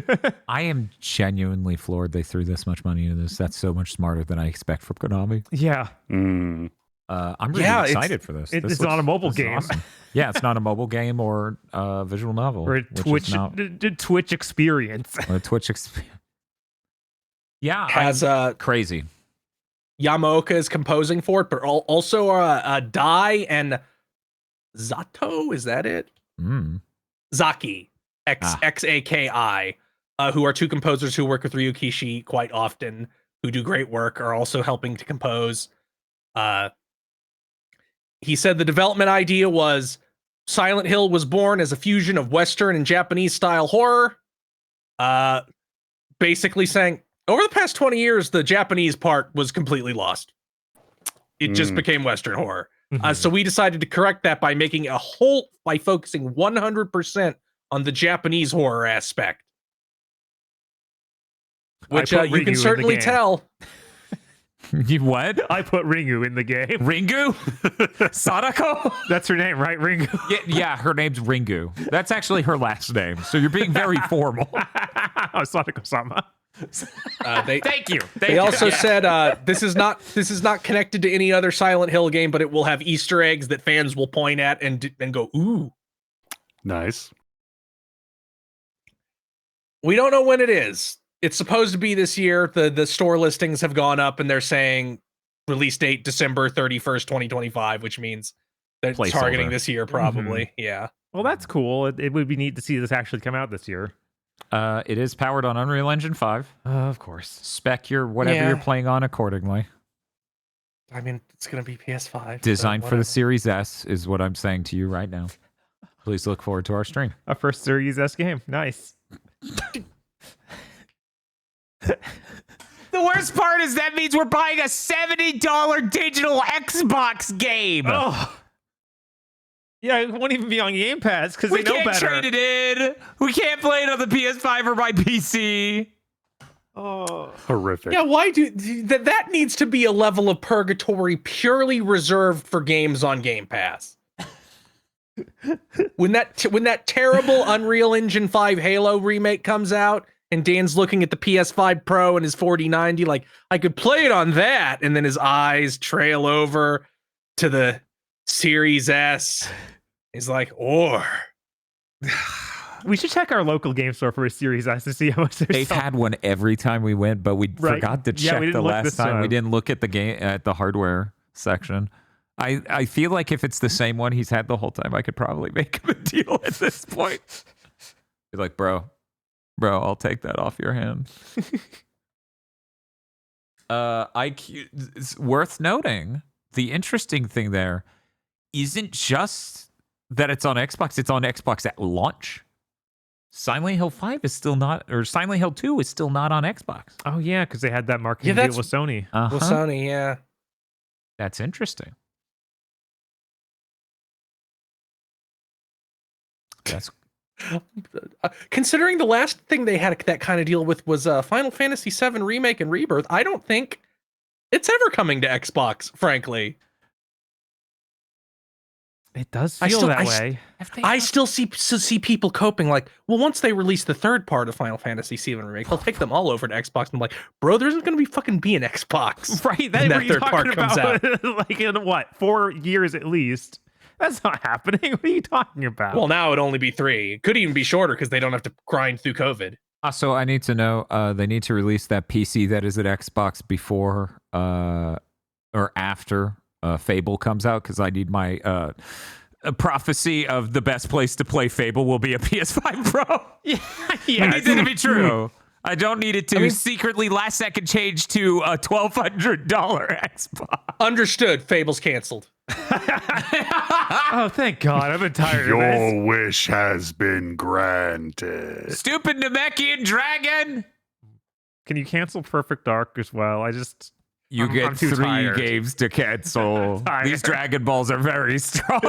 I am genuinely floored they threw this much money into this. That's so much smarter than I expect from Konami. Yeah. Mm. I'm really Yeah, excited for this. It's not a mobile this is game. awesome. Yeah, it's not a mobile game or a visual novel. Or a which is Twitch experience. or a Twitch experience. Yeah, Has crazy. Yamaoka is composing for it, but also Dai and Zato, is that it? Mm. Zaki, Xaki, who are two composers who work with Ryukishi quite often, who do great work, are also helping to compose. He said the development idea was Silent Hill was born as a fusion of Western and Japanese style horror. Basically saying, over the past 20 years, the Japanese part was completely lost. It just became Western horror. So we decided to correct that by making by focusing 100% on the Japanese horror aspect. Which you can certainly tell. You what? I put Ringu in the game. Ringu? Sadako? That's her name, right? Ringu? Yeah, her name's Ringu. That's actually her last name. So you're being very formal. Oh, Sadako-sama. Thank you. They also said this is not connected to any other Silent Hill game, but it will have Easter eggs that fans will point at and go, ooh. Nice. We don't know when it is. It's supposed to be this year. The store listings have gone up, and they're saying release date December 31st, 2025, which means they're targeting this year probably. Yeah. Well, that's cool. It would be neat to see this actually come out this year. It is powered on Unreal Engine 5. Of course. Spec whatever you're playing on accordingly. I mean, it's going to be PS5. Designed for the Series S is what I'm saying to you right now. Please look forward to our stream. Our first Series S game. Nice. The worst part is that means we're buying a $70 digital Xbox game. Oh. Yeah, it won't even be on Game Pass because they know better. We can't trade it in. We can't play it on the PS5 or my PC. Oh, horrific. Yeah, why that needs to be a level of purgatory purely reserved for games on Game Pass. When that terrible Unreal Engine 5 Halo remake comes out and Dan's looking at the PS5 Pro and his 4090 like, I could play it on that, and then his eyes trail over to the Series S. He's like, or we should check our local game store for a Series S to see how much they've had one every time we went, but we forgot to check the last time. We didn't look at the hardware section. I feel like if it's the same one he's had the whole time, I could probably make him a deal at this point. Be like, bro, I'll take that off your hand. It's worth noting, the interesting thing there isn't just that it's on Xbox, it's on Xbox at launch. Silent Hill 5 is still not, or Silent Hill 2 is still not on Xbox. Oh, yeah, because they had that marketing deal with Sony. With Sony, yeah. That's interesting. That's considering the last thing they had that kind of deal with was Final Fantasy VII Remake and Rebirth. I don't think it's ever coming to Xbox, frankly. It does feel that way. I still see people coping like, well, once they release the third part of Final Fantasy VII Remake, they'll take them all over to Xbox. And I'm like, bro, there isn't going to be fucking be an Xbox. Right. That third part comes out. Like in what, 4 years at least? That's not happening. What are you talking about? Well, now it'd only be 3. It could even be shorter because they don't have to grind through COVID. So I need to know, they need to release that PC that is at Xbox before or after Fable comes out, because I need my a prophecy of the best place to play Fable will be a PS5 Pro. Yeah, I need that to be true. I don't need it to secretly last second change to a $1,200 Xbox. Understood. Fable's canceled. Oh, thank God. I've been tired of this. Your wish has been granted. Stupid Namekian dragon. Can you cancel Perfect Dark as well? You get 3 games to cancel. These Dragon Balls are very strong.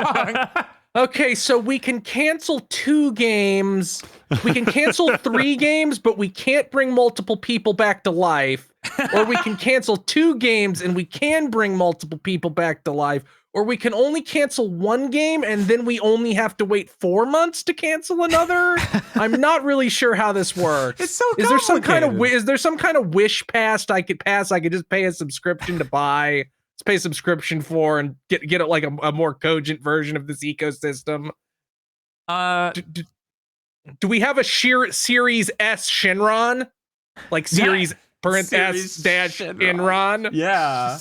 Okay, so we can cancel 2 games. We can cancel 3 games, but we can't bring multiple people back to life. Or we can cancel 2 games and we can bring multiple people back to life. Or we can only cancel 1 game and then we only have to wait 4 months to cancel another. I'm not really sure how this works. It's so Is there some kind of wish I could pass? I could just pay a subscription to buy. Pay subscription for and get it like a more cogent version of this ecosystem. Do we have a Series S Shenron? Like Series S dash Shenron? Yeah.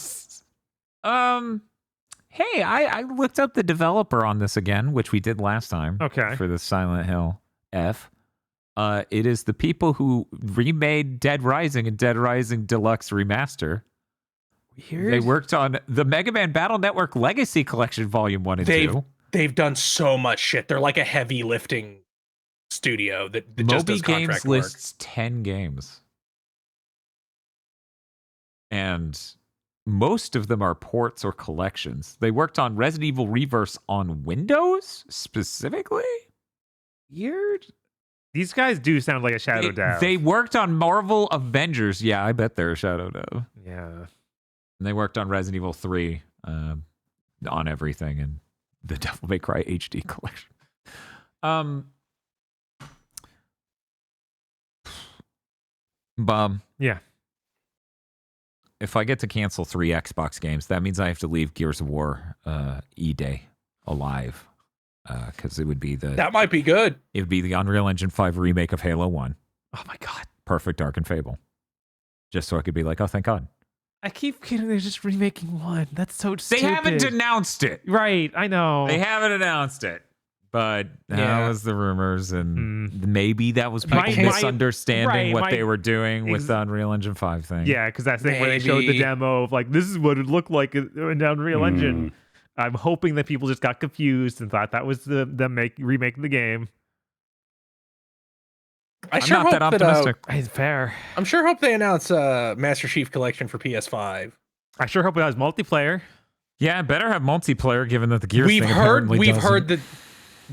Hey, I looked up the developer on this again, which we did last time. Okay. For the Silent Hill F. It is the people who remade Dead Rising and Dead Rising Deluxe Remaster. Weird. They worked on the Mega Man Battle Network Legacy Collection Volume 1 and 2. they've done so much shit. They're like a heavy lifting studio that just Moby does contract Games work. lists 10 games. And most of them are ports or collections. They worked on Resident Evil Reverse on Windows specifically? Weird. These guys do sound like a Shadow Dev. They worked on Marvel Avengers. Yeah, I bet they're a Shadow Dev. Yeah. And they worked on Resident Evil 3 on everything and the Devil May Cry HD collection. Bob. Yeah. If I get to cancel 3 Xbox games, that means I have to leave Gears of War E-Day alive. Because it would be That might be good. It would be the Unreal Engine 5 remake of Halo 1. Oh my god. Perfect Ark and Fable. Just so I could be like, oh, thank God. I keep kidding. They're just remaking 1. That's so They stupid. haven't announced it. Right. I know. They haven't announced it. But that was the rumors, and maybe that was people misunderstanding what they were doing with the Unreal Engine 5 thing. Yeah, because that thing where they showed the demo of like, this is what it looked like in the Unreal Engine. I'm hoping that people just got confused and thought that was them remaking the game. I'm not that optimistic. It's fair. I'm sure hope they announce Master Chief Collection for PS5. I sure hope it has multiplayer. Yeah, better have multiplayer given that the Gears We've thing heard doesn't. that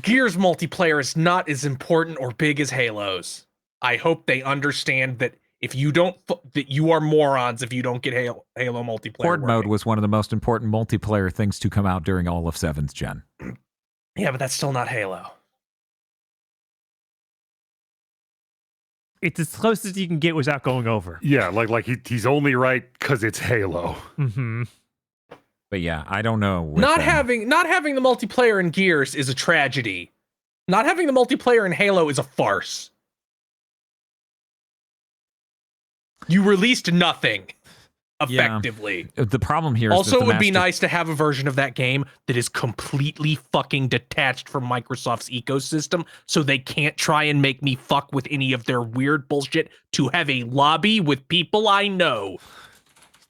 Gears multiplayer is not as important or big as Halo's. I hope they understand that if you don't, that you are morons if you don't get Halo multiplayer. Horde mode working. was one of the most important multiplayer things to come out during all of 7th gen. Yeah, but that's still not Halo. It's as close as you can get without going over. Yeah, like he's only right because it's Halo. Mm-hmm. But yeah, I don't know. Not having the multiplayer in Gears is a tragedy. Not having the multiplayer in Halo is a farce. You released nothing effectively. Yeah. The problem here is also, it would be nice to have a version of that game that is completely fucking detached from Microsoft's ecosystem, so they can't try and make me fuck with any of their weird bullshit to have a lobby with people I know.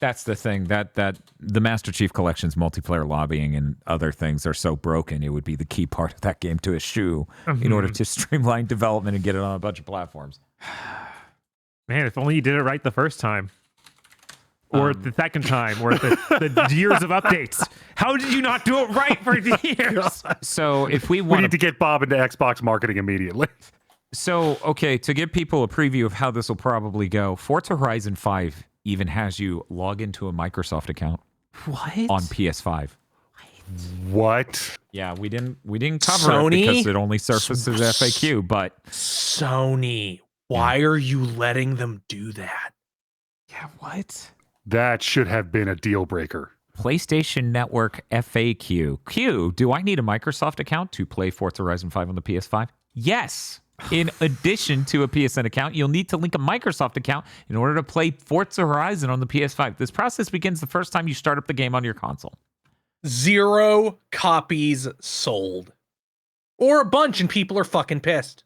That's the thing, that the Master Chief Collection's multiplayer lobbying and other things are so broken, it would be the key part of that game to eschew in order to streamline development and get it on a bunch of platforms. Man, if only you did it right the first time. Or the second time, or the years of updates. How did you not do it right for years? So if we need to get Bob into Xbox marketing immediately. So, okay, to give people a preview of how this will probably go, Forza Horizon 5 even has you log into a Microsoft account. What? On PS5. What? Yeah, we didn't cover it because it only surfaces FAQ, but Sony, why are you letting them do that? Yeah, what? That should have been a deal breaker. PlayStation Network FAQ. Q, do I need a Microsoft account to play Forza Horizon 5 on the PS5? Yes. In addition to a PSN account, you'll need to link a Microsoft account in order to play Forza Horizon on the PS5. This process begins the first time you start up the game on your console. 0 copies sold. Or a bunch and people are fucking pissed.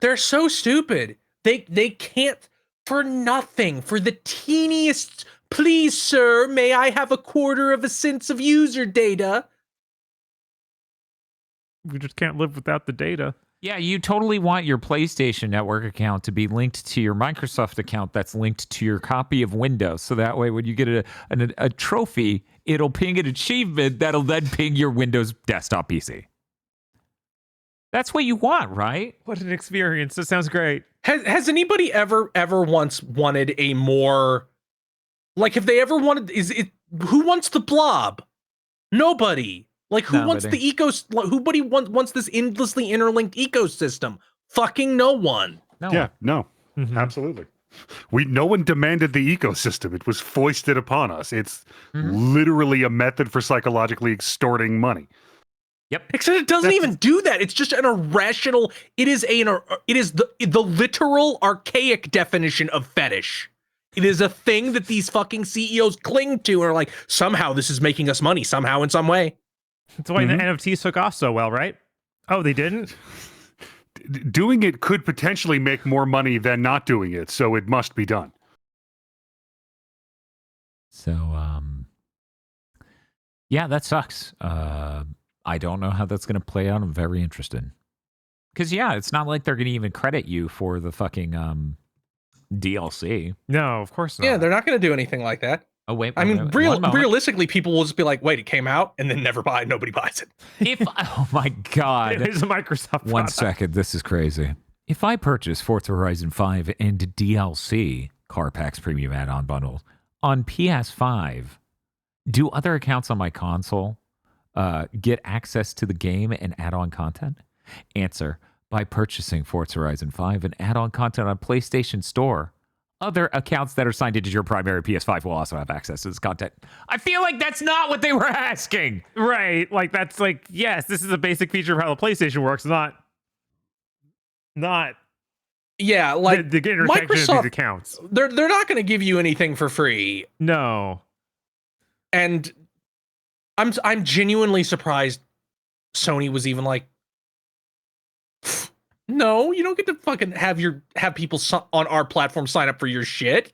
They're so stupid. They can't, for nothing, for the teeniest, please sir, may I have a quarter of a cent of user data? We just can't live without the data. Yeah, you totally want your PlayStation Network account to be linked to your Microsoft account that's linked to your copy of Windows. So that way when you get a trophy, it'll ping an achievement that'll then ping your Windows desktop PC. That's what you want, right? What an experience. That sounds great. Has anybody ever once wanted a more, like, if they ever wanted, who wants the blob? Nobody. Like, who wants who wants this endlessly interlinked ecosystem? Fucking no one. No. Yeah, no, absolutely. No one demanded the ecosystem. It was foisted upon us. It's literally a method for psychologically extorting money. Yep. Except it doesn't even do that. It's just an irrational. It is the literal archaic definition of fetish. It is a thing that these fucking CEOs cling to and are like, somehow this is making us money, somehow in some way. That's why the NFTs took off so well, right? Oh, they didn't? Doing it could potentially make more money than not doing it, so it must be done. So, Yeah, that sucks. I don't know how that's going to play out. I'm very interested. Because, yeah, it's not like they're going to even credit you for the fucking DLC. No, of course not. Yeah, they're not going to do anything like that. Oh, wait. I mean, one moment. realistically, people will just be like, wait, it came out, and then nobody buys it. Oh, my God. It is a Microsoft One product. second. This is crazy. If I purchase Forza Horizon 5 and DLC, Car Packs Premium Add-on Bundle, on PS5, do other accounts on my console get access to the game and add-on content? Answer, by purchasing Forza Horizon 5 and add-on content on PlayStation Store, other accounts that are signed into your primary PS5 will also have access to this content. I feel like that's not what they were asking. Right. Like, that's like, yes, this is a basic feature of how the PlayStation works, not Yeah, like the intersection of these Microsoft, accounts. they're not going to give you anything for free, No. and I'm genuinely surprised Sony was even like, no, you don't get to fucking have people on our platform sign up for your shit.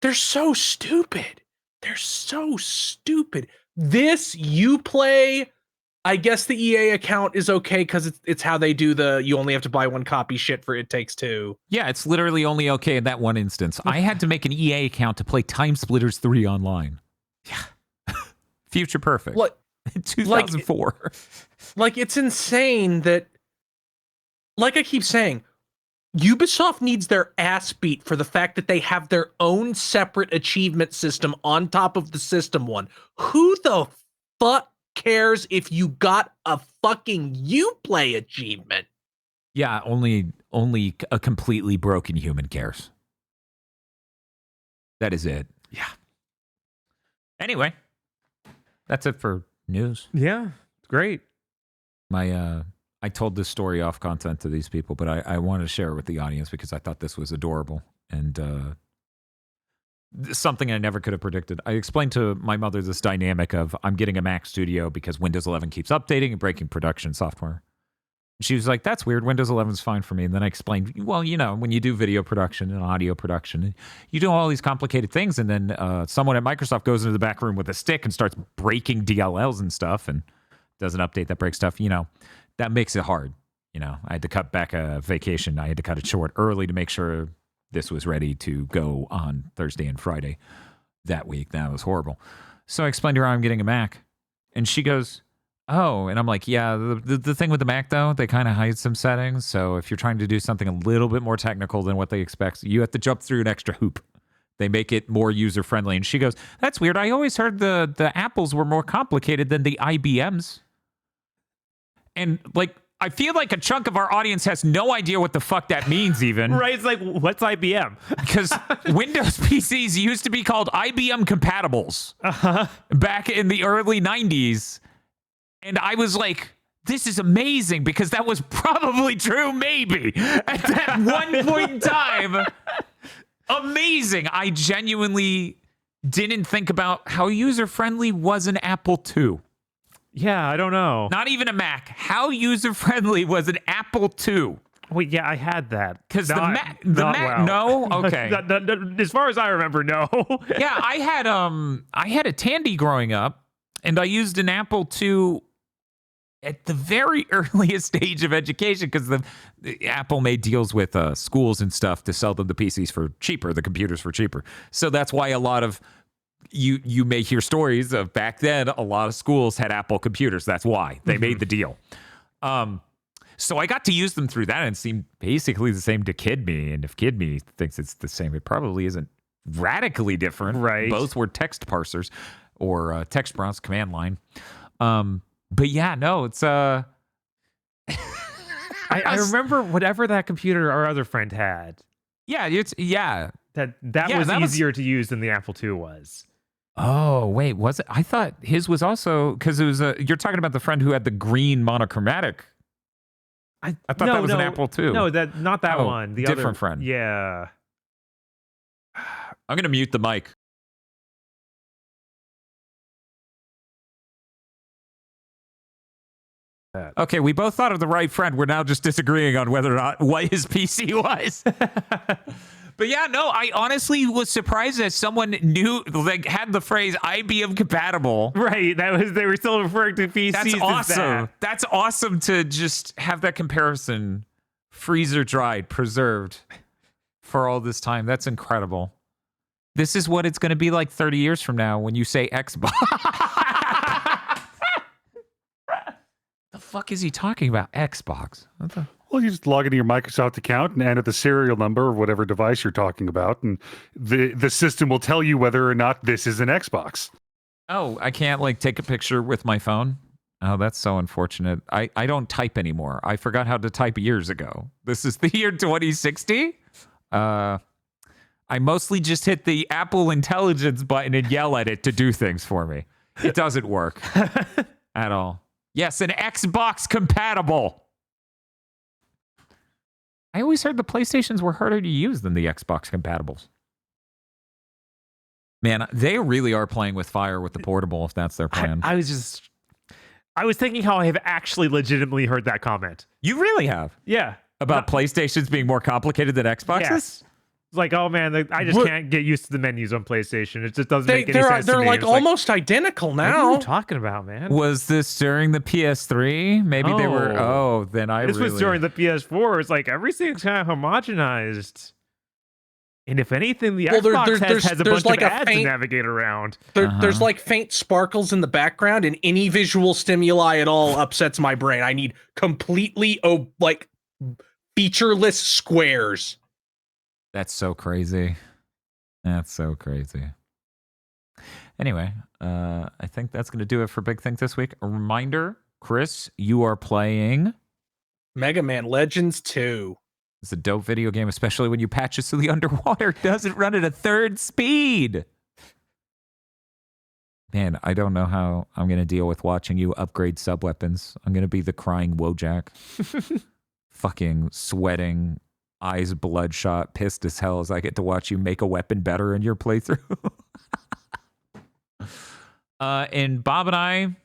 They're so stupid. They're so stupid. This Uplay, I guess the EA account is okay because it's how they do the you only have to buy one copy shit for It Takes Two. Yeah, it's literally only okay in that one instance. I had to make an EA account to play Time Splitters 3 online. Yeah. Future perfect. What? 2004. Like, it's insane that, like I keep saying, Ubisoft needs their ass beat for the fact that they have their own separate achievement system on top of the system one. Who the fuck cares if you got a fucking Uplay achievement? Yeah, only a completely broken human cares. That is it. Yeah. Anyway, that's it for news. Yeah. Great. I told this story off content to these people, but I wanted to share it with the audience because I thought this was adorable and something I never could have predicted. I explained to my mother this dynamic of I'm getting a Mac Studio because Windows 11 keeps updating and breaking production software. She was like, that's weird. Windows 11 is fine for me. And then I explained, well, you know, when you do video production and audio production, you do all these complicated things. And then someone at Microsoft goes into the back room with a stick and starts breaking DLLs and stuff and does an update that breaks stuff. You know, that makes it hard. You know, I had to cut back a vacation. I had to cut it short early to make sure this was ready to go on Thursday and Friday that week. That was horrible. So I explained to her I'm getting a Mac. And she goes, oh, and I'm like, yeah, the thing with the Mac, though, they kind of hide some settings. So if you're trying to do something a little bit more technical than what they expect, you have to jump through an extra hoop. They make it more user-friendly. And she goes, that's weird. I always heard the Apples were more complicated than the IBMs. And, like, I feel like a chunk of our audience has no idea what the fuck that means even. Right, it's like, what's IBM? Because Windows PCs used to be called IBM compatibles back in the early 90s. And I was like, this is amazing because that was probably true, maybe. At that one point in time, amazing. I genuinely didn't think about how user-friendly was an Apple II. Yeah, I don't know. Not even a Mac. How user-friendly was an Apple II? Wait, yeah, I had that. Because the Mac, no? Okay. As far as I remember, no. Yeah, I had a Tandy growing up, and I used an Apple II at the very earliest stage of education because the Apple made deals with schools and stuff to sell them the PCs for cheaper, the computers for cheaper. So that's why a lot of you may hear stories of back then a lot of schools had Apple computers. That's why they made the deal. So I got to use them through that and it seemed basically the same to KidMe. And if KidMe thinks it's the same, it probably isn't radically different. Right. Both were text parsers or text browse command line. But yeah, no, it's I remember whatever that computer our other friend had. Yeah, That Yeah, was that was- easier to use than the Apple II was. Oh, wait, was it? I thought his was also because it was you're talking about the friend who had the green monochromatic. I thought that was an Apple II. No, not that Oh, one. The different other friend. Yeah. I'm gonna mute the mic. Okay, we both thought of the right friend. We're now just disagreeing on whether or not what his PC was. But yeah, no, I honestly was surprised that someone knew, like, had the phrase IBM compatible. Right. They were still referring to PCs. That's as awesome. that. That's awesome to just have that comparison freezer dried, preserved for all this time. That's incredible. This is what it's going to be like 30 years from now when you say Xbox. The fuck is he talking about? Xbox? What the? Well, you just log into your Microsoft account and enter the serial number of whatever device you're talking about, and the system will tell you whether or not this is an Xbox. Oh, I can't like take a picture with my phone? Oh, that's so unfortunate. I don't type anymore. I forgot how to type years ago. This is the year 2060. I mostly just hit the Apple Intelligence button and yell at it to do things for me. It doesn't work at all. Yes, an Xbox compatible. I always heard the PlayStations were harder to use than the Xbox compatibles. Man, they really are playing with fire with the portable if that's their plan. I was thinking how I have actually legitimately heard that comment. You really have? Yeah. About PlayStations being more complicated than Xboxes? Yes. It's like, oh man, I just can't get used to the menus on PlayStation. It just doesn't make any sense to They're me. like It's almost identical what are now. you talking about, man? Was this during the PS3? Maybe they were. Oh, then This was during the PS4. It's like everything's kind of homogenized. And if anything, the Xbox has a bunch like of a ads to navigate around. There's like faint sparkles in the background, and any visual stimuli at all upsets my brain. I need completely like featureless squares. That's so crazy. That's so crazy. Anyway, I think that's going to do it for Big Think this week. A reminder, Chris, you are playing Mega Man Legends 2. It's a dope video game, especially when you patch it so the underwater doesn't run at a third speed. Man, I don't know how I'm going to deal with watching you upgrade sub-weapons. I'm going to be the crying Wojak. Fucking sweating, eyes bloodshot, pissed as hell as I get to watch you make a weapon better in your playthrough. And Bob and I,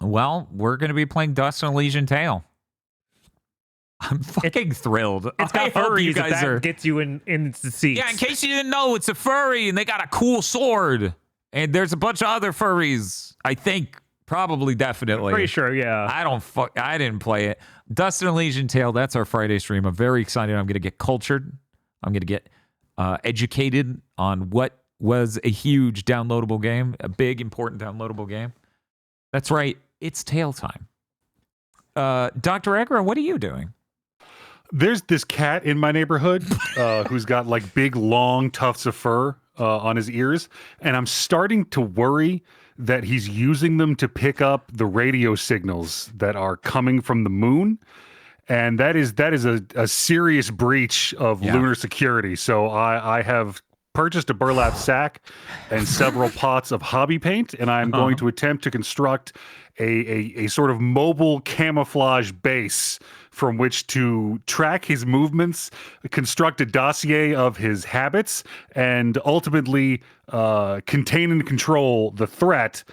well, we're going to be playing Dust and Elysian Tale. I'm fucking thrilled. It's got furries. You guys that gets you in the seats. Yeah, in case you didn't know, it's a furry, and they got a cool sword. And there's a bunch of other furries. I think, probably, definitely. Pretty sure, yeah. I didn't play it. Dust and Elysian Tale. That's our Friday stream. I'm very excited. I'm going to get cultured. I'm going to get educated on what was a huge downloadable game, a big, important downloadable game. That's right. It's Tale time. Dr. Agra, what are you doing? There's this cat in my neighborhood who's got like big, long tufts of fur on his ears. And I'm starting to worry that he's using them to pick up the radio signals that are coming from the moon. And that is a serious breach of lunar security. So I have purchased a burlap sack and several pots of hobby paint, and I'm going to attempt to construct a sort of mobile camouflage base from which to track his movements, construct a dossier of his habits, and ultimately contain and control the threat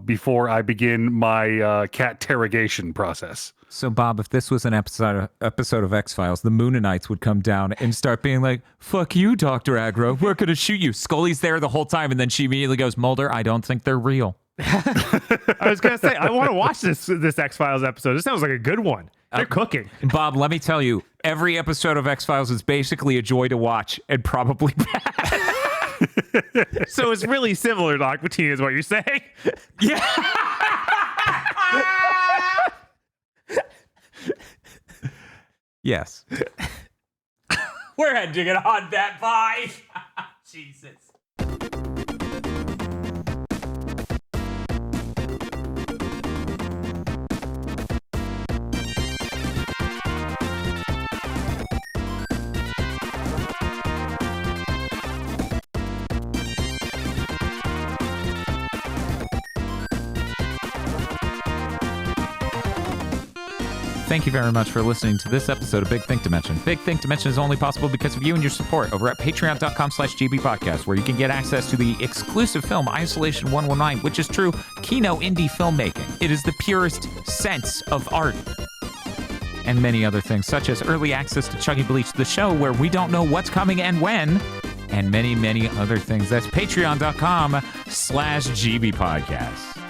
before I begin my cat interrogation process. So, Bob, if this was an episode of X-Files, the Moonanites would come down and start being like, fuck you, Dr. Aggro, we're going to shoot you. Scully's there the whole time, and then she immediately goes, Mulder, I don't think they're real. I was going to say, I want to watch this X-Files episode. This sounds like a good one. They're cooking. Bob, let me tell you, every episode of X-Files is basically a joy to watch and probably bad. So it's really similar to Aqua Teen is what you're saying? Yeah. Yes. We're ending it on that vibe. Jesus. Thank you very much for listening to this episode of Big Think Dimension. Big Think Dimension is only possible because of you and your support over at patreon.com/gbpodcast, where you can get access to the exclusive film Isolation 119, which is true Kino indie filmmaking. It is the purest sense of art. and many other things, such as early access to Chuggy Bleach, the show where we don't know what's coming and when, and many, many other things. That's patreon.com/GBpodcast.